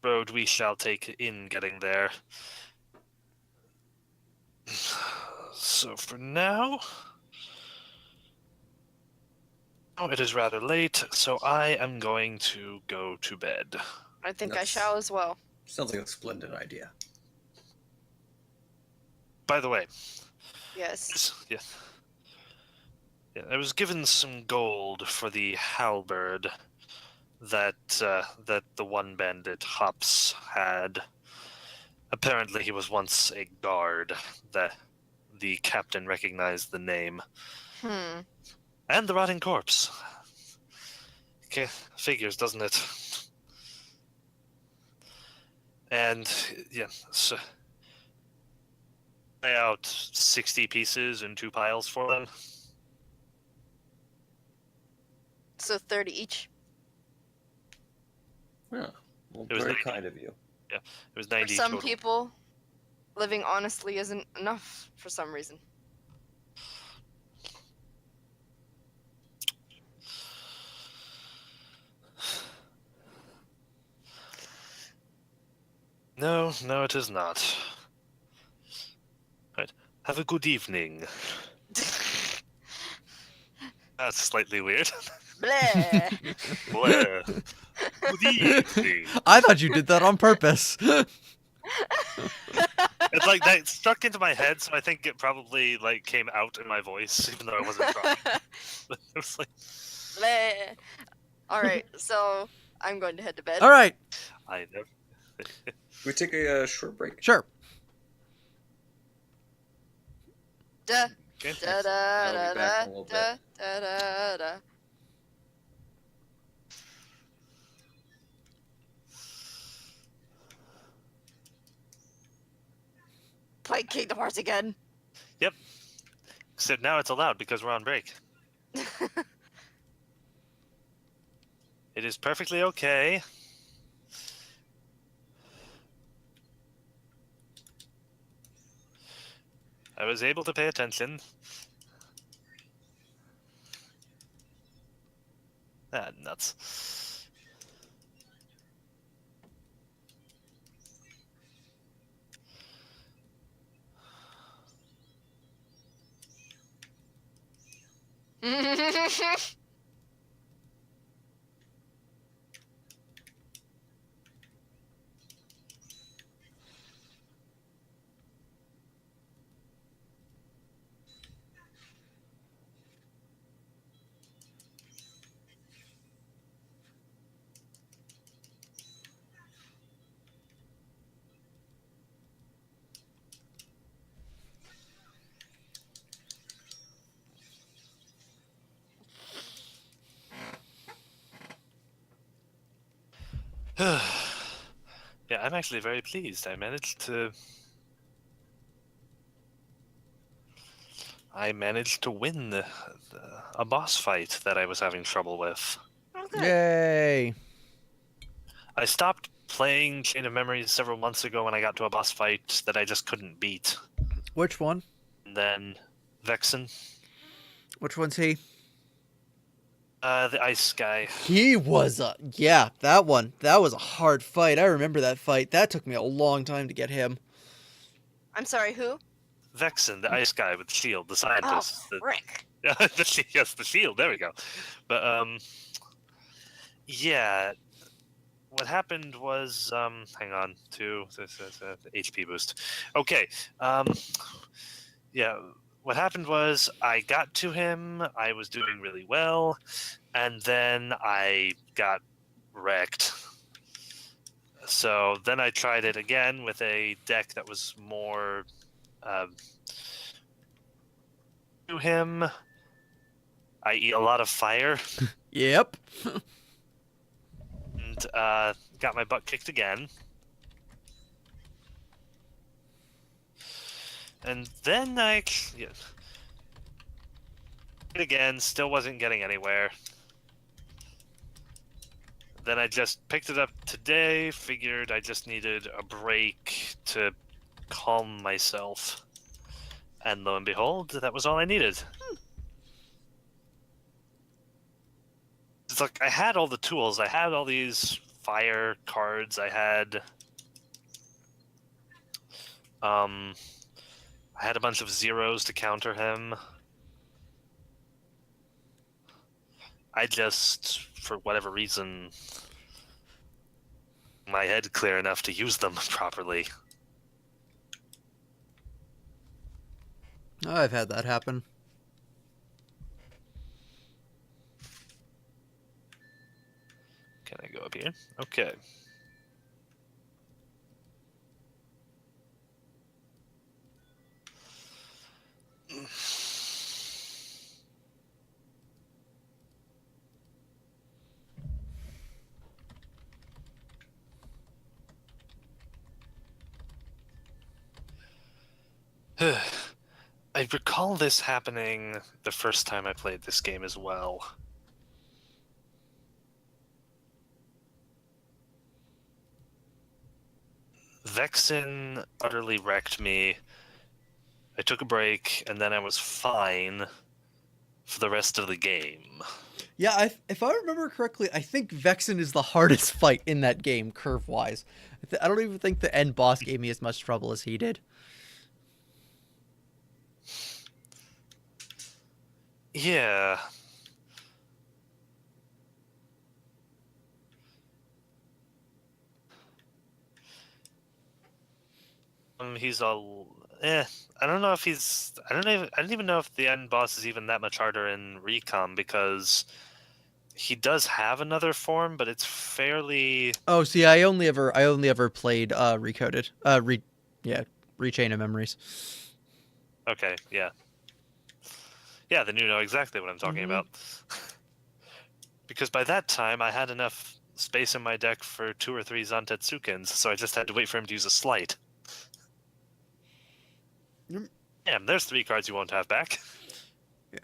Road we shall take in getting there. So for now, it is rather late, so I am going to go to bed. I think I That's- shall as well. Sounds like a splendid idea. By the way, Yes. yeah, I was given some gold for the halberd that the one bandit Hops had. Apparently, he was once a guard. The captain recognized the name. And the rotting corpse. Okay, figures, doesn't it? And yeah, so lay out 60 pieces in 2 piles for them. So 30 each. Yeah. Well, It was very 90. kind of you. It was For 90 some total. people, living honestly isn't enough for some reason. No, it is not. Right. Have a good evening. That's slightly weird. Bleh. Blair. Good evening. I thought you did that on purpose. It's like that stuck into my head, so I think it probably like came out in my voice, even though I wasn't trying. It was like, Bleh. Alright, so I'm going to head to bed. All right, I never. We take a short break. sure. Da, Okay. da, da, I'll da, be back da, in a little da, da, da, da. Play Kingdom Hearts again. Except now it's allowed because we're on break. It is perfectly okay. I was able to pay attention. Ah, nuts. Yeah, I'm actually very pleased. I managed to win a boss fight that I was having trouble with. Oh, good. Yay. I stopped playing Chain of Memories several months ago when I got to a boss fight that I just couldn't beat. Which one? And then Vexen, Which one's he? the ice guy. He was that one. That was a hard fight. I remember that fight. That took me a long time to get him. I'm sorry, who? Vexen, the ice guy with the shield, the Oh, scientist. frick. Yes, the shield. There we go. But yeah. What happened was, hang on, the HP boost. Okay, yeah, what happened was I got to him, I was doing really well, and then I got wrecked. So then I tried it again with a deck that was more to him, i.e. a lot of fire. Yep. And got my butt kicked again. And then yeah. Again, still wasn't getting anywhere. Then I just picked it up today, figured I just needed a break to calm myself. And lo and behold, that was all I needed. It's like I had all the tools. I had all these fire cards. I had a bunch of zeros to counter him. I just, for whatever reason, my head clear enough to use them properly. I've had that happen. Can I go up here? Okay. I recall this happening the first time I played this game as well. Vexen utterly wrecked me. I took a break, and then I was fine for the rest of the game. Yeah, if I remember correctly, I think Vexen is the hardest fight in that game, curve-wise. I don't even think the end boss gave me as much trouble as he did. Yeah. He's all I don't know if he's I don't even know if the end boss is even that much harder in Recom, because he does have another form, but it's fairly Oh, see, I only ever played Recoded. Rechain of Memories. okay, yeah. Yeah, then you know exactly what I'm talking about. Because by that time I had enough space in my deck for 2 or 3 Zantetsukins, so I just had to wait for him to use a slight. Yeah, there's 3 cards you won't have back. Yeah.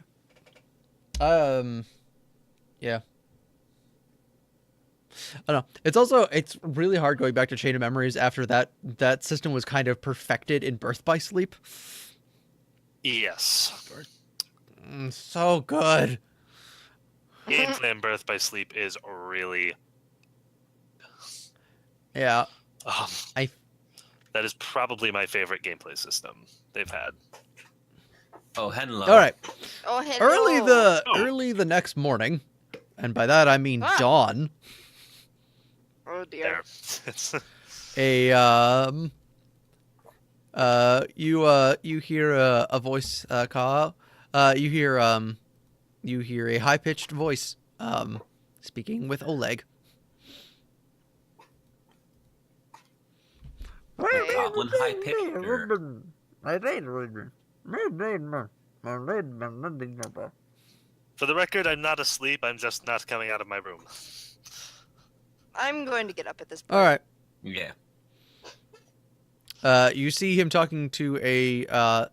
I don't know. It's really hard going back to Chain of Memories after that system was kind of perfected in Birth by Sleep. Yes. So good. Gameplay in Birth by Sleep is really... Yeah. That is probably my favorite gameplay system they've had. Oh, hello. All right. Oh, hello. Early the next morning, and by that I mean dawn. Oh dear. You hear a voice call out. You hear a high pitched voice speaking with Oleg. Goblin high picture. For the record, I'm not asleep. I'm just not coming out of my room. I'm going to get up at this point. All right. Yeah. You see him talking to a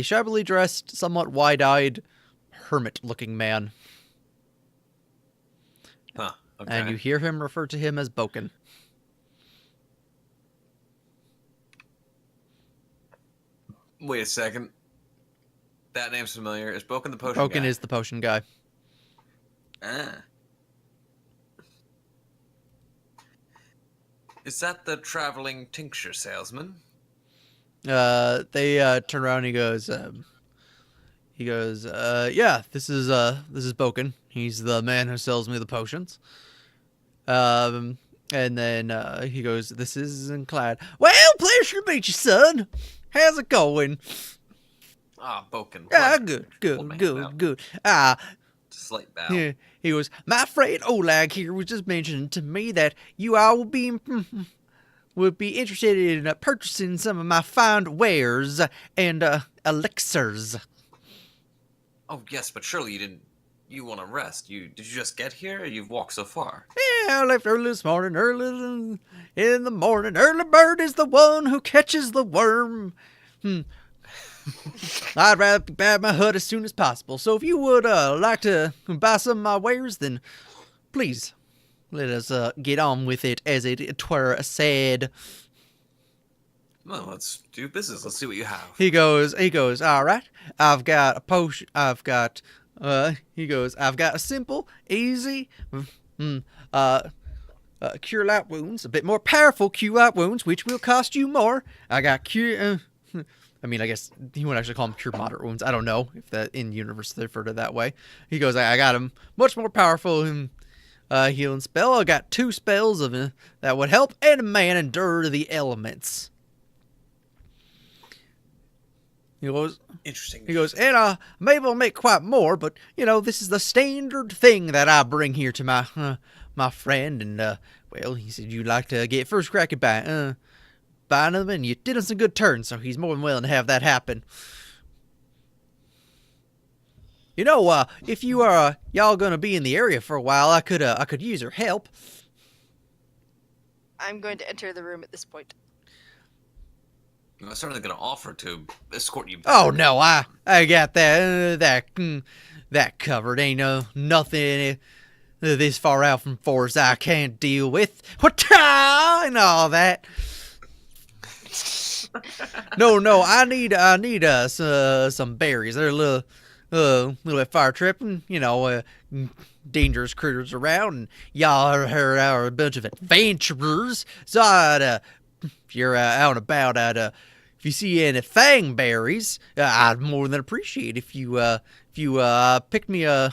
shabbily dressed, somewhat wide-eyed, hermit-looking man. Huh. Okay. And you hear him refer to him as Boken. Wait a second. That name's familiar. Is Boken the potion guy? Boken is the potion guy. Ah. Is that the traveling tincture salesman? They turn around and he goes, yeah, this is Boken. He's the man who sells me the potions. And then he goes, this is Clyde. Well, pleasure to meet you, son. How's it going? Ah, Boken. Ah, What? good. Ah, Slight bow. yeah. He goes, my friend Oleg here was just mentioning to me that you all would be interested in purchasing some of my fine wares and elixirs. Oh, yes, but surely you want to rest. Did you just get here, or you've walked so far? Yeah, I left early this morning, early in the morning. Early bird is the one who catches the worm. I'd rather be back at my hut as soon as possible. So if you would like to buy some of my wares, then please let us get on with it, as it were said. Well, let's do business. Let's see what you have. He goes, all right, I've got a potion, I've got a simple, easy, cure light wounds, a bit more powerful cure light wounds, which will cost you more. I got cure, I mean, I guess he would actually call them cure moderate wounds. I don't know if that in universe they refer to it that way. He goes, I got him much more powerful healing spell. I got 2 spells of that would help, and a man endure the elements. He goes, Interesting. He goes, and maybe I'll make quite more, but this is the standard thing that I bring here to my friend. And well, he said you'd like to get first crack at buying them, and you did us a good turn, so he's more than willing to have that happen. If you are y'all gonna be in the area for a while, I could use your help. I'm going to enter the room at this point. I'm certainly going to offer to escort you back. Oh no, I got that covered. Ain't nothing this far out from force I can't deal with. What-ta! And all that. No, I need some berries. They're a little bit fire tripping, dangerous critters around, and y'all are a bunch of adventurers. So if you're out and about, if you see any fangberries, I'd more than appreciate if you pick me a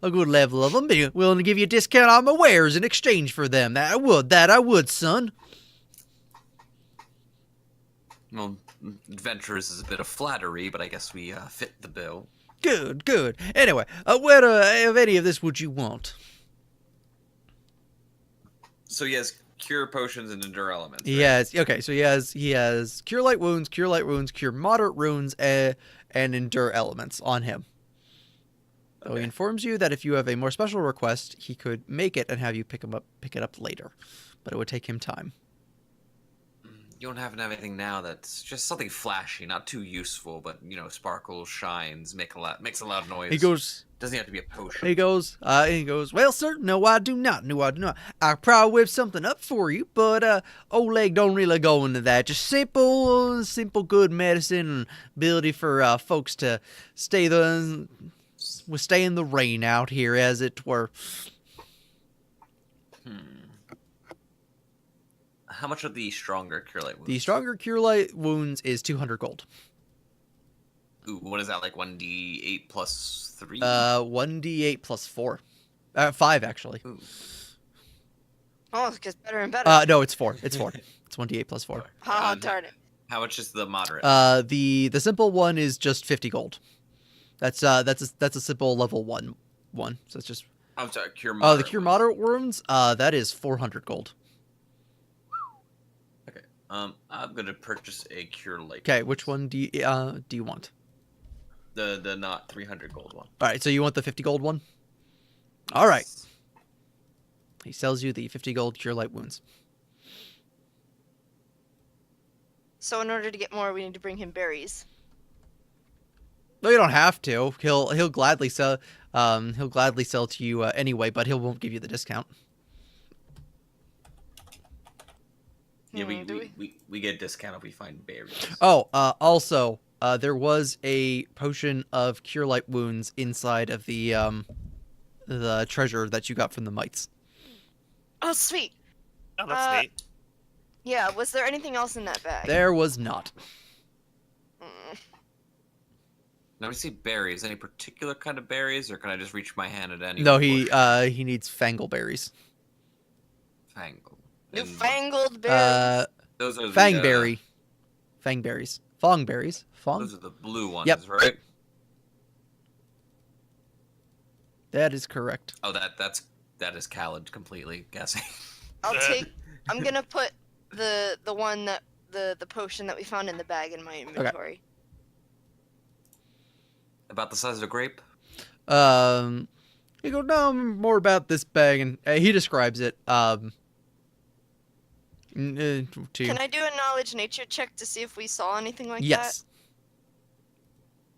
good level of them. Be willing to give you a discount on my wares in exchange for them. That I would, son. Well, adventurers is a bit of flattery, but I guess we fit the bill. Good. Anyway, what of any of this would you want? So he has cure potions and endure elements. Right? He has so he has cure light wounds, cure moderate wounds, and endure elements on him. So he informs you that if you have a more special request, he could make it and have you pick it up later, but it would take him time. You don't happen to have anything now that's just something flashy, not too useful, but sparkles, shines, makes a loud noise. He goes. Doesn't have to be a potion. He goes. Well, sir, no, I do not. I probably whip something up for you, but Oleg don't really go into that. Just simple, good medicine and ability for folks to stay in the rain out here, as it were. How much are the stronger cure light wounds? The stronger cure light wounds is 200 gold. Ooh, what is that, like 1d8 plus 3? 1d8 plus 4. 5, actually. Ooh. Oh, it gets better and better. No, it's 4. It's 4. It's 1d8 plus 4. Oh, darn it. How much is the moderate? The simple one is just 50 gold. That's a simple level 1. So it's just... I'm sorry, cure moderate. The cure moderate wounds, that is 400 gold. Okay. I'm gonna purchase a cure light. Okay, which one do you want? The not 300 gold one. All right, so you want the 50 gold one? All right. He sells you the 50 gold cure light wounds. So in order to get more, we need to bring him berries. No, you don't have to. He'll gladly sell. He'll gladly sell to you anyway, but he won't give you the discount. Yeah, we get a discount if we find berries. Oh, also, there was a potion of cure light wounds inside of the treasure that you got from the mites. Oh, sweet. Oh, that's neat. Yeah, was there anything else in that bag? There was not. Now we see berries. Any particular kind of berries, or can I just reach my hand at any? No, he needs fangleberries. Fangle. Newfangled berries. Those are Fangberry. Fangberries. Fongberries. Fong? Those are the blue ones, Yep. right? That is correct. Oh, that is Khaled completely guessing. I'm gonna put the one that the potion that we found in the bag in my inventory. About the size of a grape? You go, no, more about this bag, and he describes it. Two. Can I do a knowledge nature check to see if we saw anything like Yes.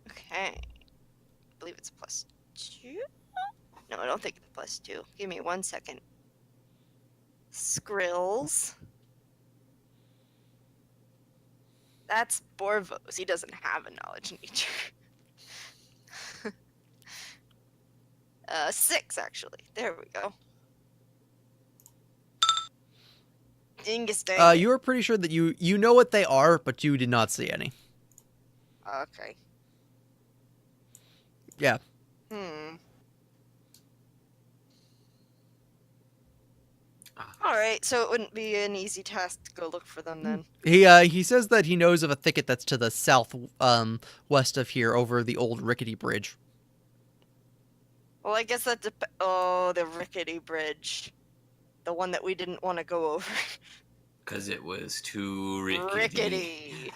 that? Okay. I believe it's +2. No, I don't think it's +2. Give me 1 second. Skrills. That's Borvos. He doesn't have a knowledge nature. 6 actually. There we go. Dingus dang it. You are pretty sure that you know what they are, but you did not see any. Okay. Yeah. Alright, so it wouldn't be an easy task to go look for them then. He says that he knows of a thicket that's to the south west of here, over the old rickety bridge. Well, I guess that oh, the rickety bridge. The one that we didn't want to go over. Because it was too rickety. Rickety.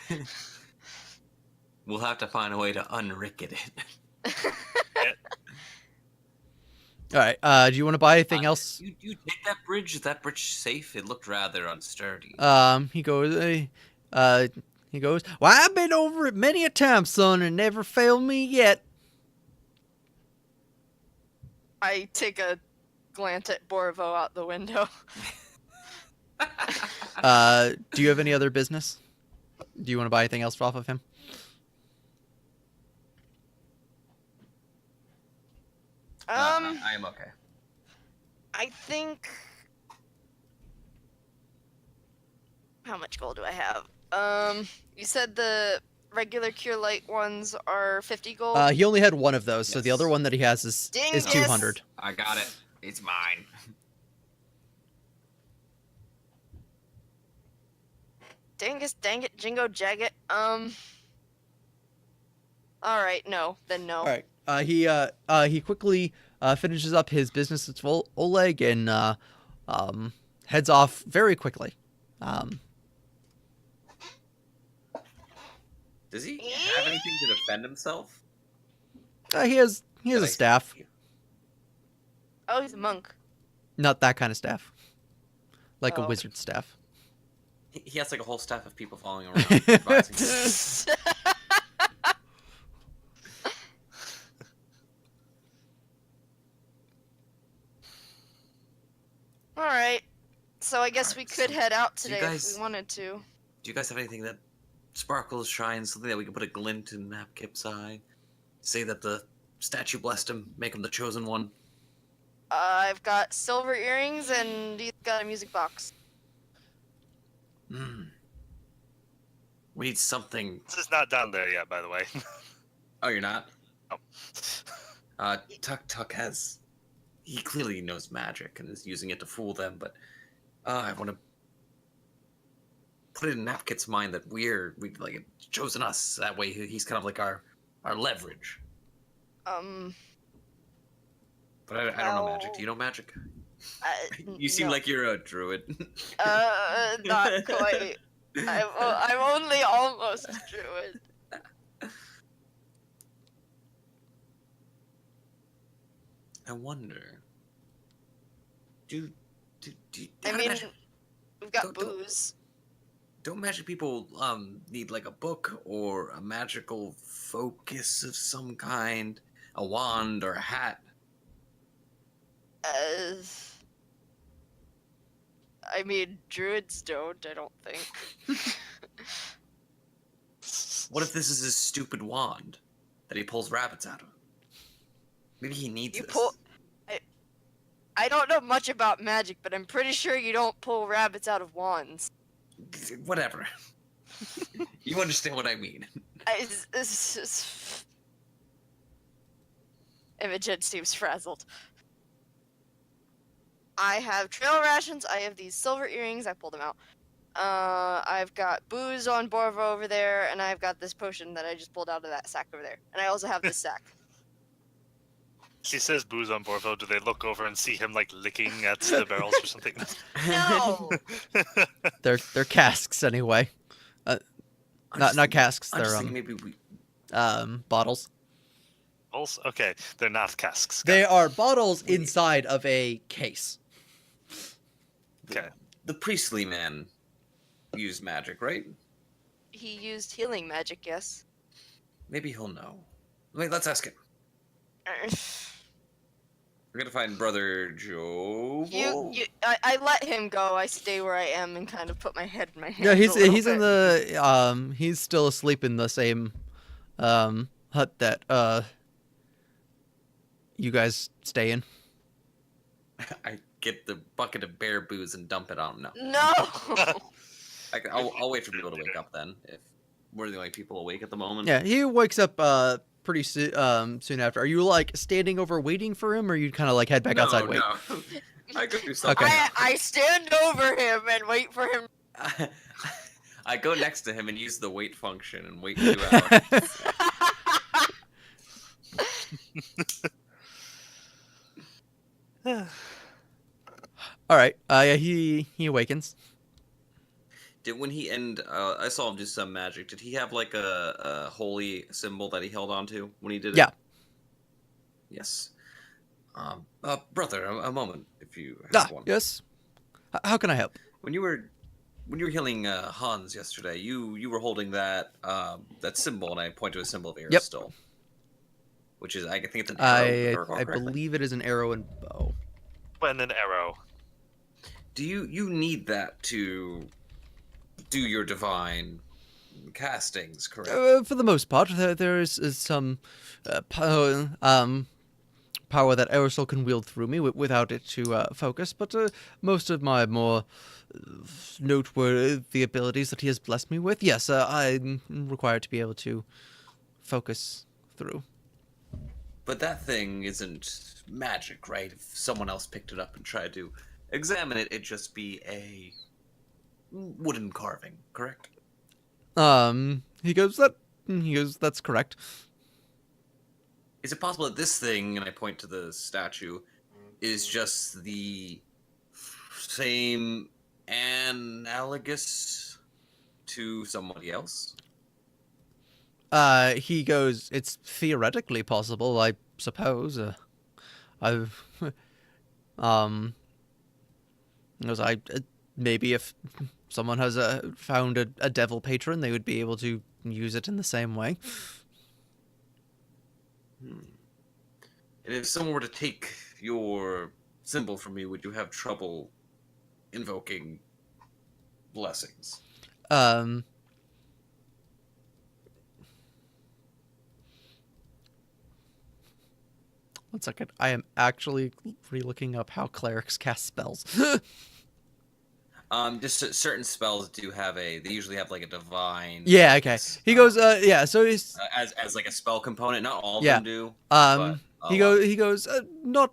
We'll have to find a way to unricket it. All right. Do you want to buy anything else? You take that bridge? Is that bridge safe? It looked rather unsturdy. He goes. Well, I've been over it many a time, son, and never failed me yet. I take a glance at Borvo out the window. Do you have any other business? Do you want to buy anything else off of him? I am okay. I think. How much gold do I have? You said the regular Cure Light ones are 50 gold. He only had one of those, so the Yes. other one that he has is Dingus. 200. I got it. It's mine. Dingus, dang it, Jingo Jagged. Alright, no. Then no. All right. He quickly finishes up his business at Oleg and heads off very quickly. Does he have anything to defend himself? He has That a I- staff, Oh, he's a monk. not that kind of staff, like a Oh. wizard staff. He has like a whole staff of people following around, advising him. Alright. So I guess we could head out do you today guys- if we wanted to. Do you guys have anything that sparkles, shines, something that we can put a glint in Napkip's eye? Say that the statue blessed him, make him the chosen one. I've got silver earrings and he's got a music box. We need something. This is not down there yet, by the way. Oh, you're not? Oh. Tuck has. He clearly knows magic and is using it to fool them, but I want to put it in Napkit's mind that we've like chosen us. That way, he's kind of like our leverage. But I don't know magic. Do you know magic? You seem no. like you're a druid. Not quite. I'm only almost a druid. I wonder. I mean, magic, we've got don't- booze. don't magic people need like a book or a magical focus of some kind, a wand or a hat? I mean, druids don't, I don't think. What if this is his stupid wand that he pulls rabbits out of? Maybe he needs You this. pull. I don't know much about magic, but I'm pretty sure you don't pull rabbits out of wands. Whatever. You understand what I mean. Imogen seems frazzled. I have trail rations. I have these silver earrings. I pulled them out. I've got booze on Borvo over there, and I've got this potion that I just pulled out of that sack over there. And I also have this sack. She says booze on Borvo. Do they look over and see him like licking at the barrels or something? No! They're casks anyway. Not casks. I'm just They're thinking maybe we. bottles. Bottles? Okay, they're not casks. They are bottles inside of a case. Okay. The priestly man used magic, right? He used healing magic, yes. Maybe he'll know. Wait, let's ask him. We're gonna find Brother Joe. I let him go. I stay where I am and kind of put my head in my hands. Yeah, he's a little in bit. the he's still asleep in the same hut that you guys stay in. I get the bucket of bear booze and dump it on him. No. No. I'll wait for people to wake up then. If we're the only people awake at the moment. Yeah, he wakes up pretty soon after. Are you like standing over waiting for him, or you kind of like head back outside? Wait. No. I go do something. Okay. I stand over him and wait for him. I go next to him and use the wait function and wait 2 hours. All right. Yeah, he awakens. When he end, I saw him do some magic. Did he have like a holy symbol that he held onto when he did it? Yeah. Yes. Brother, a moment, if you have one. Yes. How can I help? When you were healing Hans yesterday, you were holding that symbol, and I point to a symbol of Aristotle, which is I think it's an arrow. I believe it is an arrow and bow. When an arrow. Do you need that to do your divine castings, correct? For the most part, there is some power that Aerosol can wield through me without it to focus, but most of my more noteworthy abilities that he has blessed me with, yes, I'm required to be able to focus through. But that thing isn't magic, right? If someone else picked it up and tried to examine it, it'd just be a wooden carving, correct? He goes, that's correct. Is it possible that this thing, and I point to the statue, is just the same analogous to somebody else? He goes, it's theoretically possible, I suppose. Maybe if someone has found a devil patron, they would be able to use it in the same way. And if someone were to take your symbol from you, would you have trouble invoking blessings? One second. I am actually re-looking up how clerics cast spells. Just certain spells do have they usually have like a divine. Yeah, okay. He goes, so he's as like a spell component. Not all of Yeah. them do. He goes, not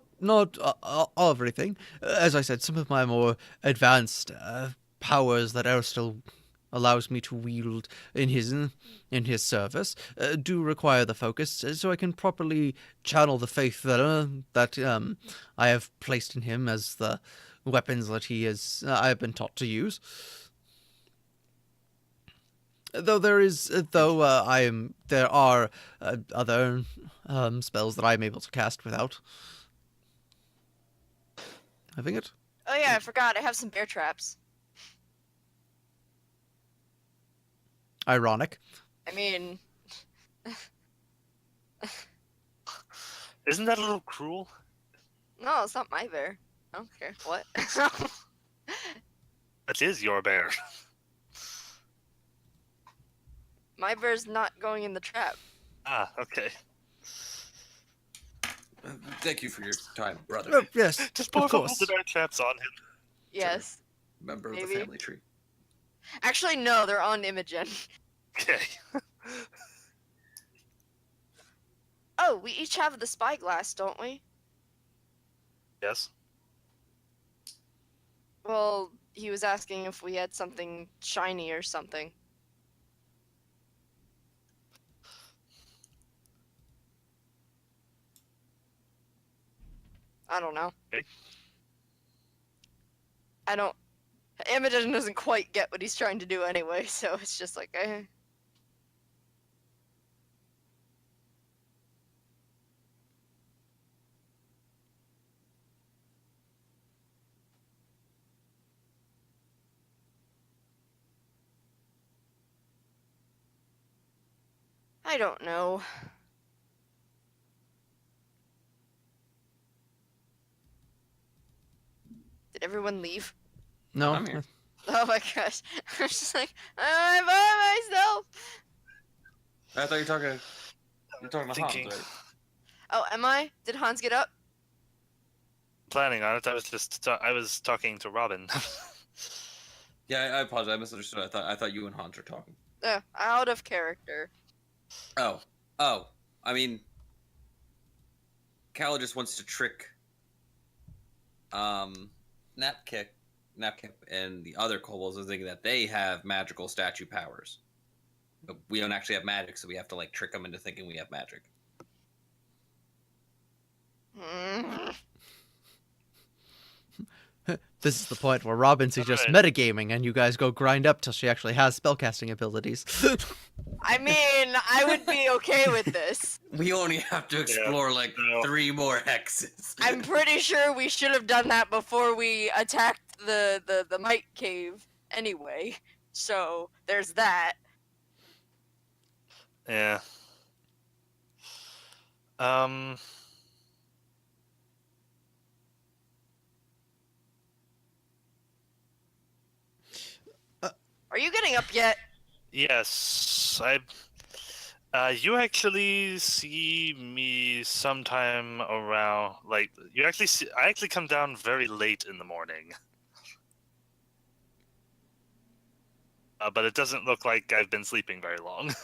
everything. As I said, some of my more advanced powers that Aristotle allows me to wield in his service do require the focus, so I can properly channel the faith that I have placed in him as the weapons that I have been taught to use. There are other spells that I am able to cast without having it. Oh yeah, I forgot. I have some bear traps. Ironic. I mean, Isn't that a little cruel? no, it's not my bear. I don't care. What? That is your bear. My bear's not going in the trap. Ah, okay. Thank you for your time, brother. Oh, yes, Just of pour course. the bear traps on him. Yes. Member of the Maybe. family tree. Actually, no, they're on Imogen. Okay. Oh, we each have the spyglass, don't we? Yes. Well, he was asking if we had something shiny or something. I don't know. Okay. Imogen doesn't quite get what he's trying to do anyway, so it's just like, I don't know. Did everyone leave? No. I'm here. Oh my gosh. I'm just like, I'm by myself. I thought you're talking to Thinking. Hans, right? Oh, am I? Did Hans get up? Planning on it. I was talking to Robin. Yeah, I apologize. I misunderstood. I thought you and Hans were talking. Out of character. Oh. I mean, Cal just wants to trick Napkip and the other kobolds into thinking that they have magical statue powers. But we don't actually have magic, so we have to like trick them into thinking we have magic. Mm. This is the point where Robin suggests Alright. metagaming, and you guys go grind up till she actually has spellcasting abilities. I mean, I would be okay with this. We only have to explore like no. 3 more hexes. I'm pretty sure we should have done that before we attacked the mite cave anyway. So there's that. Yeah. Are you getting up yet? Yes. You actually see me sometime around, like, I actually come down very late in the morning. But it doesn't look like I've been sleeping very long.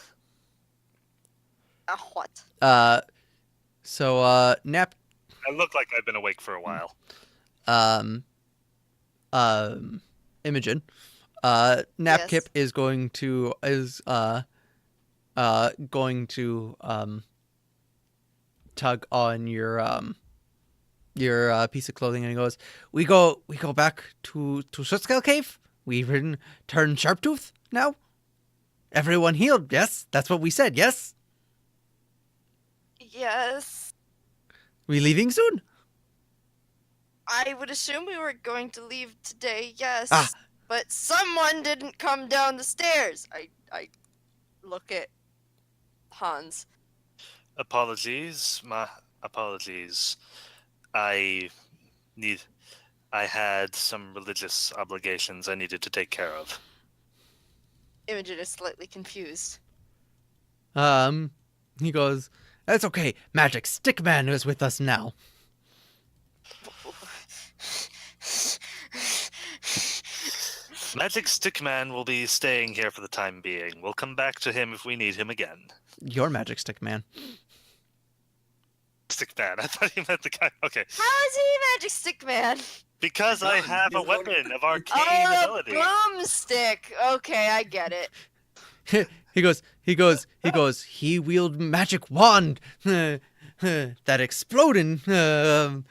What? Nap, I look like I've been awake for a while. Imogen, Napkip Yes. is going to tug on your piece of clothing, and he goes, we go back to Sootscale Cave. We turn Sharptooth now. Everyone healed. Yes, that's what we said. Yes, Yes. we leaving soon. I would assume we were going to leave today, yes. Ah. But someone didn't come down the stairs. I look at Hans. Apologies. My apologies. I had some religious obligations I needed to take care of. Imogen is slightly confused. He goes, that's okay. Magic Stickman is with us now. Magic Stickman will be staying here for the time being. We'll come back to him if we need him again. Your Magic Stickman. Stickman. I thought you meant the guy. Okay. How is he Magic Stick Man? Because I have a weapon of arcane Oh, ability. the broomstick. Okay, I get it. He wield magic wand that exploding and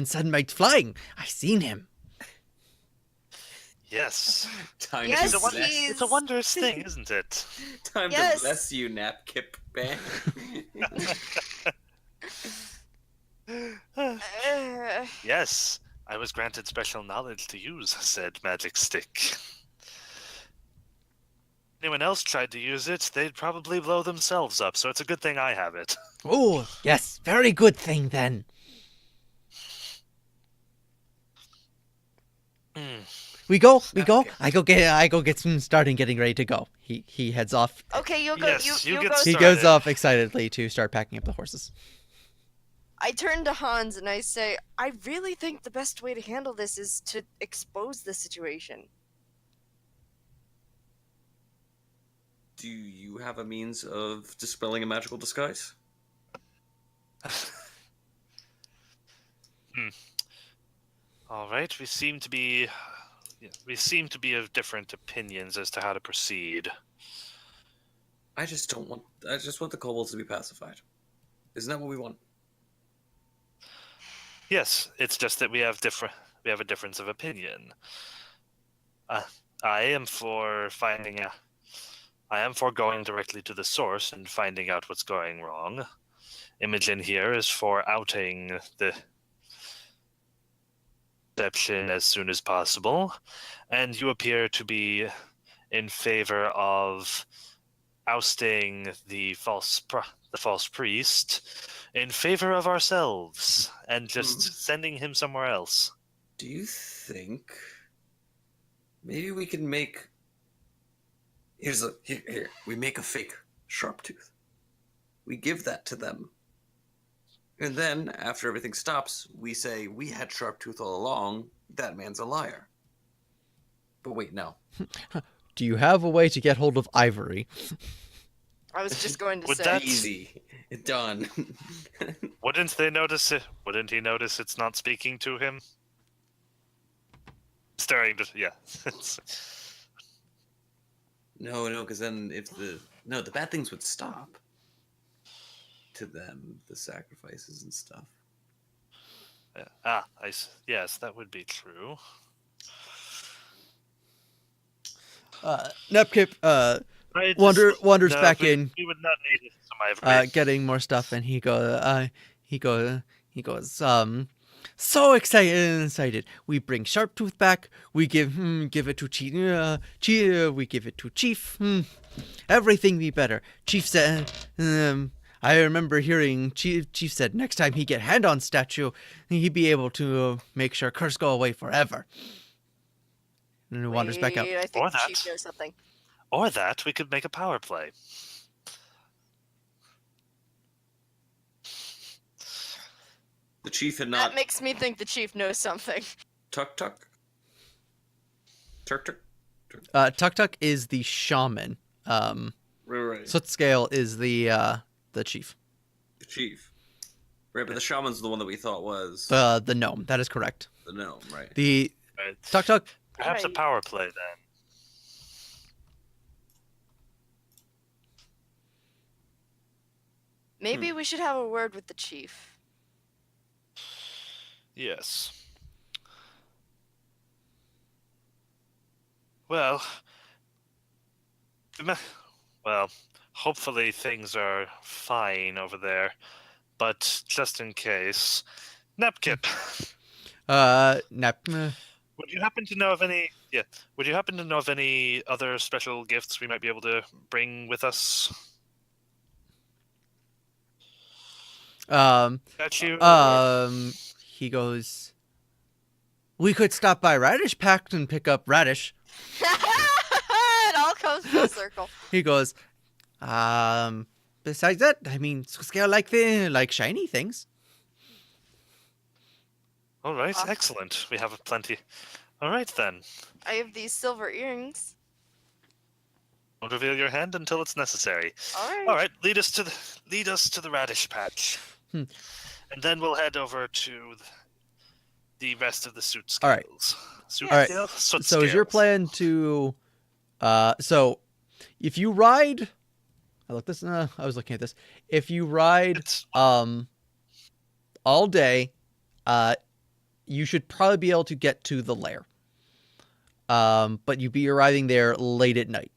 send might flying. I seen him. Yes. Time Yes, to bless. he's- It's a wondrous thing, isn't it? Time Yes. to bless you, Napkip man. Yes. I was granted special knowledge to use said magic stick. Anyone else tried to use it, they'd probably blow themselves up, so it's a good thing I have it. Oh, yes, very good thing then. We go. I go get some starting getting ready to go. He heads off. Okay, you'll go. Yes, you you get go. He started. goes off excitedly to start packing up the horses. I turn to Hans and I say, I really think the best way to handle this is to expose the situation. Do you have a means of dispelling a magical disguise? All right, we seem to be of different opinions as to how to proceed. I just want the kobolds to be pacified. Isn't that what we want? Yes, it's just that we have a difference of opinion. I am for going directly to the source and finding out what's going wrong. Imogen here is for outing the deception as soon as possible, and you appear to be in favor of ousting the false priest in favor of ourselves and just sending him somewhere else. Do you think maybe we can make here we make a fake sharp tooth. We give that to them. And then after everything stops, we say we had sharp tooth all along. That man's a liar. But wait, no. Do you have a way to get hold of Ivory? I was just going to Would say. that- Easy. Done. Wouldn't they notice it? Wouldn't he notice it's not speaking to him? Staring to No, because then the bad things would stop. To them, the sacrifices and stuff. Yes, that would be true. Nepkip wanders back in, We would not need some ivory. getting more stuff, and he goes, so excited. We bring Sharptooth back. We give it to Chief. We give it to Chief. Everything be better. Chief said. I remember hearing Chief said next time he get hand on statue, he'd be able to make sure curse go away forever. And he wanders back out. Wait, I think the Chief knows something. Or that we could make a power play. The Chief had not. That makes me think the Chief knows something. Tuck. Turk. Tuk Tuk is the shaman. Right. Sootscale is the chief. The Chief. Right, but the shaman's the one that we thought was The gnome. That is correct. the gnome, right? The Right. Tuk Tuk. Perhaps a Right. power play then. Maybe we should have a word with the Chief. Yes. Well, hopefully things are fine over there. But just in case, Nepkip, would you happen to know of any? Yeah, would you happen to know of any other special gifts we might be able to bring with us? Got you. He goes, we could stop by Radish Pact and pick up Radish. It all comes full circle. He goes, besides that, I mean, Scale like shiny things. All right, Awesome. excellent. We have plenty. All right then. I have these silver earrings. Don't reveal your hand until it's necessary. All All right, lead us to the radish patch, and then we'll head over to the rest of the Sootscales. All right. Sootscales? So is your plan to, so if you ride, I was looking at this. If you ride, It's, all day, you should probably be able to get to the lair. But you'd be arriving there late at night.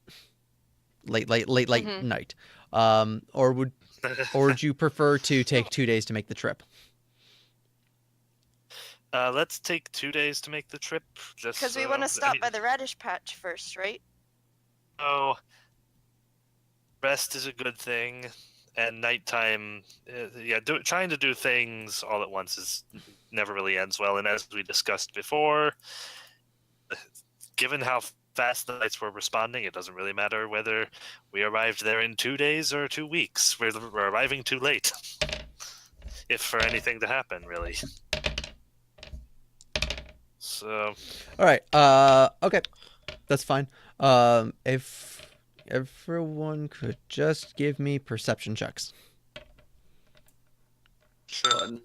Late Mhm. night. Or would you prefer to take 2 days to make the trip? let's take 2 days to make the trip. Just Because we want to stop by the radish patch first, right? Oh, rest is a good thing, and nighttime. Trying to do things all at once never really ends well. And as we discussed before, given how fast the Knights were responding, it doesn't really matter whether we arrived there in 2 days or 2 weeks. We're arriving too late, if for anything to happen, really. So, All right. Okay, that's fine. If everyone could just give me perception checks. sure.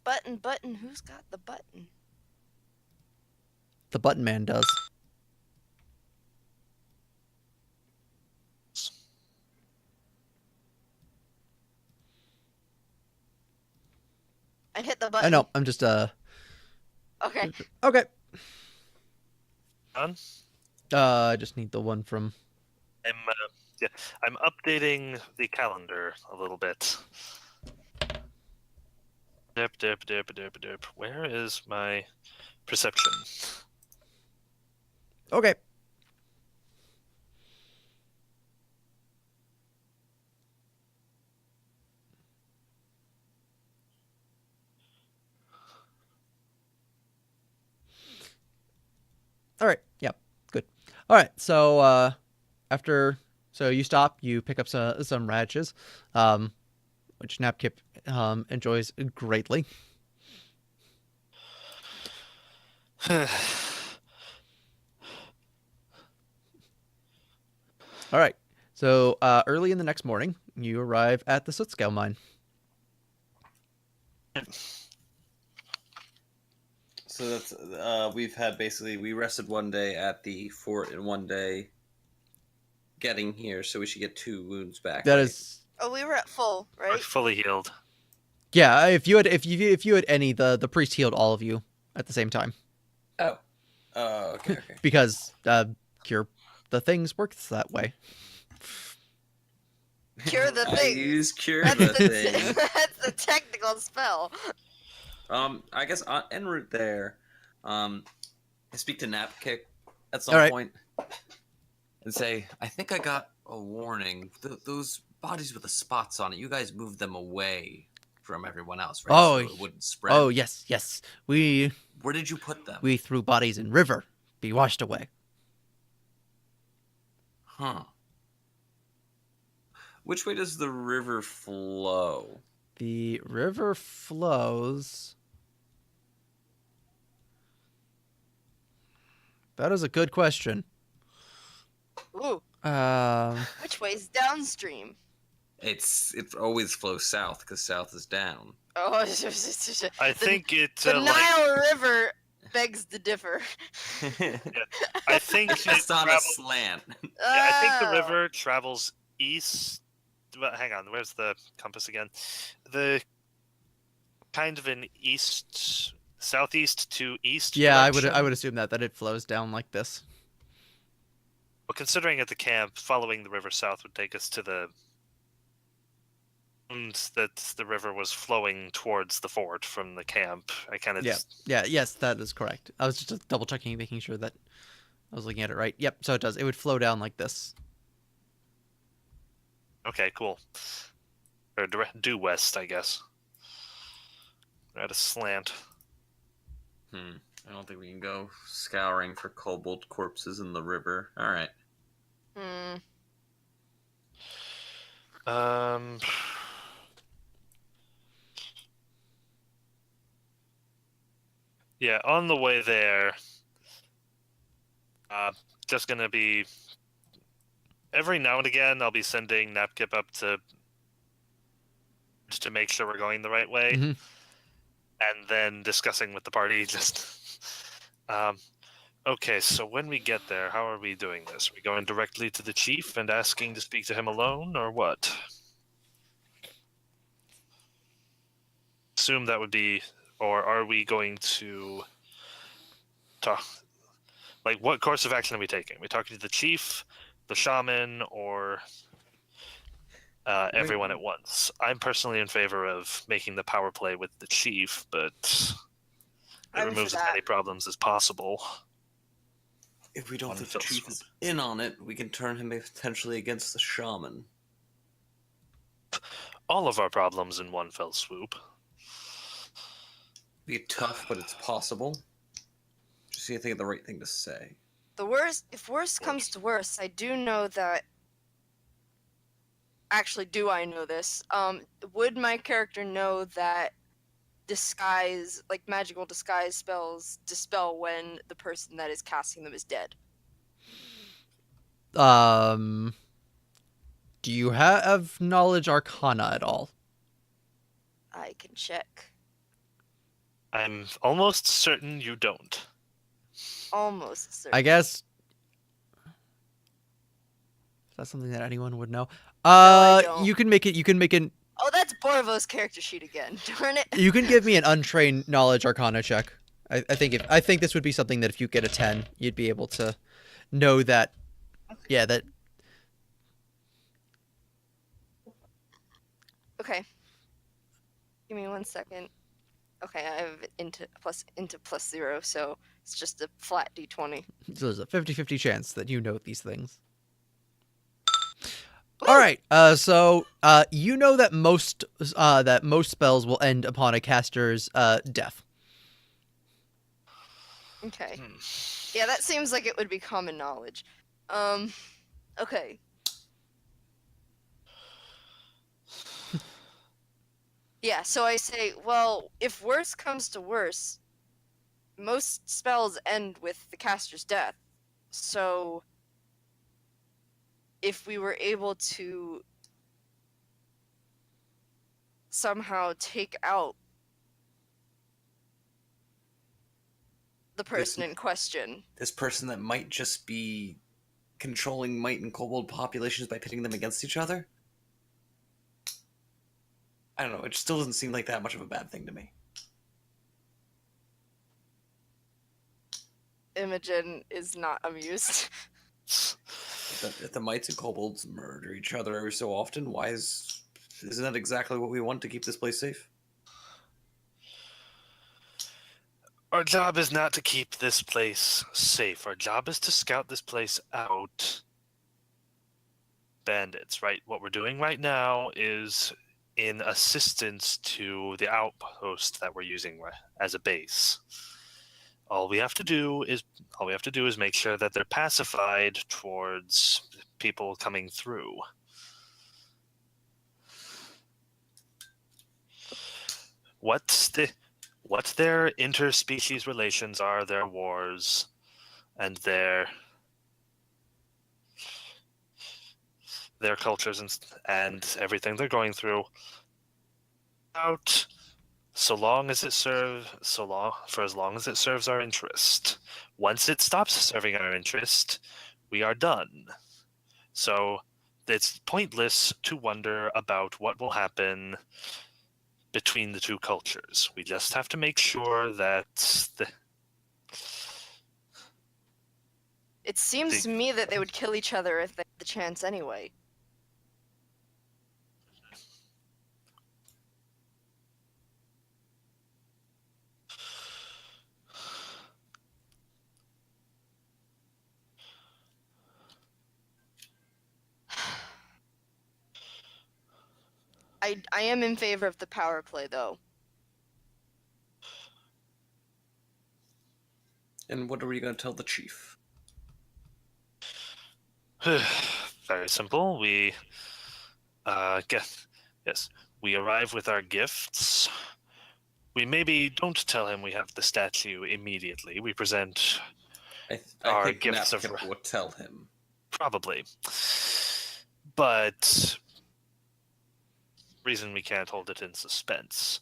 Button. Who's got the button? The button man does. I hit the button. I know. I'm just Okay. Okay. Done? I just need the one from. I'm updating the calendar a little bit. Derp. Where is my perception? Okay. All right. Yep. Good. All right. So so you stop, you pick up some radishes, which Napkip enjoys greatly. All right. So early in the next morning, you arrive at the Sootscale mine. So that's we've had basically we rested one day at the fort and one day getting here, so we should get 2 wounds back. That right? is, Oh, we were at full, We're right? fully healed. yeah. If you had any, the priest healed all of you at the same time Oh. Okay. because cure the things works that way. Cure the I thing. use cure That's the the thing. that's the technical spell. I guess en route there, I speak to Napkick at some All right. point and say, I think I got a warning. Those bodies with the spots on it, you guys moved them away from everyone else, right? Oh, So it wouldn't spread. Oh yes. We Where did you put them? threw bodies in river, be washed away. Huh. Which way does the river flow? The river flows. That is a good question. Ooh, which way's downstream? It always flows south because south is down. Oh, I think it. the like, Nile River begs to differ. I think It's on a slant. Yeah, I think the Oh. river travels east. Well, hang on, where's the compass again? The kind of an southeast to east. Yeah, I direction. would assume that it flows down like this. Well, considering at the camp, following the river south would take us to the. And that the river was flowing towards the fort from the camp. I kind of Yes, that is correct. I was just double checking, making sure that I was looking at it right. Yep, so it does. It would flow down like this. Okay, cool. Or due west, I guess. We're at a slant. I don't think we can go scouring for kobold corpses in the river. All right. Yeah, on the way there, just gonna be every now and again I'll be sending Napkip up just to make sure we're going the right way, Mhm. and then discussing with the party just okay, so when we get there, how are we doing this? Are we going directly to the chief and asking to speak to him alone, or what? Assume that would be, or are we going to talk? Like, what course of action are we taking? Are we talking to the chief, the shaman, or everyone at once? I'm personally in favor of making the power play with the chief, but it I'm for removes as that. many problems as possible. If we don't One think the fell chief swoop. is in on it, we can turn him potentially against the shaman. All of our problems in one fell swoop. Be tough, but it's possible. Just see, I think of the right thing to say. If worst comes to worst, I do know that. Actually, do I know this? Would my character know that disguise, like magical disguise spells, dispel when the person that is casting them is dead? Do you have knowledge arcana at all? I can check. I'm almost certain you don't. Almost certain. I guess. Is that something that anyone would know? I don't. You can make it. Oh, that's Borvo's character sheet again. Darn it. You can give me an untrained knowledge arcana check. I think this would be something that if you get a 10, you'd be able to know that. Yeah, that. Okay. Give me 1 second. Okay, I have into plus 0, so it's just a flat d20. So there's a 50-50 chance that you know these things. Woo! All right. So you know that most spells will end upon a caster's death. Okay. Yeah, that seems like it would be common knowledge. Okay. Yeah, so I say, well, if worse comes to worse, most spells end with the caster's death. So if we were able to somehow take out the person in question. This person that might just be controlling might and kobold populations by pitting them against each other? I don't know, it still doesn't seem like that much of a bad thing to me. Imogen is not amused. If the mites and kobolds murder each other every so often, isn't that exactly what we want to keep this place safe? Our job is not to keep this place safe. Our job is to scout this place out. Bandits, right? What we're doing right now is in assistance to the outpost that we're using as a base. All we have to do is make sure that they're pacified towards people coming through. What their interspecies relations are, their wars, and their cultures and everything they're going through. Out for as long as it serves our interest. Once it stops serving our interest, we are done. So it's pointless to wonder about what will happen between the two cultures. We just have to make sure that It seems to me that they would kill each other if they had the chance anyway. I am in favor of the power play, though. And what are we going to tell the chief? Very simple. We we arrive with our gifts. We maybe don't tell him we have the statue immediately. We present I our think gifts Napkip would tell him. Probably. But reason we can't hold it in suspense.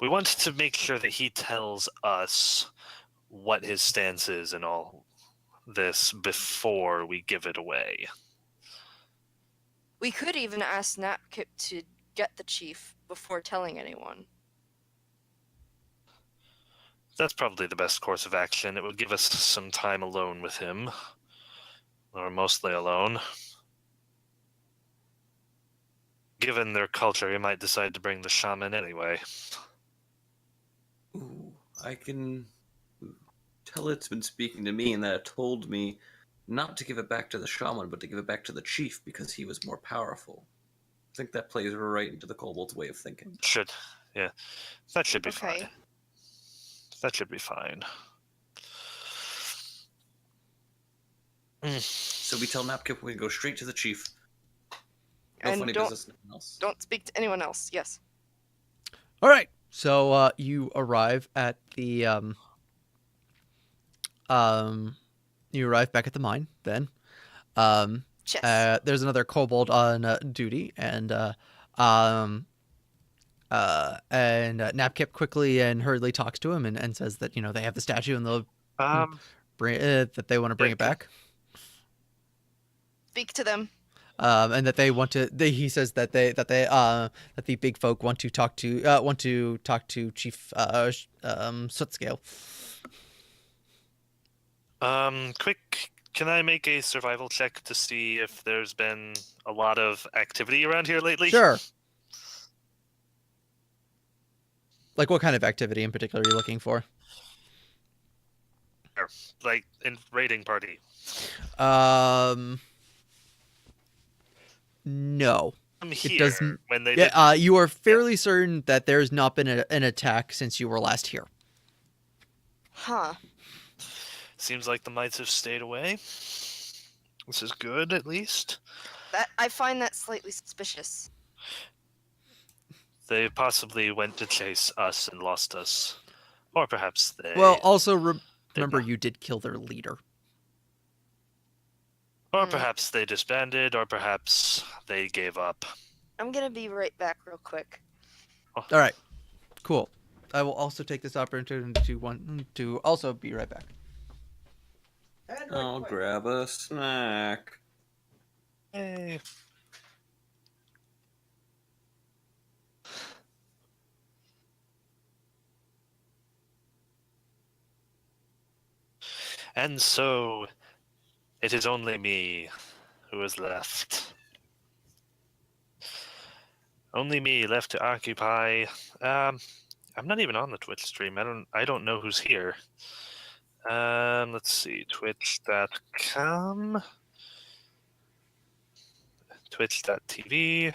We want to make sure that he tells us what his stance is and all this before we give it away. We could even ask Napkip to get the chief before telling anyone. That's probably the best course of action. It would give us some time alone with him. Or mostly alone. Given their culture, he might decide to bring the shaman anyway. Ooh, I can tell it's been speaking to me and that it told me not to give it back to the shaman, but to give it back to the chief because he was more powerful. I think that plays right into the kobold's way of thinking. That should be fine. That should be fine. So we tell Napkip we can go straight to the chief. No And funny business, nothing else. Don't speak to anyone else. Yes. All right. So you arrive at the you arrive back at the mine then. Chess. There's another kobold on duty, and Napkip quickly and hurriedly talks to him and says that they have the statue and they'll bring that they want to bring it back. Speak to them. And that they want to. He says that that the big folk want to talk to Chief Sootscale. Quick, can I make a survival check to see if there's been a lot of activity around here lately? Sure. Like what kind of activity in particular are you looking for? Like in raiding party. No. I'm here it doesn't. When they you are fairly certain that there's not been an attack since you were last here. Huh. Seems like the mites have stayed away. This is good, at least. That I find that slightly suspicious. They possibly went to chase us and lost us. Or perhaps they... Well, also remember not. you did kill their leader. Or perhaps they disbanded, or perhaps they gave up. I'm gonna be right back real quick. All right, cool. I will also take this opportunity to also be right back. And I'll grab a snack. Hey. And so, it is only me who is left. Only me left to occupy. I'm not even on the Twitch stream. I don't know who's here. Let's see. Twitch.com. Twitch.tv.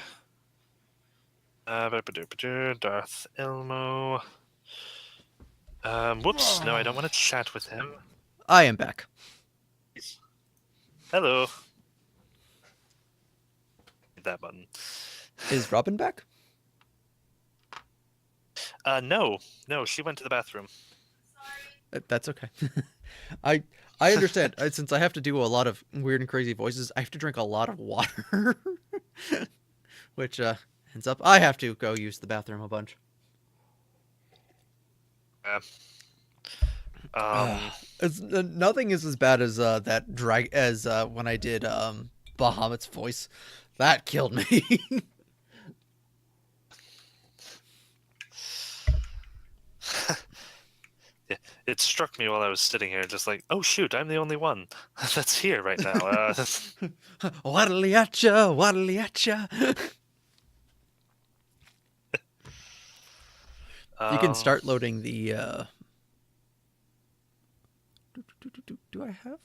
Darth Elmo. Whoops. No, I don't want to chat with him. I am back. Hello. Hit that button. Is Robin back? No, she went to the bathroom. That's okay. I understand. Since I have to do a lot of weird and crazy voices, I have to drink a lot of water, which ends up I have to go use the bathroom a bunch. Nothing is as bad as that drag as when I did Bahamut's voice. That killed me. Yeah, it struck me while I was sitting here, just like, oh shoot, I'm the only one that's here right now. Waddly at ya, waddly at ya. You can start loading the. Do I have?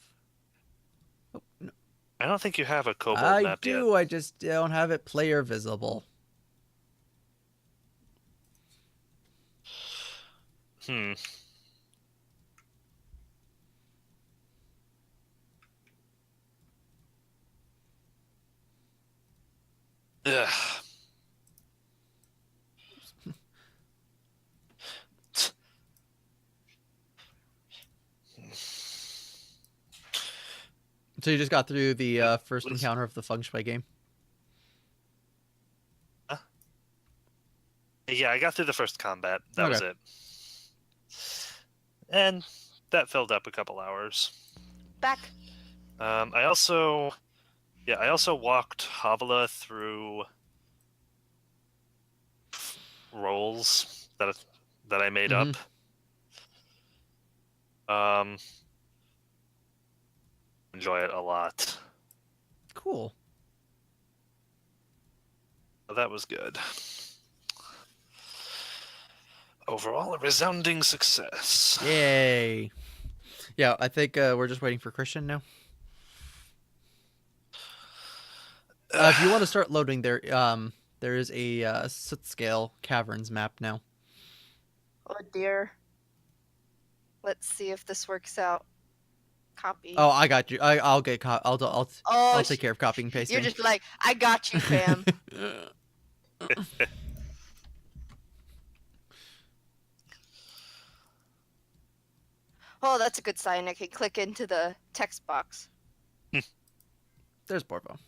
Oh no. I don't think you have a kobold I map do. yet. I just don't have it player visible. Ugh. So you just got through the first encounter of the Feng Shui game? Yeah, I got through the first combat. That was it. And that filled up a couple hours. Back. I also walked Havala through rolls that I made up. Enjoy it a lot. Cool. That was good. Overall, a resounding success. Yay. Yeah, I think we're just waiting for Christian now. If you want to start loading there is a Sootscale Caverns map now. Oh dear. Let's see if this works out. Copy. Oh, I got you. I'll get I'll take care of copying and pasting. You're just like, I got you, fam. Oh, that's a good sign. I can click into the text box. There's Borbo.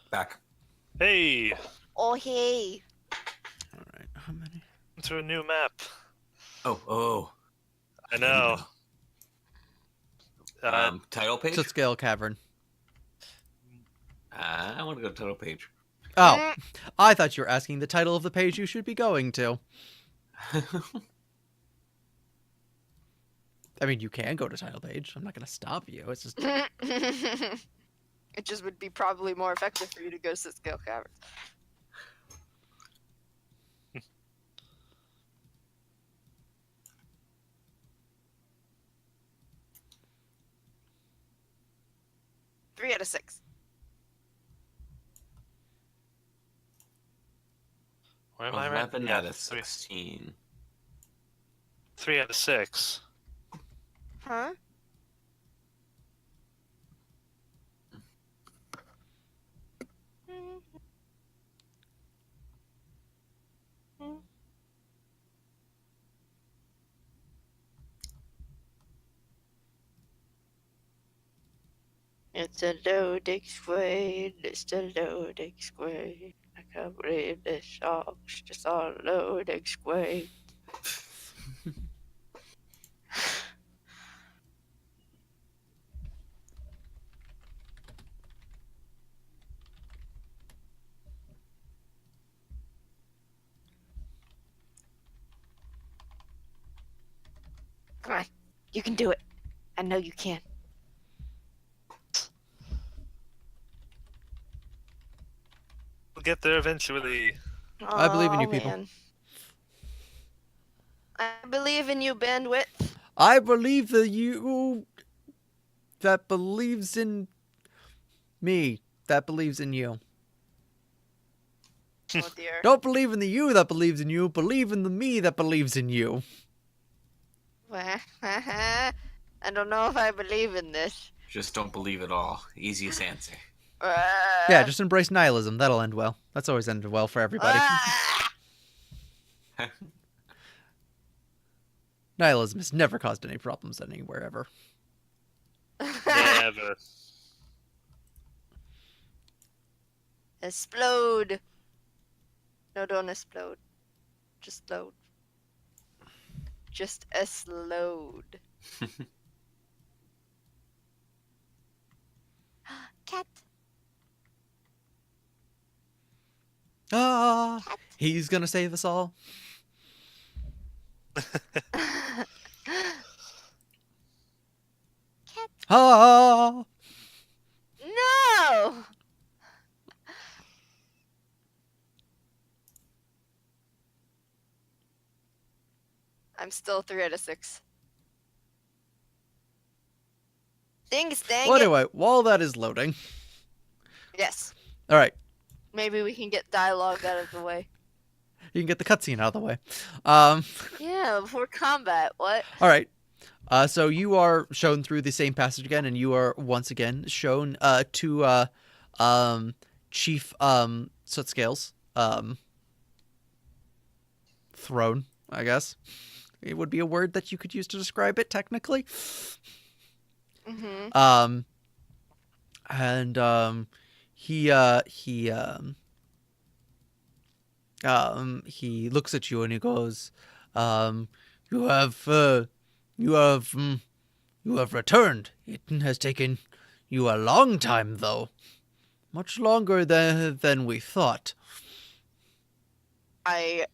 Back. Hey! Oh, hey. All right. How many? To a new map. Oh. I know. Title page? Sootscale Cavern. I want to go to title page. Oh, I thought you were asking the title of the page you should be going to. I mean, you can go to title page. I'm not going to stop you. It's just... It just would be probably more effective for you to go to Sootscale Caverns. Three out of 6. Or am I right? 11 Yeah, out of 16. 3 out of 6. Huh? It's a loading screen, it's a loading screen. I can't believe this song's just on a loading screen. Come on, you can do it. I know you can. We'll get there eventually. I believe in you, Aw, people. man. I believe in you, Bandwidth. I believe that you that believes in me, that believes in you. Oh dear. Don't believe in the you that believes in you, believe in the me that believes in you. I don't know if I believe in this. Just don't believe it all. Easiest answer. Yeah, just embrace nihilism. That'll end well. That's always ended well for everybody. Nihilism has never caused any problems anywhere ever. Never. Explode. No, don't explode. Just load. Just explode. Cat. Ah, he's gonna save us all. Cat. Ah, No! I'm still 3 out of 6. Things dang well, it. anyway, while that is loading, Yes. all right, Maybe we can get dialogue out of the way. you can get the cutscene out of the way. Yeah, before combat. What? All right. So you are shown through the same passage again, and you are once again shown to Chief Sootscales throne, I guess. It would be a word that you could use to describe it technically. Mm-hmm. He looks at you and he goes, you have returned. It has taken you a long time, though. Much longer than we thought. I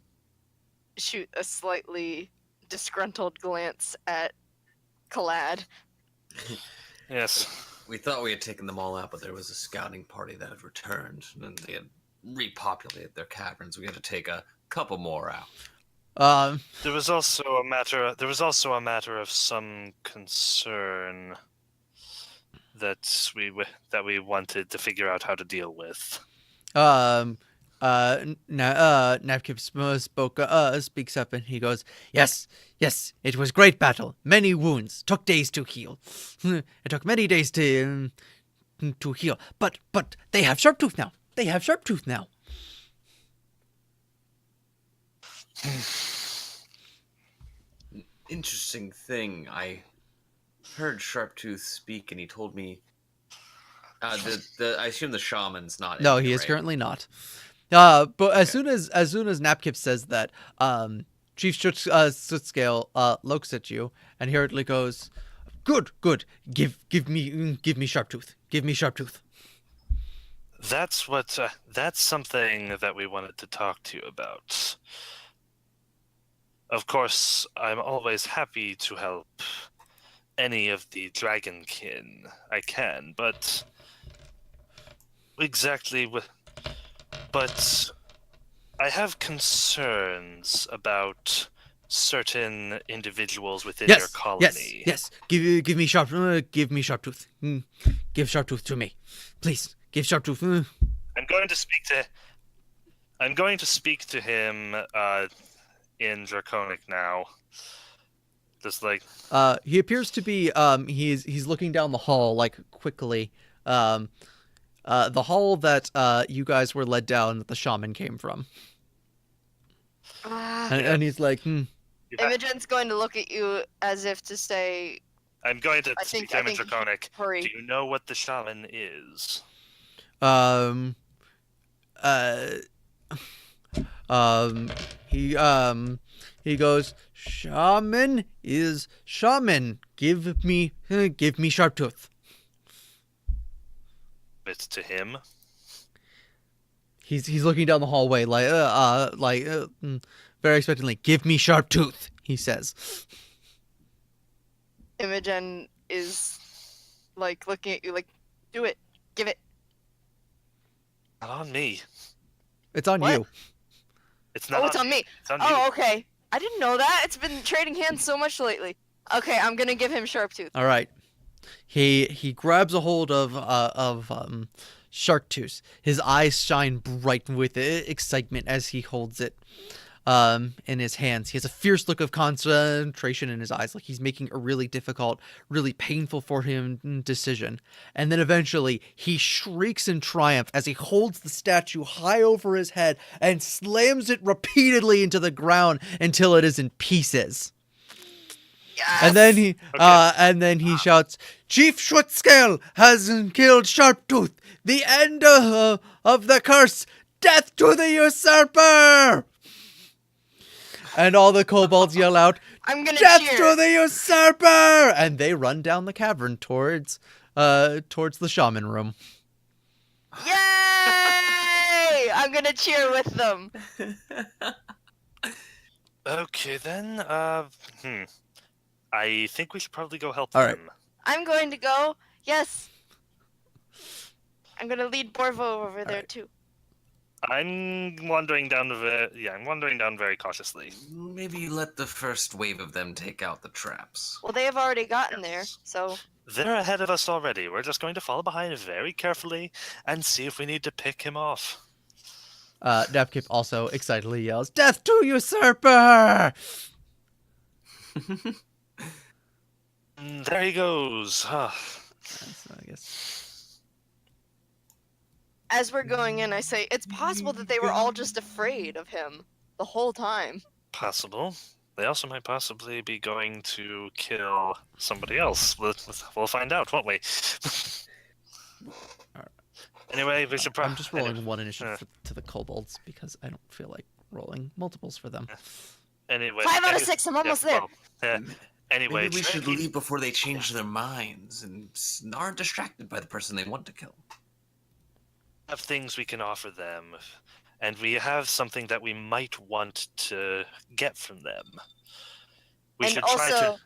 shoot a slightly disgruntled glance at Kalad. Yes. We thought we had taken them all out, but there was a scouting party that had returned, and they had repopulated their caverns. We had to take a couple more out. There was also a matter of some concern that we wanted to figure out how to deal with. Napkip speaks up and he goes, yes, it was great battle. Many wounds. Took days to heal. It took many days to heal. But they have Sharptooth now. Interesting thing, I heard Sharptooth speak, and he told me I assume the shaman's not. No, in he it, is right? currently not. But as soon as Napkip says that, Chief Sootscale looks at you and hurriedly goes, "Good. Give me Sharptooth. Give me Sharptooth." That's something that we wanted to talk to you about. Of course, I'm always happy to help any of the dragonkin I can, but I have concerns about certain individuals within your colony. Yes. Give me Sharptooth. Give Sharptooth to me, please. Give Sharptooth. I'm going to speak to I'm going to speak to him in Draconic now. Just like, He appears to be he's looking down the hall like quickly. The hall that you guys were led down that the shaman came from. And he's like, Imogen's going to look at you as if to say, I'm going to I speak think- to I him in think- Draconic. hurry. Do you know what the shaman is? um, he goes, shaman is shaman. Give me Sharptooth. It's to him. He's looking down the hallway very expectantly. Give me Sharptooth, he says. Imogen is like looking at you like, do it, give it. Not on me. It's on What? you. It's not. Oh, it's on me. It's on Oh, you. okay. I didn't know that. It's been trading hands so much lately. Okay, I'm gonna give him Sharptooth. All right. He grabs a hold of Sharptooth. His eyes shine bright with excitement as he holds it in his hands. He has a fierce look of concentration in his eyes, like he's making a really difficult, really painful for him decision. And then eventually he shrieks in triumph as he holds the statue high over his head and slams it repeatedly into the ground until it is in pieces. Yes! And then he shouts, "Chief Sootscales has killed Sharptooth. The end of the curse. Death to the usurper!" And all the kobolds yell out, I'm gonna "Death cheer. to the usurper!" And they run down the cavern towards the shaman room. Yay! I'm gonna cheer with them. Okay then. I think we should probably go help All right. them. I'm going to go. Yes. I'm gonna lead Borvo over there right. too. I'm wandering down very cautiously. Maybe you let the first wave of them take out the traps. Well, they have already gotten there, so They're ahead of us already. We're just going to follow behind very carefully and see if we need to pick him off. Nepkip also excitedly yells, "Death to usurper!" There he goes. So I guess. as we're going in, I say it's possible that they were all just afraid of him the whole time. Possible. They also might possibly be going to kill somebody else. We'll find out, won't we? Alright. Anyway, we should probably. I'm just rolling one initiative to the kobolds because I don't feel like rolling multiples for them. Anyway, 5 out of 6. I'm almost there. Anyway, Maybe we should Trey- leave before they change their minds and aren't distracted by the person they want to kill. have things we can offer them, and we have something that we might want to get from them. We And should try to.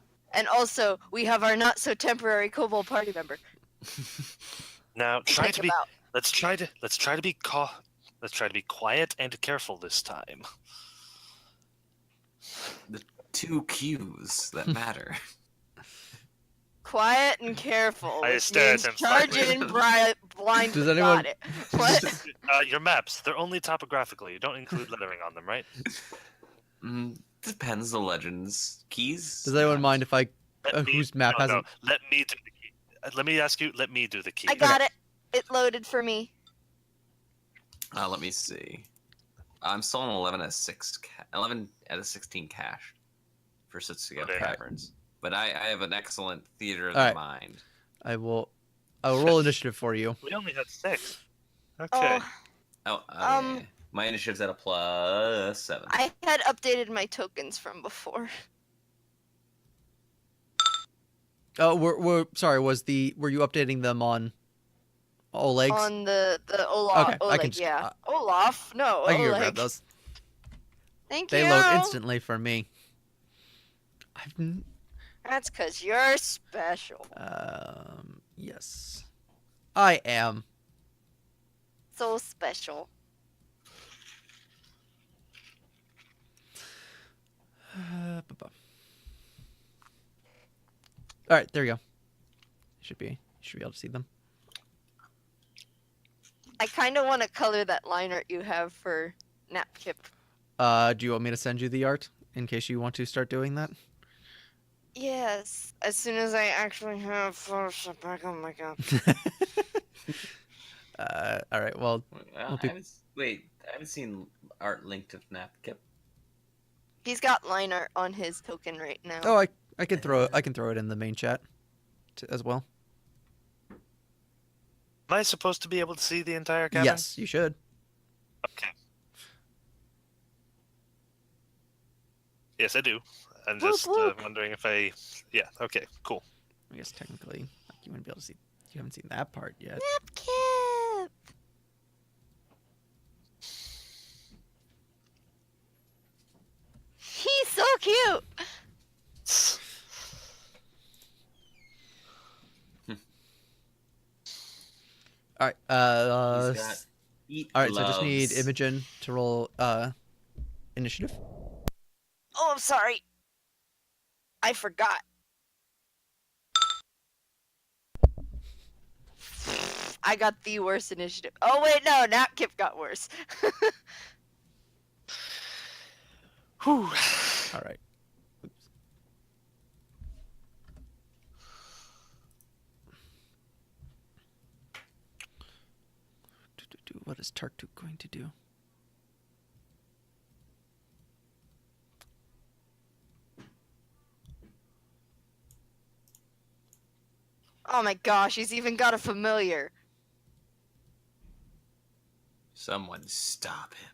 also, we have our not so temporary kobold party member. Now, to think about. let's try to be quiet and careful this time. The two cues that matter. Quiet and careful. I Which stare at means him charge slightly. in blind. Does anyone- Got it. What? Your maps, they're only topographically. You don't include lettering on them, right? Depends the legends. Keys? Does anyone mind if I Let me- whose map no, hasn't? no, let me do the key. Let me ask you. Let me do the key. I got it. It loaded for me. Let me see. I'm still on 11 out of 11 out of 16 cash for Sootscales Okay. Caverns. But I have an excellent theater of All the right. mind. I will roll initiative for you. We only had 6. Okay. Oh, Yeah. My initiative's at a +7. I had updated my tokens from before. Oh, we're sorry. Were you updating them on Olegs? On the Olaf. Okay, I Oleg, can just- yeah. Olaf? No, I can go Oleg. grab those. Thank They you. load instantly for me. That's because you're special. Yes, I am. So special. All right, there you go. You should be able to see them. I kind of want to color that line art you have for Napkip. Do you want me to send you the art in case you want to start doing that? Yes, as soon as I actually have Photoshop back on my god. All right. Well, I haven't seen art linked to Napkip. He's got line art on his token right now. oh, I can throw it in the main chat as well. Am I supposed to be able to see the entire cabin? Yes, you should. Okay. Yes, I do. I'm Whoop, just whoop. wondering if I. Yeah. Okay. Cool. I guess technically, like, you wouldn't be able to see. You haven't seen that part yet. Napkip! He's so cute! All right. He's got feet All right. So I just need gloves. Imogen to roll initiative. Oh, I'm sorry. I forgot. I got the worst initiative. Oh, wait, no, Napkip got worse. Whew. All right. Oops. What is Tartuk going to do? Oh my gosh, he's even got a familiar. Someone stop him.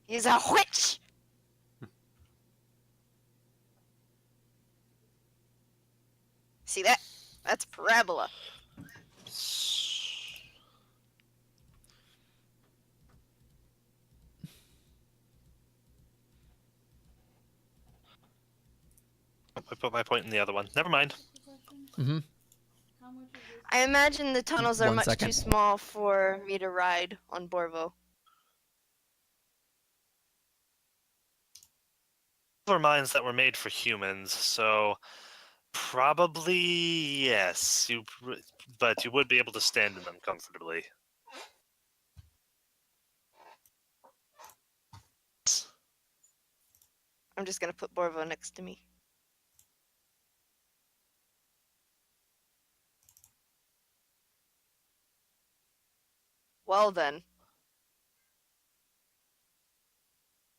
He's a witch! See that? That's parabola. I put my point in the other one. Never mind. Mm-hmm. I imagine the tunnels are 1 much second. too small for me to ride on Borvo. Are mines that were made for humans, so probably yes. But you would be able to stand in them comfortably. I'm just gonna put Borvo next to me. Well then.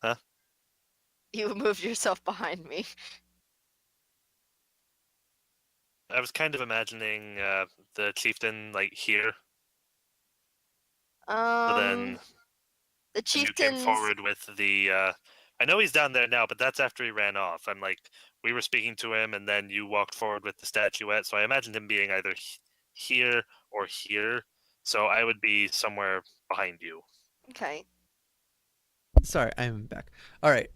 Huh? You moved yourself behind me. I was kind of imagining the chieftain like here. So then The when you came chieftains. forward with the. I know he's down there now, but that's after he ran off. I'm like, we were speaking to him, and then you walked forward with the statuette. So I imagined him being either here or here. So I would be somewhere behind you. Okay. Sorry, I'm back. All right.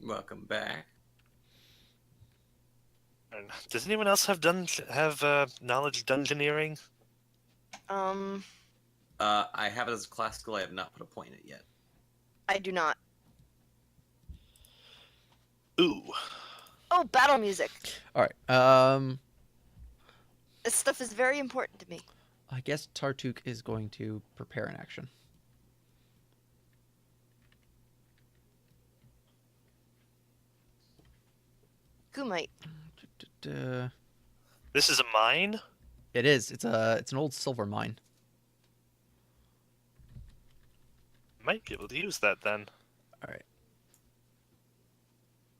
Welcome back. And does anyone else have knowledge of dungeoneering? I have it as a classical. I have not put a point in it yet. I do not. Ooh. Oh, battle music. All right. This stuff is very important to me. I guess Tartuk is going to prepare an action. Kumite. This is a mine? It is. It's an old silver mine. Might be able to use that then. All right.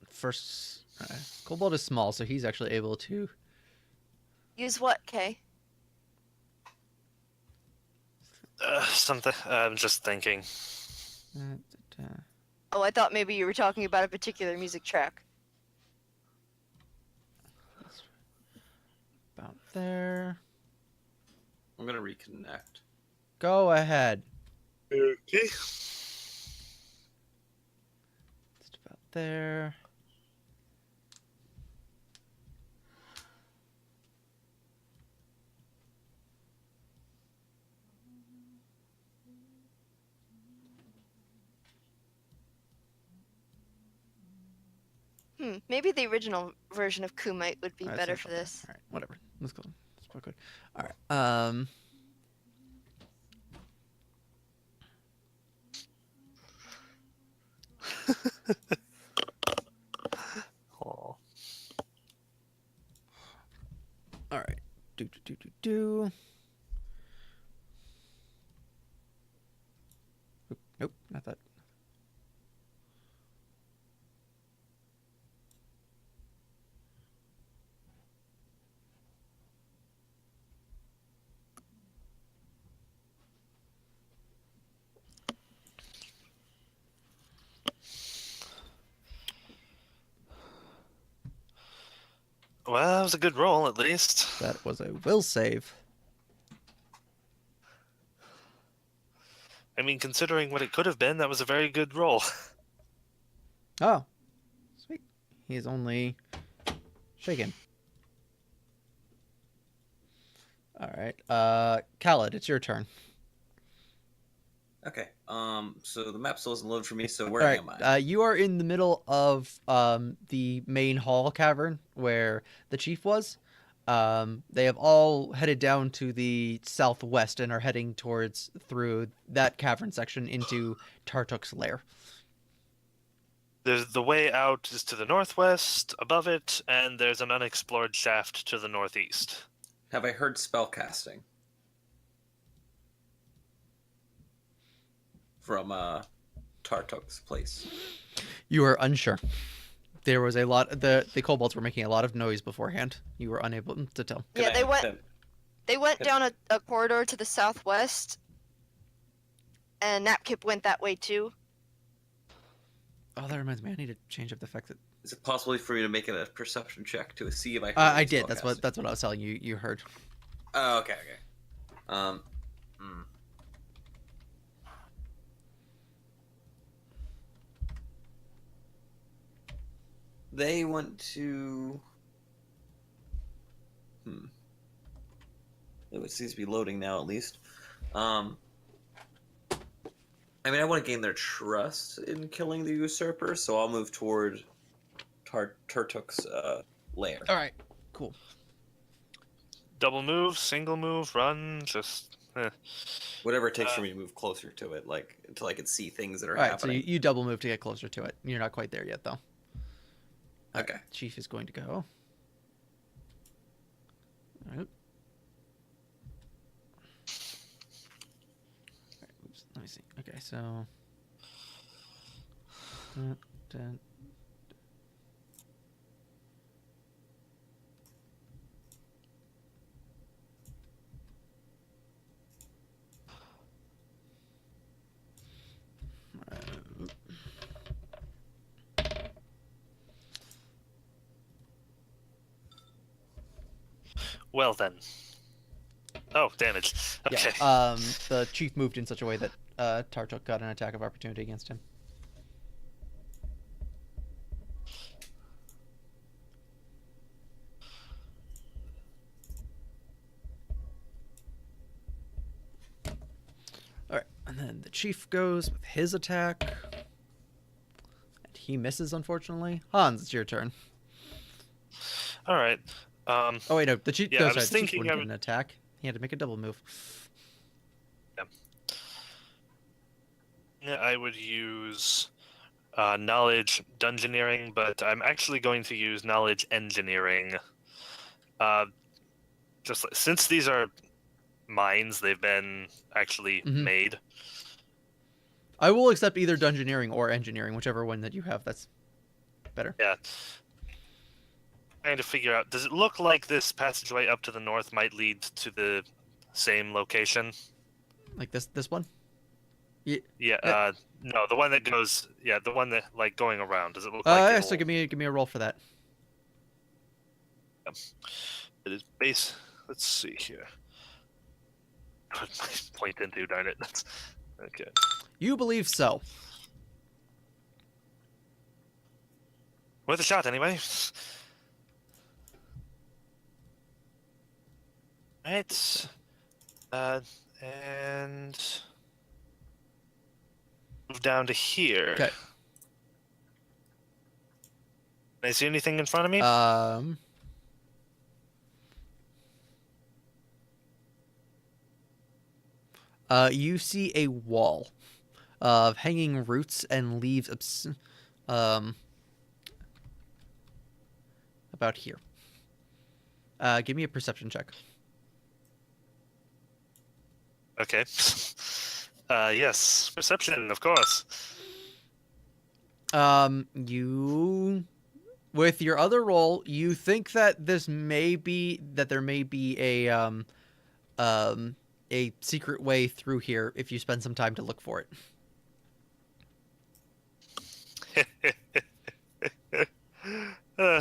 First, Kobold is small, so he's actually able to. Use what, Kay? Something. I'm just thinking. Oh, I thought maybe you were talking about a particular music track. About there. I'm gonna reconnect. Go ahead. Okay. Just about there. Maybe the original version of Kumite would be All right, better so for about there. this. All right, whatever. Let's go. Let's go good. All right. Aw. All right. Do. Nope, not that. Well, that was a good roll, at least. That was a will save. I mean, considering what it could have been, that was a very good roll. Oh, sweet. He's only shaken. All right. Khaled, it's your turn. Okay. So the map still isn't loaded for me. So All where right. am I? You are in the middle of the main hall cavern where the chief was. They have all headed down to the southwest and are heading towards through that cavern section into Tartuk's lair. The way out is to the northwest, above it, and there's an unexplored shaft to the northeast. Have I heard spell casting from Tartuk's place? You are unsure. There was a lot. The kobolds were making a lot of noise beforehand. You were unable to tell. Yeah, they went. Can They went Good. down a corridor to the southwest, and Napkip went that way too. Oh, that reminds me. I need to change up the fact that Is it possible for me to make a perception check to see if I heard I any did. spell That's what I was telling you. You heard. Oh, okay. They want to. It seems to be loading now, at least. I mean, I want to gain their trust in killing the usurper, so I'll move toward Tartuk's lair. All right. Cool. Double move, single move, run, just... Whatever it takes for me to move closer to it, like until I can see things that are All right. So happening. you double move to get closer to it. You're not quite there yet, though. Okay. Chief is going to go. All right. Oops, let me see. Okay, so. Dun. Well then. Oh, damage. Okay. Yeah. The chief moved in such a way that Tartuk got an attack of opportunity against him. All right, and then the chief goes with his attack, and he misses, unfortunately. Hans, it's your turn. All right. Oh wait, no, the chief. Yeah, no, I sorry, was the chief thinking wouldn't I get an attack. He had to make a double move. Yeah, I would use knowledge dungeoneering, but I'm actually going to use knowledge engineering. Since these are mines, they've been actually made. I will accept either dungeoneering or engineering, whichever one that you have. That's better. Yeah. Trying to figure out, does it look like this passageway up to the north might lead to the same location? Like this one. Yeah. No, the one that goes. Yeah, the one that like going around. Does it look like? So give me a roll for that. It is base. Let's see here. Put my point into, darn it. That's okay. You believe so. Worth a shot, anyway. Right. And move down to here. Okay. Can I see anything in front of me? You see a wall of hanging roots and leaves Um, about here. Give me a perception check. Okay. Yes, perception, of course. You, with your other roll, you think that there may be a secret way through here if you spend some time to look for it. Uh,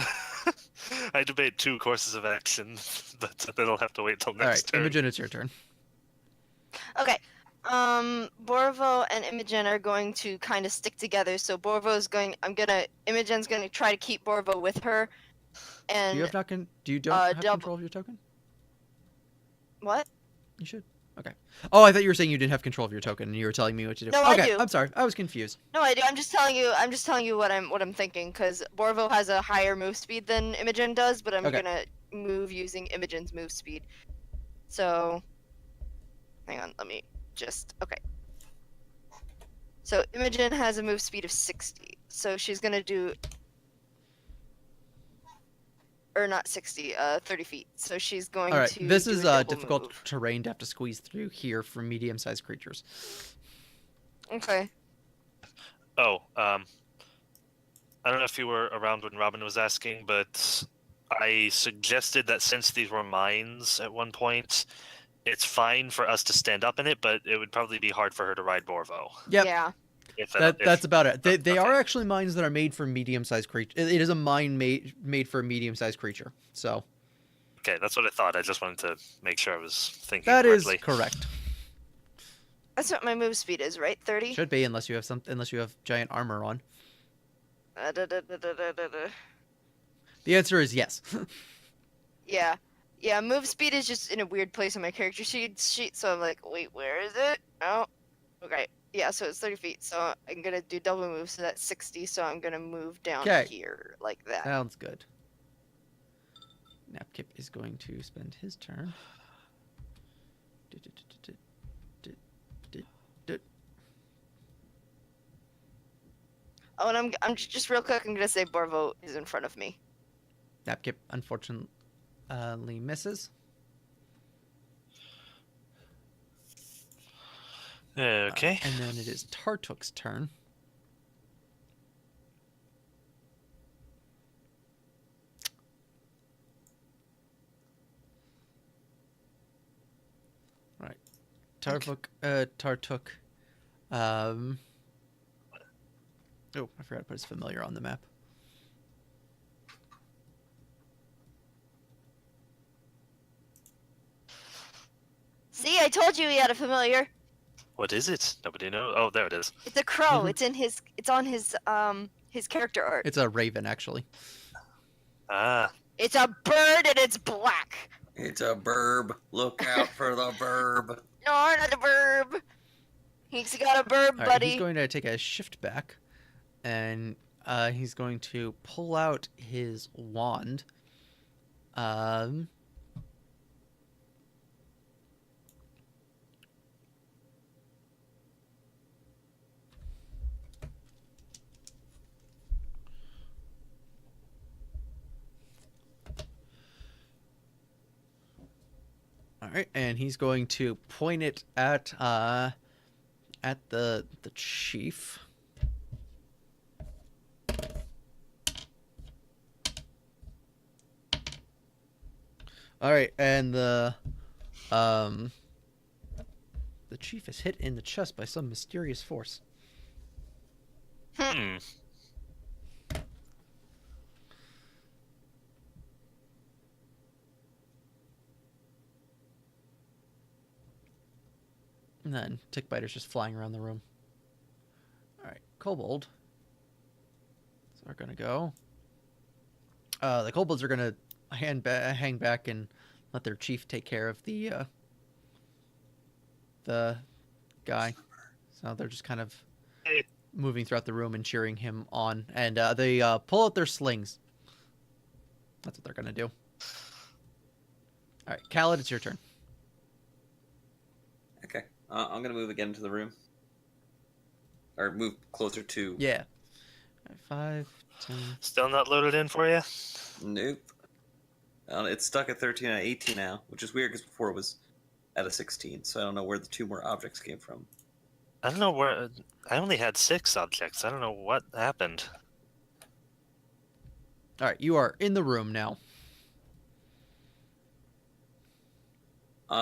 I debate 2 courses of action, but that'll have to wait till All right, next turn. Imogen, it's your turn. Okay. Borvo and Imogen are going to kind of stick together. So Imogen's gonna try to keep Borvo with her. And Do you don't have double- control of your token? what? You should. Okay. Oh, I thought you were saying you didn't have control of your token, and you were telling me what to do. No, I okay, do. I'm sorry. I was confused. No, I do. I'm just telling you what I'm thinking, because Borvo has a higher move speed than Imogen does, but I'm Okay. gonna move using Imogen's move speed. So, hang on, let me just okay. So Imogen has a move speed of 60, so she's gonna do, or not 60, 30 feet. So she's going All right. to. This do is a double difficult move. terrain to have to squeeze through here for medium-sized creatures. Okay. Oh, I don't know if you were around when Robin was asking, but I suggested that since these were mines at one point, it's fine for us to stand up in it, but it would probably be hard for her to ride Borvo. Yep. Yeah. That's about it. They okay. are actually mines that are made for medium-sized creature. It is a mine made for a medium-sized creature. So Okay, that's what I thought. I just wanted to make sure I was thinking that is correctly. correct. That's what my move speed is, right? 30. Should be unless you have giant armor on. The answer is yes. Yeah. Yeah, move speed is just in a weird place on my character sheet, so I'm like, wait, where is it? Oh, okay. Yeah, so it's 30 feet, so I'm gonna do double move, so that's 60, so I'm gonna move down 'Kay. here, like that. Sounds good. Napkip is going to spend his turn. Oh, and I'm just real quick, I'm gonna say Borvo is in front of me. Napkip unfortunately misses. Okay. And then it is Tartuk's turn. All right. Tartuk. Oh, I forgot to put his familiar on the map. See, I told you he had a familiar. What is it? Nobody knows. Oh, there it is. It's a crow. It's on his character art. It's a raven, actually. Ah. It's a bird and it's black. It's a burb. Look out for the burb. No, not a burb. He's got a burb, All right, buddy. he's going to take a shift back, and he's going to pull out his wand. All right, and he's going to point it at the chief. All right, and the chief is hit in the chest by some mysterious force. Hmm. And then tick biters just flying around the room. All right, kobold. So we're gonna go. The kobolds are gonna hang back and let their chief take care of the guy. So they're just kind of moving throughout the room and cheering him on. And they pull out their slings. That's what they're gonna do. All right, Khaled, it's your turn. Okay. I'm gonna move again into the room. Or move closer to. Yeah. 5, 10. Still not loaded in for you? Nope. It's stuck at 13 and 18 now, which is weird because before it was at a 16. So I don't know where the 2 more objects came from. I don't know where. I only had 6 objects. I don't know what happened. All right, you are in the room now.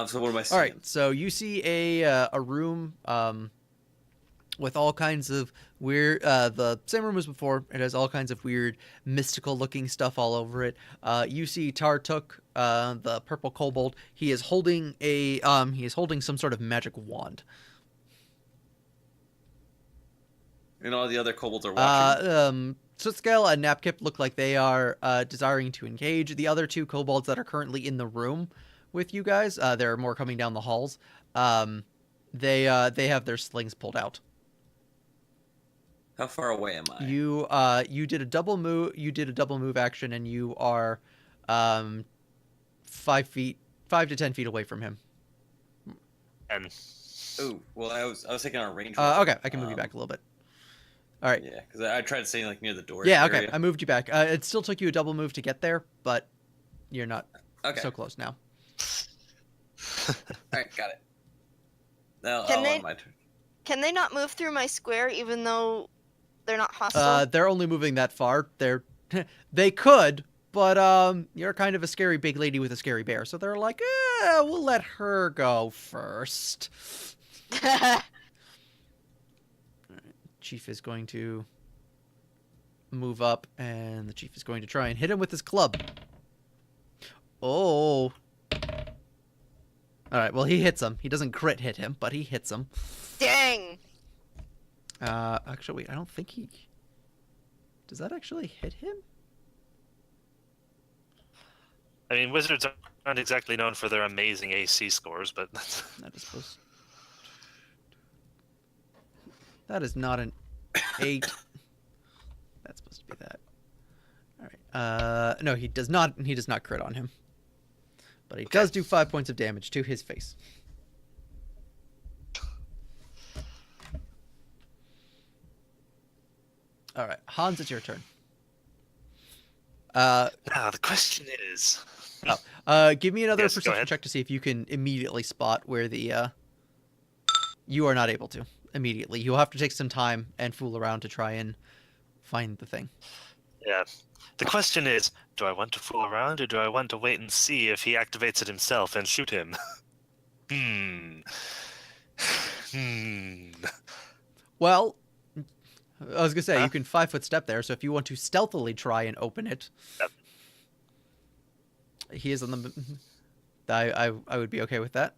So what am I All seeing? right, so you see a room with all kinds of weird. The same room as before. It has all kinds of weird, mystical-looking stuff all over it. You see Tartuk, the purple kobold. He is holding some sort of magic wand. And all the other kobolds are watching. Sootscale and Napkip look like they are desiring to engage. The other 2 kobolds that are currently in the room with you guys, there are more coming down the halls. They have their slings pulled out. How far away am I? You did a double move. You did a double move action, and you are 5 to 10 feet away from him. And Oh, well, I was thinking on range. Okay, I can move you back a little bit. All right. Yeah, because I tried staying like near the door. Yeah, okay. area. I moved you back. It still took you a double move to get there, but you're not Okay. so close now. All right, got it. Now, Can they- on my turn. Can they not move through my square even though they're not hostile? They're only moving that far. They could, but you're kind of a scary big lady with a scary bear, so they're like, we'll let her go first. Chief is going to move up, and the chief is going to try and hit him with his club. Oh. All right, well, he hits him. He doesn't crit hit him, but he hits him. Dang! Actually, wait, I don't think he... Does that actually hit him? I mean, wizards aren't exactly known for their amazing AC scores, but That is supposed... That is not an 8. That's supposed to be that. All right. No, he does not crit on him. But he does do 5 points of damage to his face. All right, Hans, it's your turn. now the question is, Give me another Yes, go perception ahead. check to see if you can immediately spot where the you are not able to immediately. You'll have to take some time and fool around to try and find the thing. yeah, the question is, do I want to fool around or do I want to wait and see if he activates it himself and shoot him? Well, I was gonna say Huh? you can 5-foot step there, so if you want to stealthily try and open it, Yep. he is on the. I would be okay with that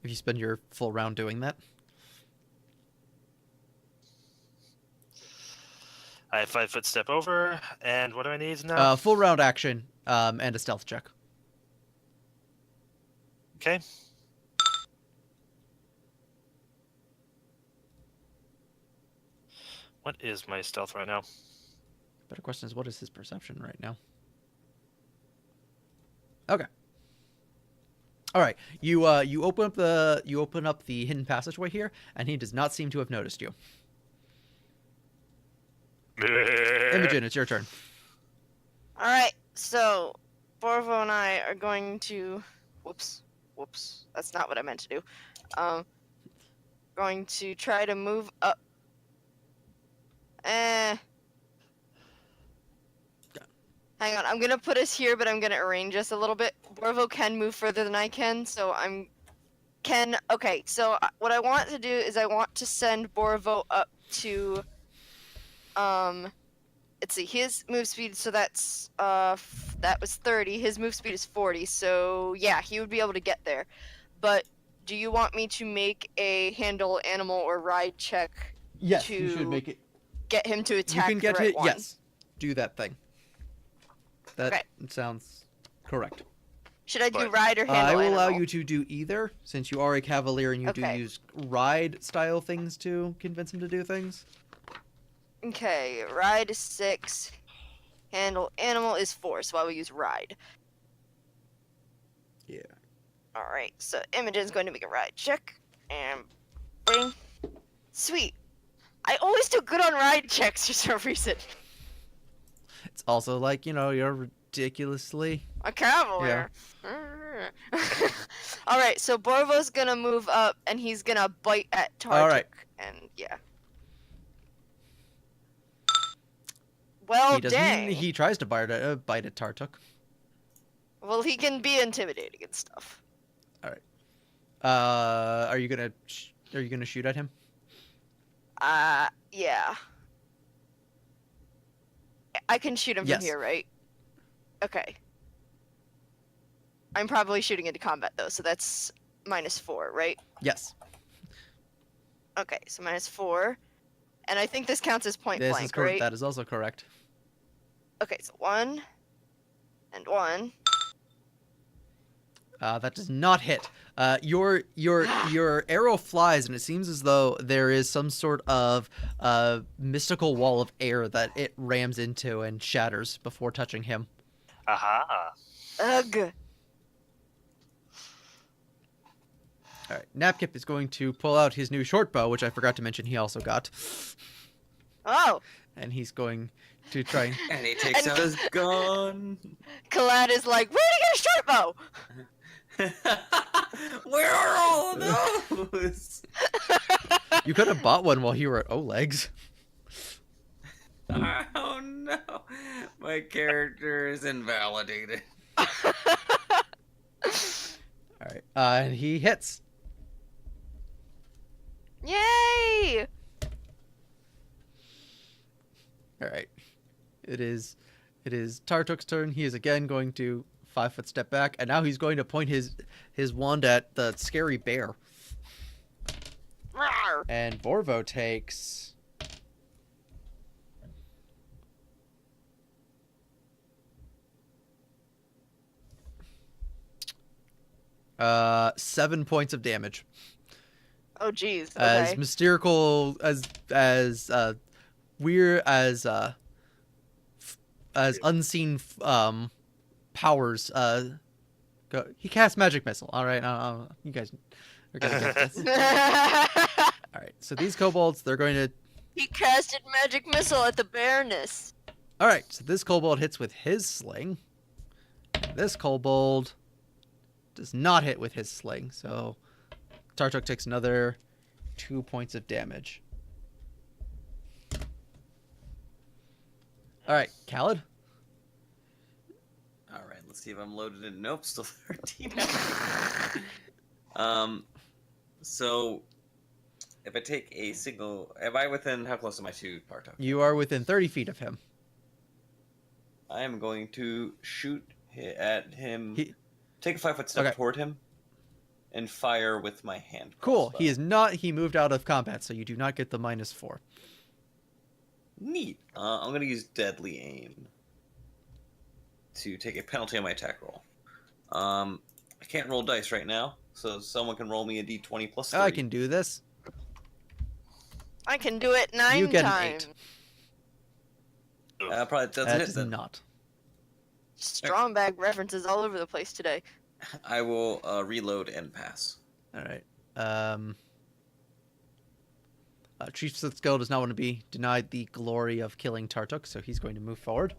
if you spend your full round doing that. I have 5-foot step over, and what do I need now? Full round action, and a stealth check. Okay. What is my stealth right now? Better question is, what is his perception right now? Okay. All right. You open up the hidden passageway here, and he does not seem to have noticed you. Imogen, it's your turn. Alright, so Borvo and I are going to... Whoops. That's not what I meant to do. Going to try to move up. Hang on, I'm gonna put us here, but I'm gonna arrange us a little bit. Borvo can move further than I can, so okay, so what I want to do is I want to send Borvo up to, let's see, his move speed, so that's, that was 30, his move speed is 40, so yeah, he would be able to get there. But do you want me to make a handle, animal, or ride check Yes, you you should should make it. get him to You attack can get the right it. one? Yes, do that thing. That Okay. sounds correct. Should I do But, ride or handle I will allow animal? you to do either, since you are a cavalier and you do Okay. use ride style things to convince him to do things. Okay, ride is 6. Handle animal is 4, so I will use ride. Yeah. Alright, so Imogen's going to make a ride check. And bing. Sweet. I always do good on ride checks for some reason. It's also like, you're ridiculously. A cavalier. All right, so Borvo's gonna move up, and he's gonna bite at Tartuk. All right. And yeah. Well, He doesn't. dang. He tries to bite at Tartuk. Well, he can be intimidating and stuff. Are you gonna shoot at him? Yeah. I can shoot him Yes. from here, right? Okay. I'm probably shooting into combat though, so that's -4, right? Yes. Okay, so -4, and I think this counts as point This blank, is correct. right? That is also correct. Okay, so 1 and 1. That does not hit. Your arrow flies, and it seems as though there is some sort of mystical wall of air that it rams into and shatters before touching him. Aha. Ugh. All right, Napkip is going to pull out his new short bow, which I forgot to mention he also got, Oh, and he's going to try. And he takes out his gun. Kalad is like, where did you get a short bow? Where are all of those? You could have bought one while you were at Olegs. Oh no. My character is invalidated. All right, and he hits. Yay! All right, it is Tartuk's turn. He is again going to 5-foot step back, and now he's going to point his wand at the scary bear. Rawr. And Borvo takes 7 points of damage. Oh, jeez. As Okay. mystical as weird as unseen powers go. He casts magic missile. All right, you guys are gonna get this. All right, so these kobolds, they're going to. He casted magic missile at the bareness. All right, so this kobold hits with his sling. This kobold does not hit with his sling, so Tartuk takes another 2 points of damage. All right, Khaled. All right, let's see if I'm loaded in. Nope, still 13. So if I take a single, am I within? How close am I to Tartuk? You are within 30 feet of him. I am going to shoot at him. He- Take a 5-foot step Okay. toward him, and fire with my hand. Cool. crossbow. He is not. He moved out of combat, so you do not get the -4. Neat. I'm gonna use deadly aim to take a penalty on my attack roll. I can't roll dice right now, so someone can roll me a d20 plus 3. I can do this. I can do it 9 You get an times. 8. Probably doesn't That hit does then. not. Strong bag references all over the place today. I will reload and pass. All right. Chief Sootscales does not want to be denied the glory of killing Tartuk, so he's going to move forward.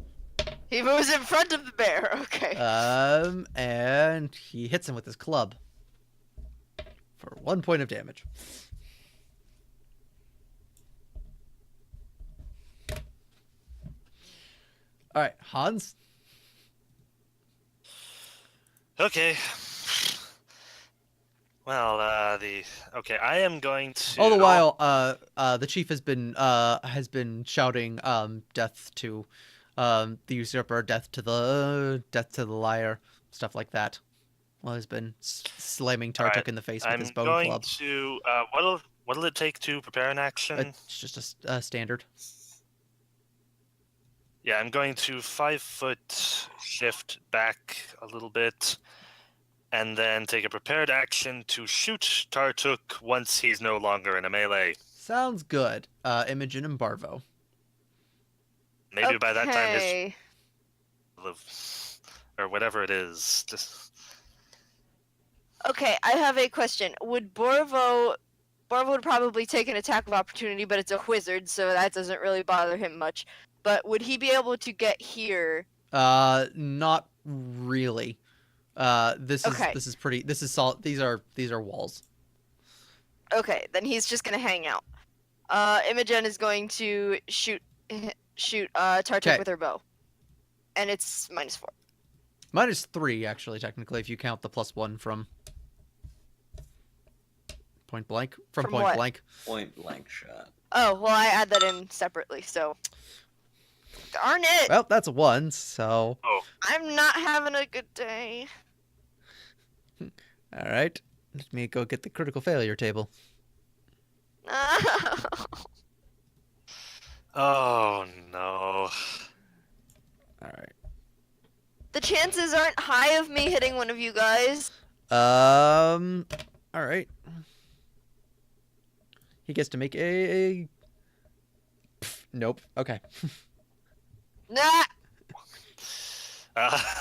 He moves in front of the bear. Okay. And he hits him with his club for 1 point of damage. All right, Hans. Okay. Well, okay, I am going to. All the while, the chief has been shouting, "Death to, the usurper! Death to the liar!" Stuff like that. Well, he's been slamming Tartuk Alright, in the face with I'm his bone going club. to. What'll it take to prepare an action? It's just a standard. Yeah, I'm going to 5-foot shift back a little bit, and then take a prepared action to shoot Tartuk once he's no longer in a melee. Sounds good. Imogen and Barvo. Maybe by that time his Okay. or whatever it is. Just Okay, I have a question. Would Borvo Barb would probably take an attack of opportunity, but it's a wizard, so that doesn't really bother him much. But would he be able to get here? Not really. This Okay. is pretty. This is solid. These are walls. Okay, then he's just gonna hang out. Imogen is going to shoot Tartuk Okay. with her bow, and it's -4. -3 actually, technically, if you count the +1 from point blank. From Point what? blank. Point blank shot. Oh well, I add that in separately. So, darn it! Well, that's a 1. So, I'm not having a good day. all right. Let me go get the critical failure table. Oh no. All right. The chances aren't high of me hitting one of you guys. All right. He gets to make a... Nope. Okay. Nah.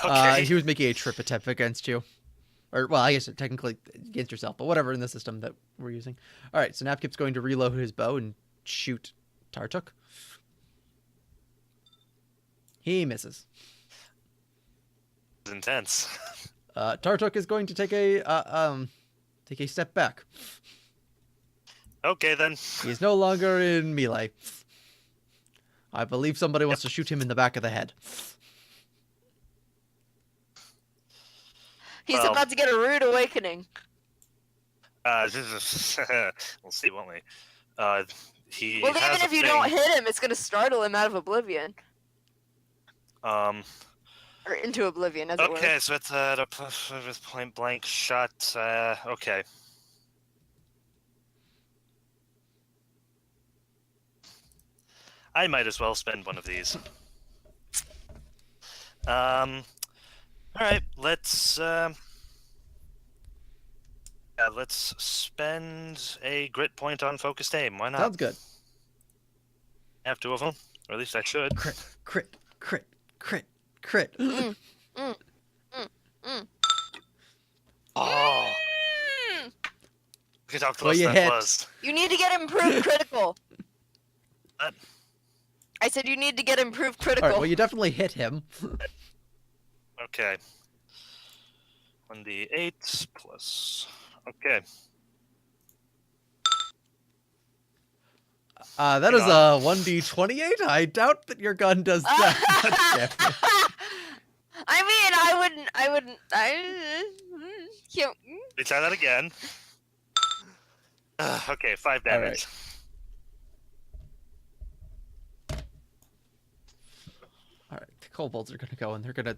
Okay. He was making a trip attempt against you. Or, well, I guess technically against yourself, but whatever in the system that we're using. All right, so Napkip's going to reload his bow and shoot Tartuk. He misses. It's intense. Tartuk is going to take a step back. Okay then. He is no longer in melee. I believe somebody wants to shoot him in the back of the head. He's Well- about to get a rude awakening. We'll see, won't we? He Well, has even if a you thing, don't hit him, it's gonna startle him out of oblivion. Or into oblivion, as it were. Okay, so it's a with point blank shot. Okay. I might as well spend one of these. All right, let's spend a grit point on focused aim. Why not? Sounds good. I have 2 of them, or at least I should. Crit. Oh, Mm. look at how Well, close you that hit. was. You need to get improved critical. What? I said you need to get improved All critical. right, well, you definitely hit him. Okay. 1d8 plus. Okay. That is a 1d28. I doubt that your gun does that much damage. I wouldn't. Can't. We try that again. Okay, 5 All damage. All right, the kobolds are gonna go and they're gonna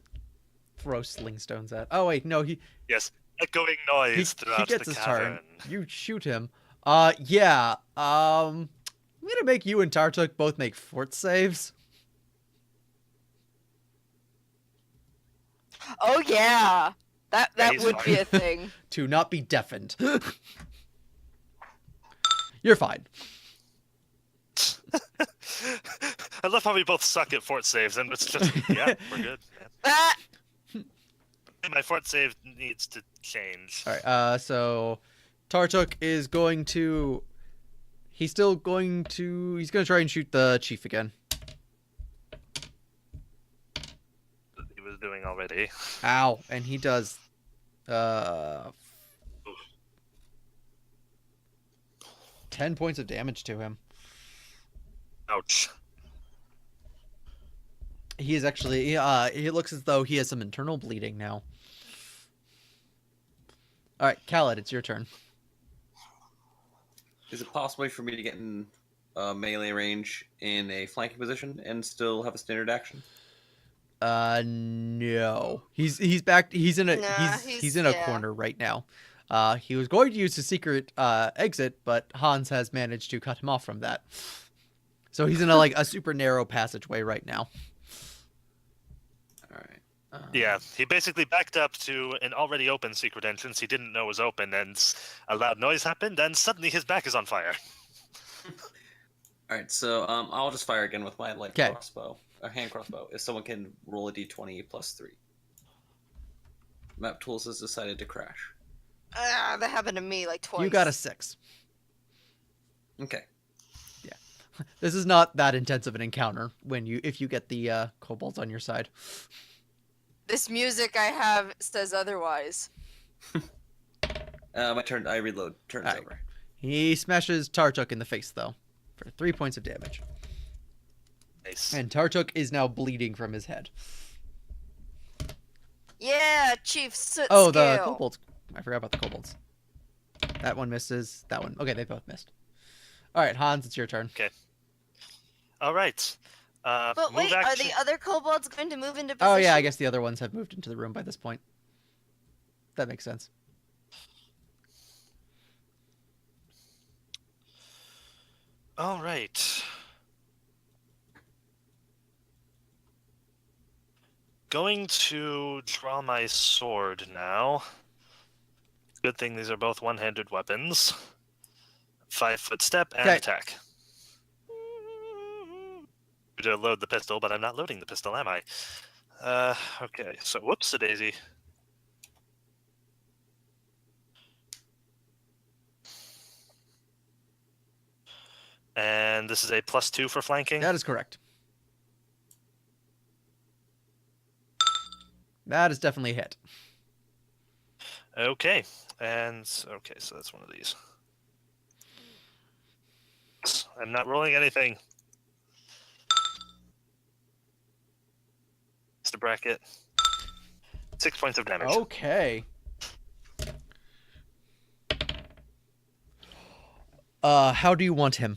throw sling stones at. Oh wait, no, he Yes, echoing noise he throughout gets the his cavern. turn. You shoot him. Yeah. I'm gonna make you and Tartuk both make fort saves. Oh yeah, that he's would be fine. a thing. To not be deafened. You're fine. I love how we both suck at fort saves, and it's just, yeah, we're good. Ah! My fort save needs to change. All right. So Tartuk is going to. He's gonna try and shoot the chief again. He was doing already. Ow! And he does. 10 points of damage to him. Ouch. He is actually. He looks as though he has some internal bleeding now. All right, Khaled, it's your turn. Is it possible for me to get in melee range in a flanking position and still have a standard action? No. He's back. He's in a. Nah, he's in a yeah. corner right now. He was going to use his secret exit, but Hans has managed to cut him off from that. So he's in a super narrow passageway right now. All right. Yeah, he basically backed up to an already open secret entrance he didn't know was open, and a loud noise happened, and suddenly his back is on fire. All right. So I'll just fire again with my light 'Kay. crossbow, or hand crossbow. If someone can roll a d20 plus 3. Map tools has decided to crash. That happened to me like twice. You got a 6. Okay. This is not that intense of an encounter if you get the kobolds on your side. This music I have says otherwise. My turn. I reload. Turns Alright. over. He smashes Tartuk in the face, though, for 3 points of damage. Nice. And Tartuk is now bleeding from his head. Yeah, Chief Sootscale. Oh, the kobolds. I forgot about the kobolds. That one misses. That one. Okay, they both missed. All right, Hans, it's your turn. All right. But move wait, are action. the other kobolds going to move into position? Oh, yeah, I guess the other ones have moved into the room by this point. That makes sense. All right. Going to draw my sword now. Good thing these are both one-handed weapons. 5-foot step and Okay. attack. To load the pistol, but I'm not loading the pistol, am I? Okay, so whoops-a-daisy. And this is a +2 for flanking. That is correct. That is definitely a hit. Okay, okay, so that's one of these. I'm not rolling anything. Mr. Bracket. 6 points of damage. Okay. How do you want him?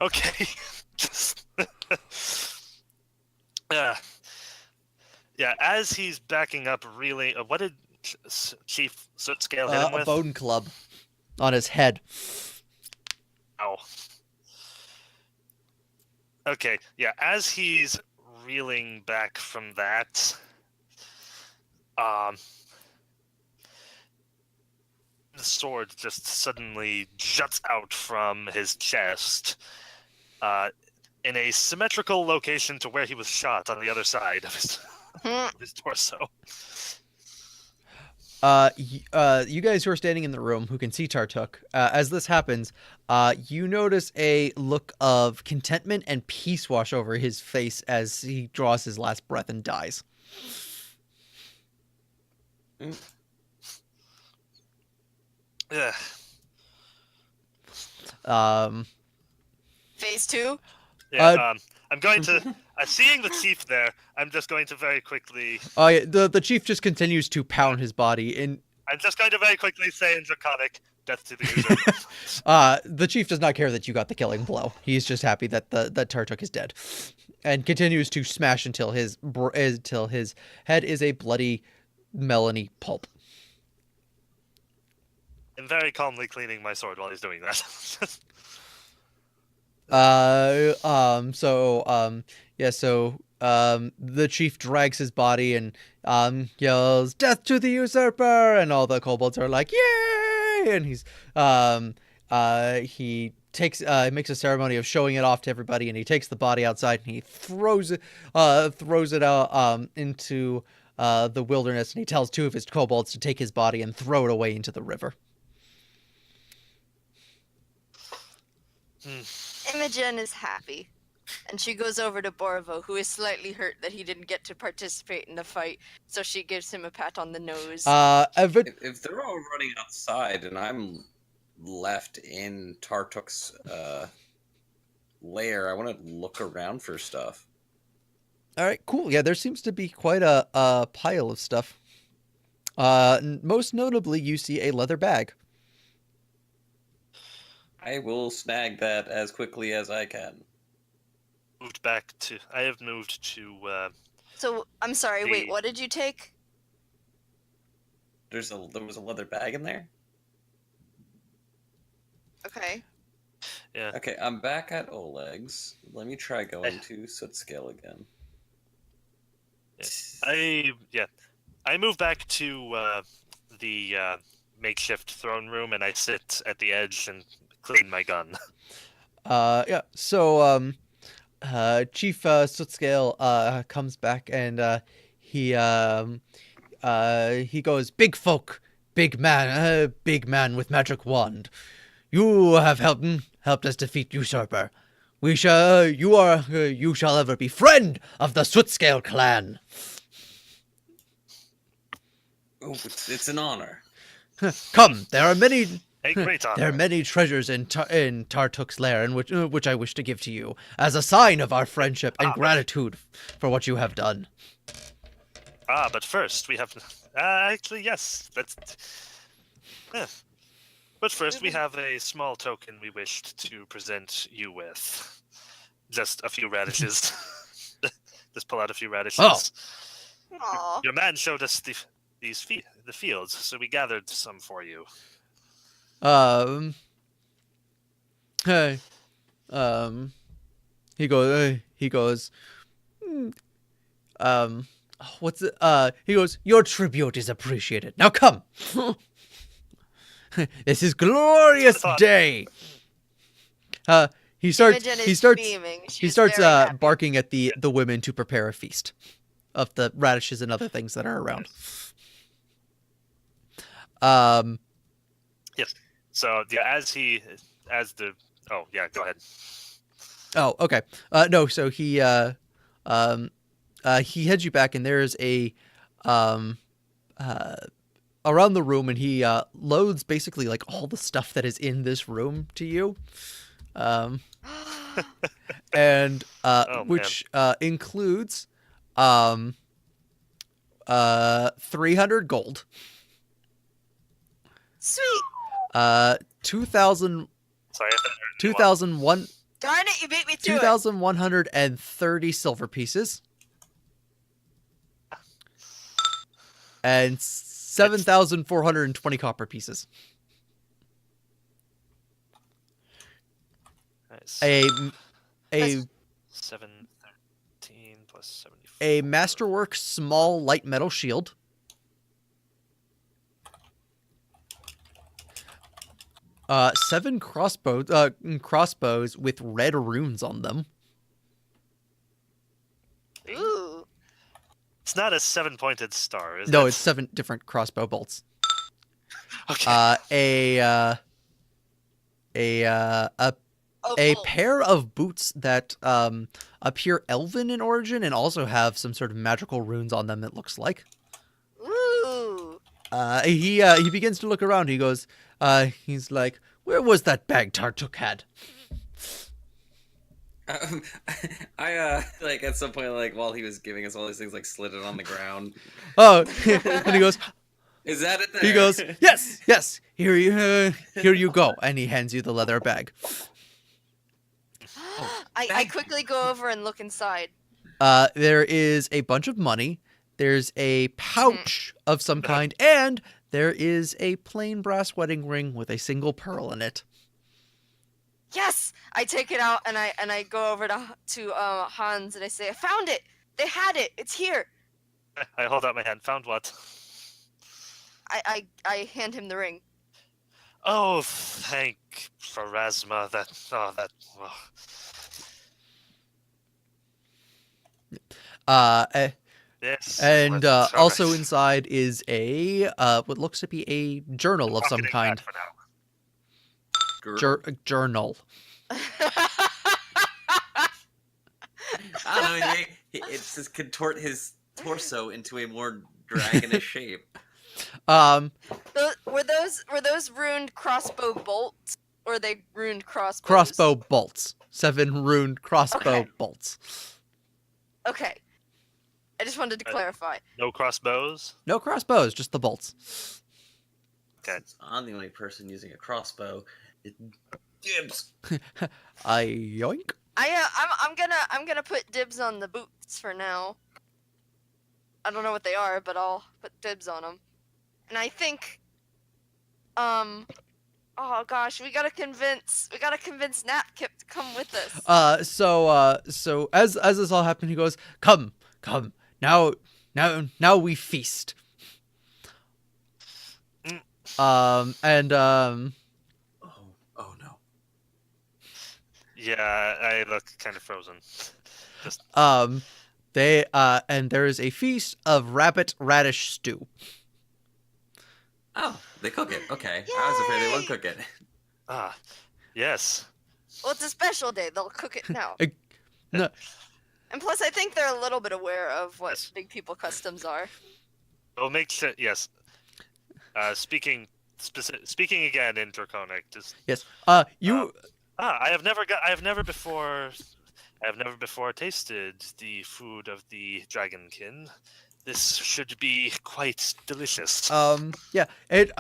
Okay. Yeah. Yeah, as he's backing up, really... what did Chief Sootscale hit him A with? bone club on his head. Ow. Okay, yeah, as he's reeling back from that, the sword just suddenly juts out from his chest, in a symmetrical location to where he was shot on the other side of his torso. You guys who are standing in the room who can see Tartuk, as this happens, you notice a look of contentment and peace wash over his face as he draws his last breath and dies. Yeah. Phase 2? Yeah, I'm going to... seeing the chief there, I'm just going to very quickly... Yeah, the chief just continues to pound his body, and I'm just going to very quickly say in Draconic, death to the user. the chief does not care that you got the killing blow. He's just happy that that Tartuk is dead, and continues to smash until his head is a bloody melony pulp. I'm very calmly cleaning my sword while he's doing that. The chief drags his body and yells, "Death to the usurper!" And all the kobolds are like, "Yay!" And he makes a ceremony of showing it off to everybody, and he takes the body outside and he throws it out into the wilderness, and he tells 2 of his kobolds to take his body and throw it away into the river. Imogen is happy, and she goes over to Borvo, who is slightly hurt that he didn't get to participate in the fight, so she gives him a pat on the nose. If they're all running outside and I'm left in Tartuk's lair, I want to look around for stuff. All right, cool. Yeah, there seems to be quite a pile of stuff. Most notably, you see a leather bag. I will snag that as quickly as I can. I have moved to... So, I'm sorry, wait, what did you take? There was a leather bag in there? Okay. Yeah. Okay, I'm back at Olegs. Let me try going to Sootscale again. I move back to the makeshift throne room, and I sit at the edge and clean my gun. So Chief Sootscale comes back, and he goes, big folk big man with magic wand. You have helped us defeat usurper. You shall ever be friend of the Sootscale clan. Oh, it's an honor. Come, there are many A great honor. there are many treasures in Tartuk's lair, in which I wish to give to you as a sign of our friendship and gratitude for what you have done. But first we have... actually, yes. But first we have a small token we wished to present you with. Just a few radishes. Just pull out a few radishes. Oh. Aw. Your man showed us the fields, so we gathered some for you. Hey, he goes, what's it? He goes, your tribute is appreciated. Now come. This is glorious day. He starts Imogen is beaming. he She's starts very happy. barking at the women to prepare a feast of the radishes and other things that are around. Yes. So yeah, oh yeah, go ahead. Oh, okay. No, so he heads you back, and there's a around the room, and he loads basically like all the stuff that is in this room to you. And which includes 300 gold, Sweet. 2,000 Sorry, 2,001 Darn it, you beat me to it. 2,130 silver pieces, and 7,420 copper pieces. Nice. A 713 plus 74. a masterwork small light metal shield, seven crossbows with red runes on them. Ooh. It's not a 7-pointed star, is it? No, it's 7 different crossbow bolts. Okay. Oh, A oh. pair of boots that appear elven in origin and also have some sort of magical runes on them, it looks like. Ooh. He begins to look around. He goes, he's like, where was that bag Tartuk had? I like at some point, like while he was giving us all these things, like slid it on the ground. Oh, and he goes, Is that it? There? he goes, yes, here you go. And he hands you the leather bag. I quickly go over and look inside. There is a bunch of money. There's a pouch of some kind, and there is a plain brass wedding ring with a single pearl in it. Yes, I take it out and I go over to Hans and I say, I found it. They had it. It's here. I hold out my hand. Found what? I hand him the ring. Oh, thank Pharasma. Yes. And all also right. inside is a what looks to be a journal of some Pocketing kind. that for now. Journal. I don't know. It's just contort his torso into a more dragonish shape. Were those ruined crossbow bolts, or are they ruined crossbows? Crossbow bolts. 7 runed crossbow Okay. bolts. Okay. I just wanted to clarify. No crossbows. No crossbows, just the bolts. Okay. I'm the only person using a crossbow. Dibs. Yoink. I'm gonna put dibs on the boots for now. I don't know what they are, but I'll put dibs on them. And I think, oh gosh, we gotta convince Napkip to come with us. So as this all happened, he goes, Come, now we feast. Oh no. Yeah, I look kind of frozen. They and there is a feast of rabbit radish stew. Oh, they cook it. Okay. I was afraid they wouldn't Yay! cook it. Ah, yes. Well, it's a special day. They'll cook it now. No, And plus, I think they're a little bit aware of what Yes. big people customs are. Well, makes sense. Yes. Speaking again in Draconic, just yes. You. I have never before tasted the food of the dragonkin. This should be quite delicious. Yeah. It.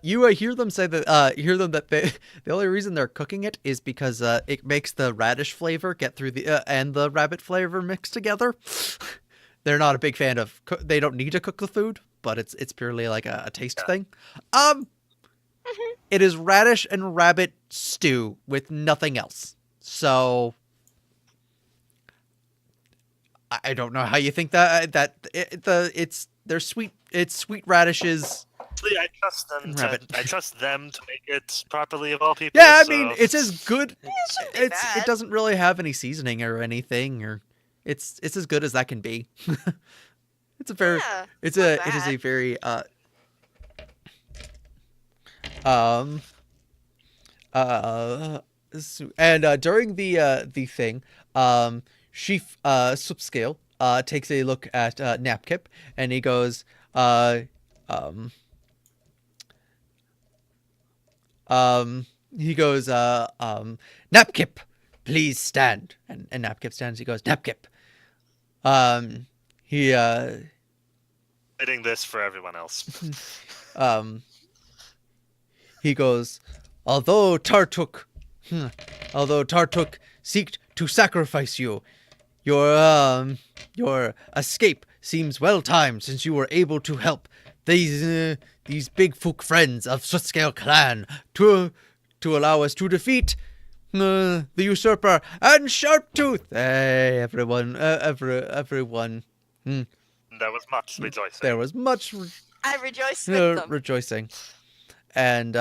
You hear them say that. The only reason they're cooking it is because it makes the radish flavor get through and the rabbit flavor mix together. They're not a big fan of. They don't need to cook the food, but it's purely like a taste thing. It is radish and rabbit stew with nothing else. So I don't know how you think they're sweet. It's sweet radishes. I trust them. Rabbit. I trust them to make it properly of all people. Yeah, I so- mean it's as good. shouldn't be It bad. doesn't really have any seasoning or anything, or it's as good as that can be. It's a very Yeah, it is not a bad. very and during the thing, Sootscale takes a look at Napkip, and he goes, Napkip, please stand. And Napkip stands. He goes, Napkip. He Hitting this for everyone else. He goes, although Tartuk seeked to sacrifice you, your escape seems well timed, since you were able to help these big fook friends of Sootscale clan to allow us to defeat the usurper and Sharptooth. Hey, everyone. There was much rejoicing. There was much I rejoice with them. rejoicing, and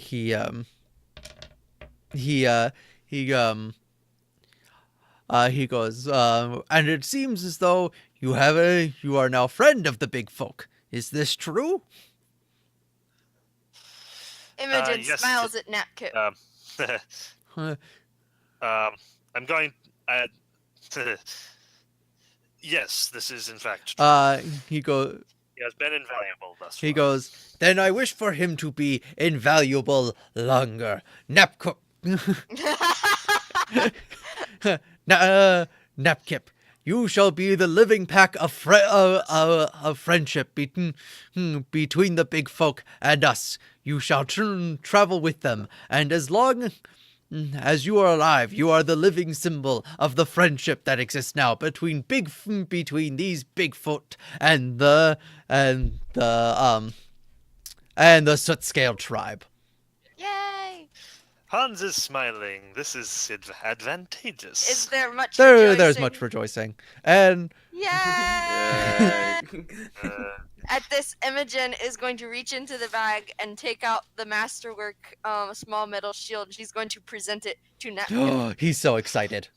he goes, and it seems as though you are now friend of the big folk. Is this true? Imogen yes. smiles at Napkip. Huh. I'm going. Yes, this is in fact. He goes. He has been invaluable thus far. He goes. Then I wish for him to be invaluable longer. Napkip. Napkip, you shall be the living pack of friendship between the big folk and us. You shall travel with them, and as long as you are alive, you are the living symbol of the friendship that exists now between these Bigfoot and the Sootscale tribe. Yay! Hans is smiling. This is advantageous. Is there much There's rejoicing? much rejoicing, and Yay! At this, Imogen is going to reach into the bag and take out the masterwork small metal shield. She's going to present it to Napkip. he's so excited.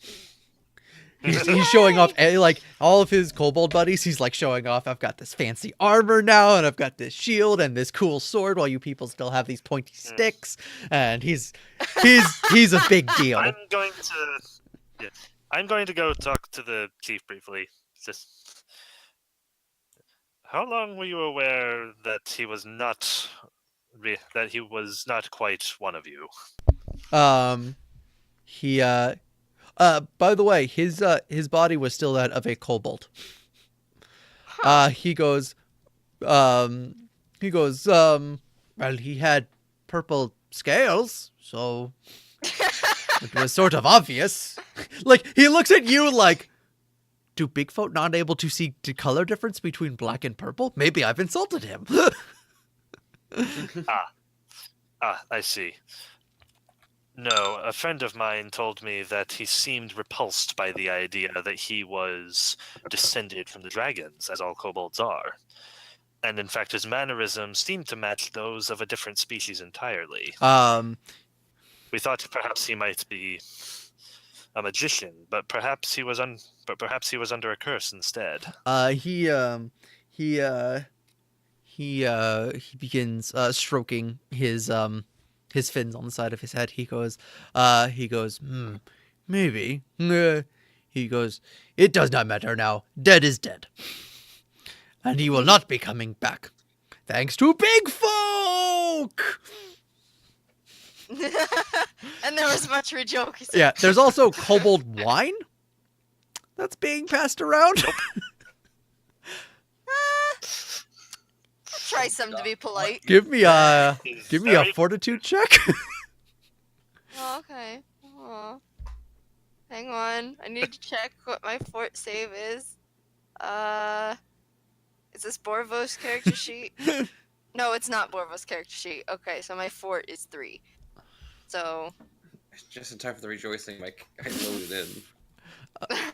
He's showing off like all of his kobold buddies. He's like showing off. I've got this fancy armor now, and I've got this shield and this cool sword. While you people still have these pointy sticks, and he's a big deal. I'm going to go talk to the chief briefly. Just, how long were you aware that he was not quite one of you? By the way, his body was still that of a kobold. He goes, well, he had purple scales, so it was sort of obvious. Like, he looks at you like, do Bigfoot not able to see the color difference between black and purple? Maybe I've insulted him. I see. No, a friend of mine told me that he seemed repulsed by the idea that he was descended from the dragons, as all kobolds are. And in fact, his mannerisms seemed to match those of a different species entirely. We thought perhaps he might be a magician, but perhaps he was under a curse instead. he begins stroking his fins on the side of his head. He goes, maybe. He goes, it does not matter now. Dead is dead, and he will not be coming back, thanks to big folk. And there was much rejoicing. Yeah, there's also kobold wine that's being passed around. Try some to be polite. Give me a Very- fortitude check. Oh, okay. Hang on. I need to check what my fort save is. Is this Borvo's character sheet? No, it's not Borvo's character sheet. Okay, so my fort is 3. So. Just in time for the rejoicing, Mike. I loaded in.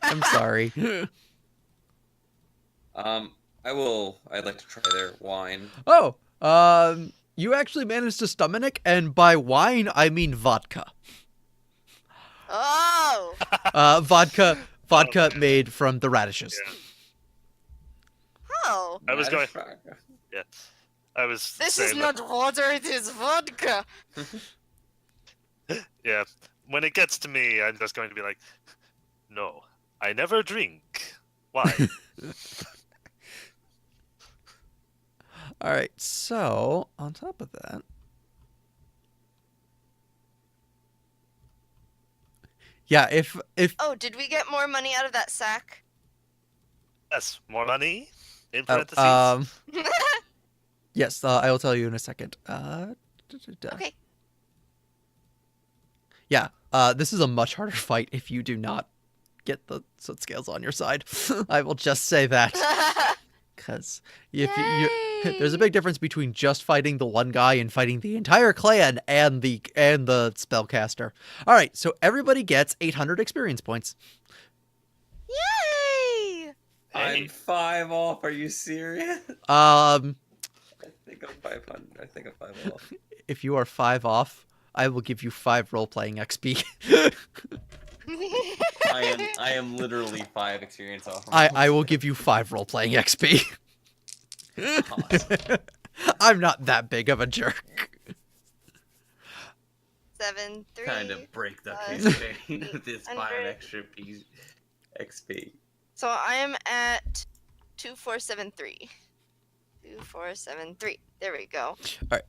I'm sorry. I'd like to try their wine. Oh, you actually managed to stomach, and by wine I mean vodka. Oh! Vodka Okay. made from the radishes. Yeah. Oh! I was going. Radish vodka. Yeah. I was. This is saying not water, it is vodka! that- Yeah. When it gets to me, I'm just going to be like, no, I never drink. Why? All right, so on top of that, yeah, if Oh, did we get more money out of that sack? Yes, more money. In oh, parentheses. yes, I will tell you in a second. Okay. Yeah, this is a much harder fight if you do not get the Sootscales on your side. I will just say that. Because if you, there's a big difference between just fighting the one guy and fighting the entire clan and the spellcaster. All right, so everybody gets 800 experience points. Yay! I'm Hey. 5 off. Are you serious? I think I'm 500. I think I'm 5 off. If you are 5 off, I will give you 5 role-playing XP. I am literally 5 experience off. I will give you 5 role-playing XP. Awesome. I'm not that big of a jerk. 7, 3. Kind of break the five, campaign with this 5 800. extra XP. So I am at 2473. 2473. There we go. Alright.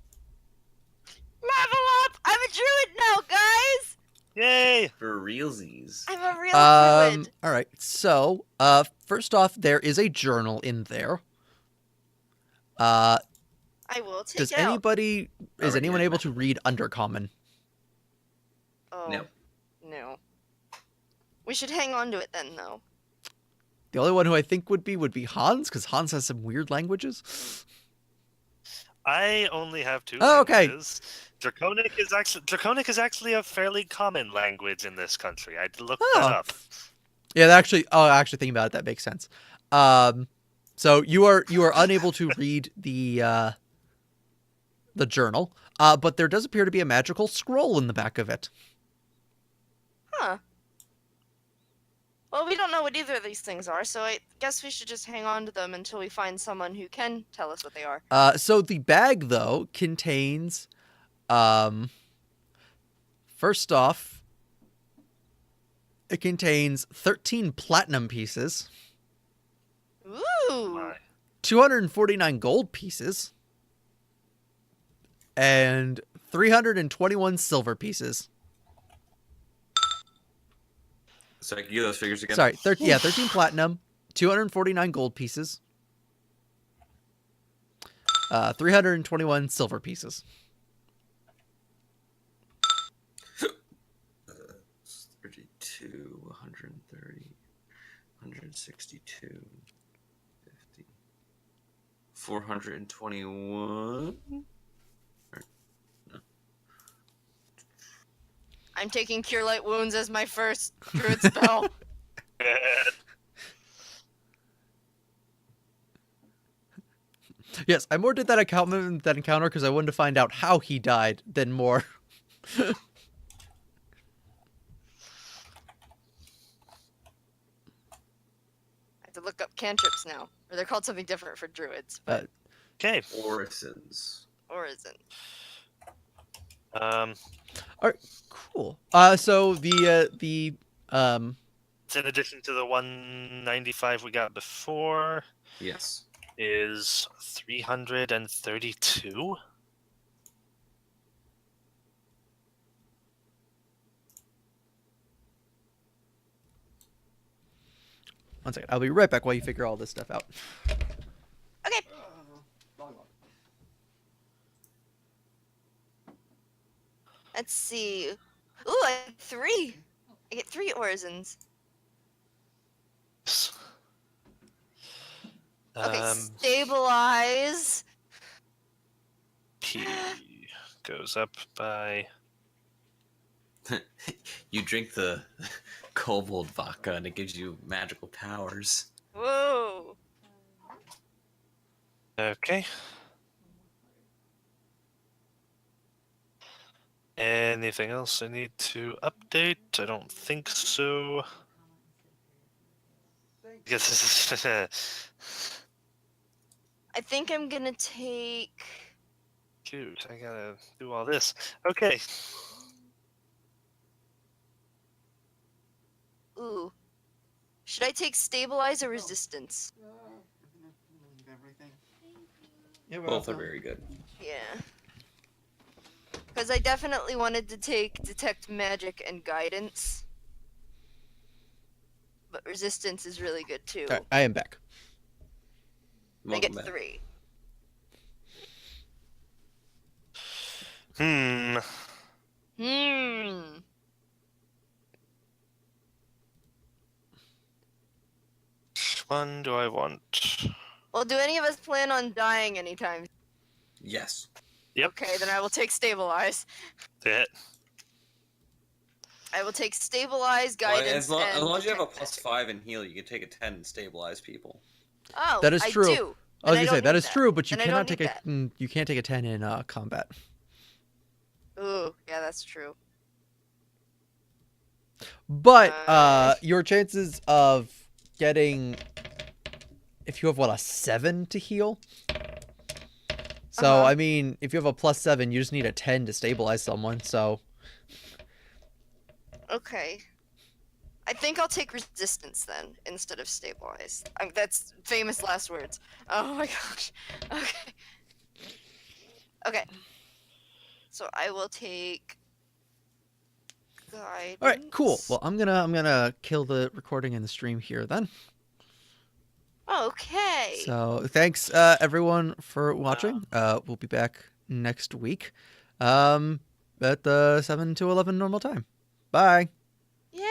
Level up! I'm a druid now, guys! Yay! For realsies. I'm a real druid. All right. So, first off, there is a journal in there. I will take Does it out. anybody is Already anyone did. able to read Undercommon? Oh, No. no. We should hang on to it then, though. The only one who I think would be Hans, because Hans has some weird languages. I only have 2 Oh, okay. languages. Draconic is actually a fairly common language in this country. I looked Oh. that up. Yeah, that actually. Oh, actually, thinking about it, that makes sense. So you are unable to read the journal, but there does appear to be a magical scroll in the back of it. Huh. Well, we don't know what either of these things are, so I guess we should just hang on to them until we find someone who can tell us what they are. So the bag though contains, first off, it contains 13 platinum pieces, Ooh! My. 249 gold pieces, and 321 silver pieces. So I can give those figures again. Sorry, 13 platinum, 249 gold pieces, 321 silver pieces. 32, 130, 162, 50, 421. I'm taking Cure Light Wounds as my first druid spell. Yes, I more did that encounter because I wanted to find out how he died than more. I have to look up cantrips now. Or they're called something different for druids, but Okay. Orisons. or isn't. Um, Cool. So the it's in addition to the 195 we got before, Yes. is 332. one second. I'll be right back while you figure all this stuff out. Okay. Let's see. Ooh, I get 3. I get 3 orisons. Okay, stabilize. P goes up by You drink the kobold vodka and it gives you magical powers. Whoa. okay. Anything else I need to update? I don't think so. Guess this is I think I'm gonna take. Shoot, I gotta do all this. Okay. Ooh. Should I take stabilize or resistance? Both are very good. Yeah. Because I definitely wanted to take detect magic and guidance. But resistance is really good too. All right, I am back. I Welcome get back. 3. Hmm. Which one do I want? Well, do any of us plan on dying anytime? Yes. Yep. Okay, then I will take stabilize. That. I will take stabilize, Well, guidance, as long and as you have a detect +5 magic. in heal, you can take a 10 and stabilize people. Oh, That is true. I do. I was Then gonna say don't that need is true, but you Then I don't cannot take need a you can't take a 10 in combat. Ooh, yeah, that's true. But Uh. your chances of getting, if you have a 7 to heal. So Uh-huh. I mean, if you have a +7, you just need a 10 to stabilize someone. So Okay. I think I'll take resistance then instead of stabilize. That's famous last words. Oh my gosh. Okay. Okay. So I will take guidance. all right, cool. Well, I'm gonna kill the recording and the stream here then. Okay. So thanks everyone for watching. We'll be back next week, at the 7 to 11 normal time. Bye. Yeah.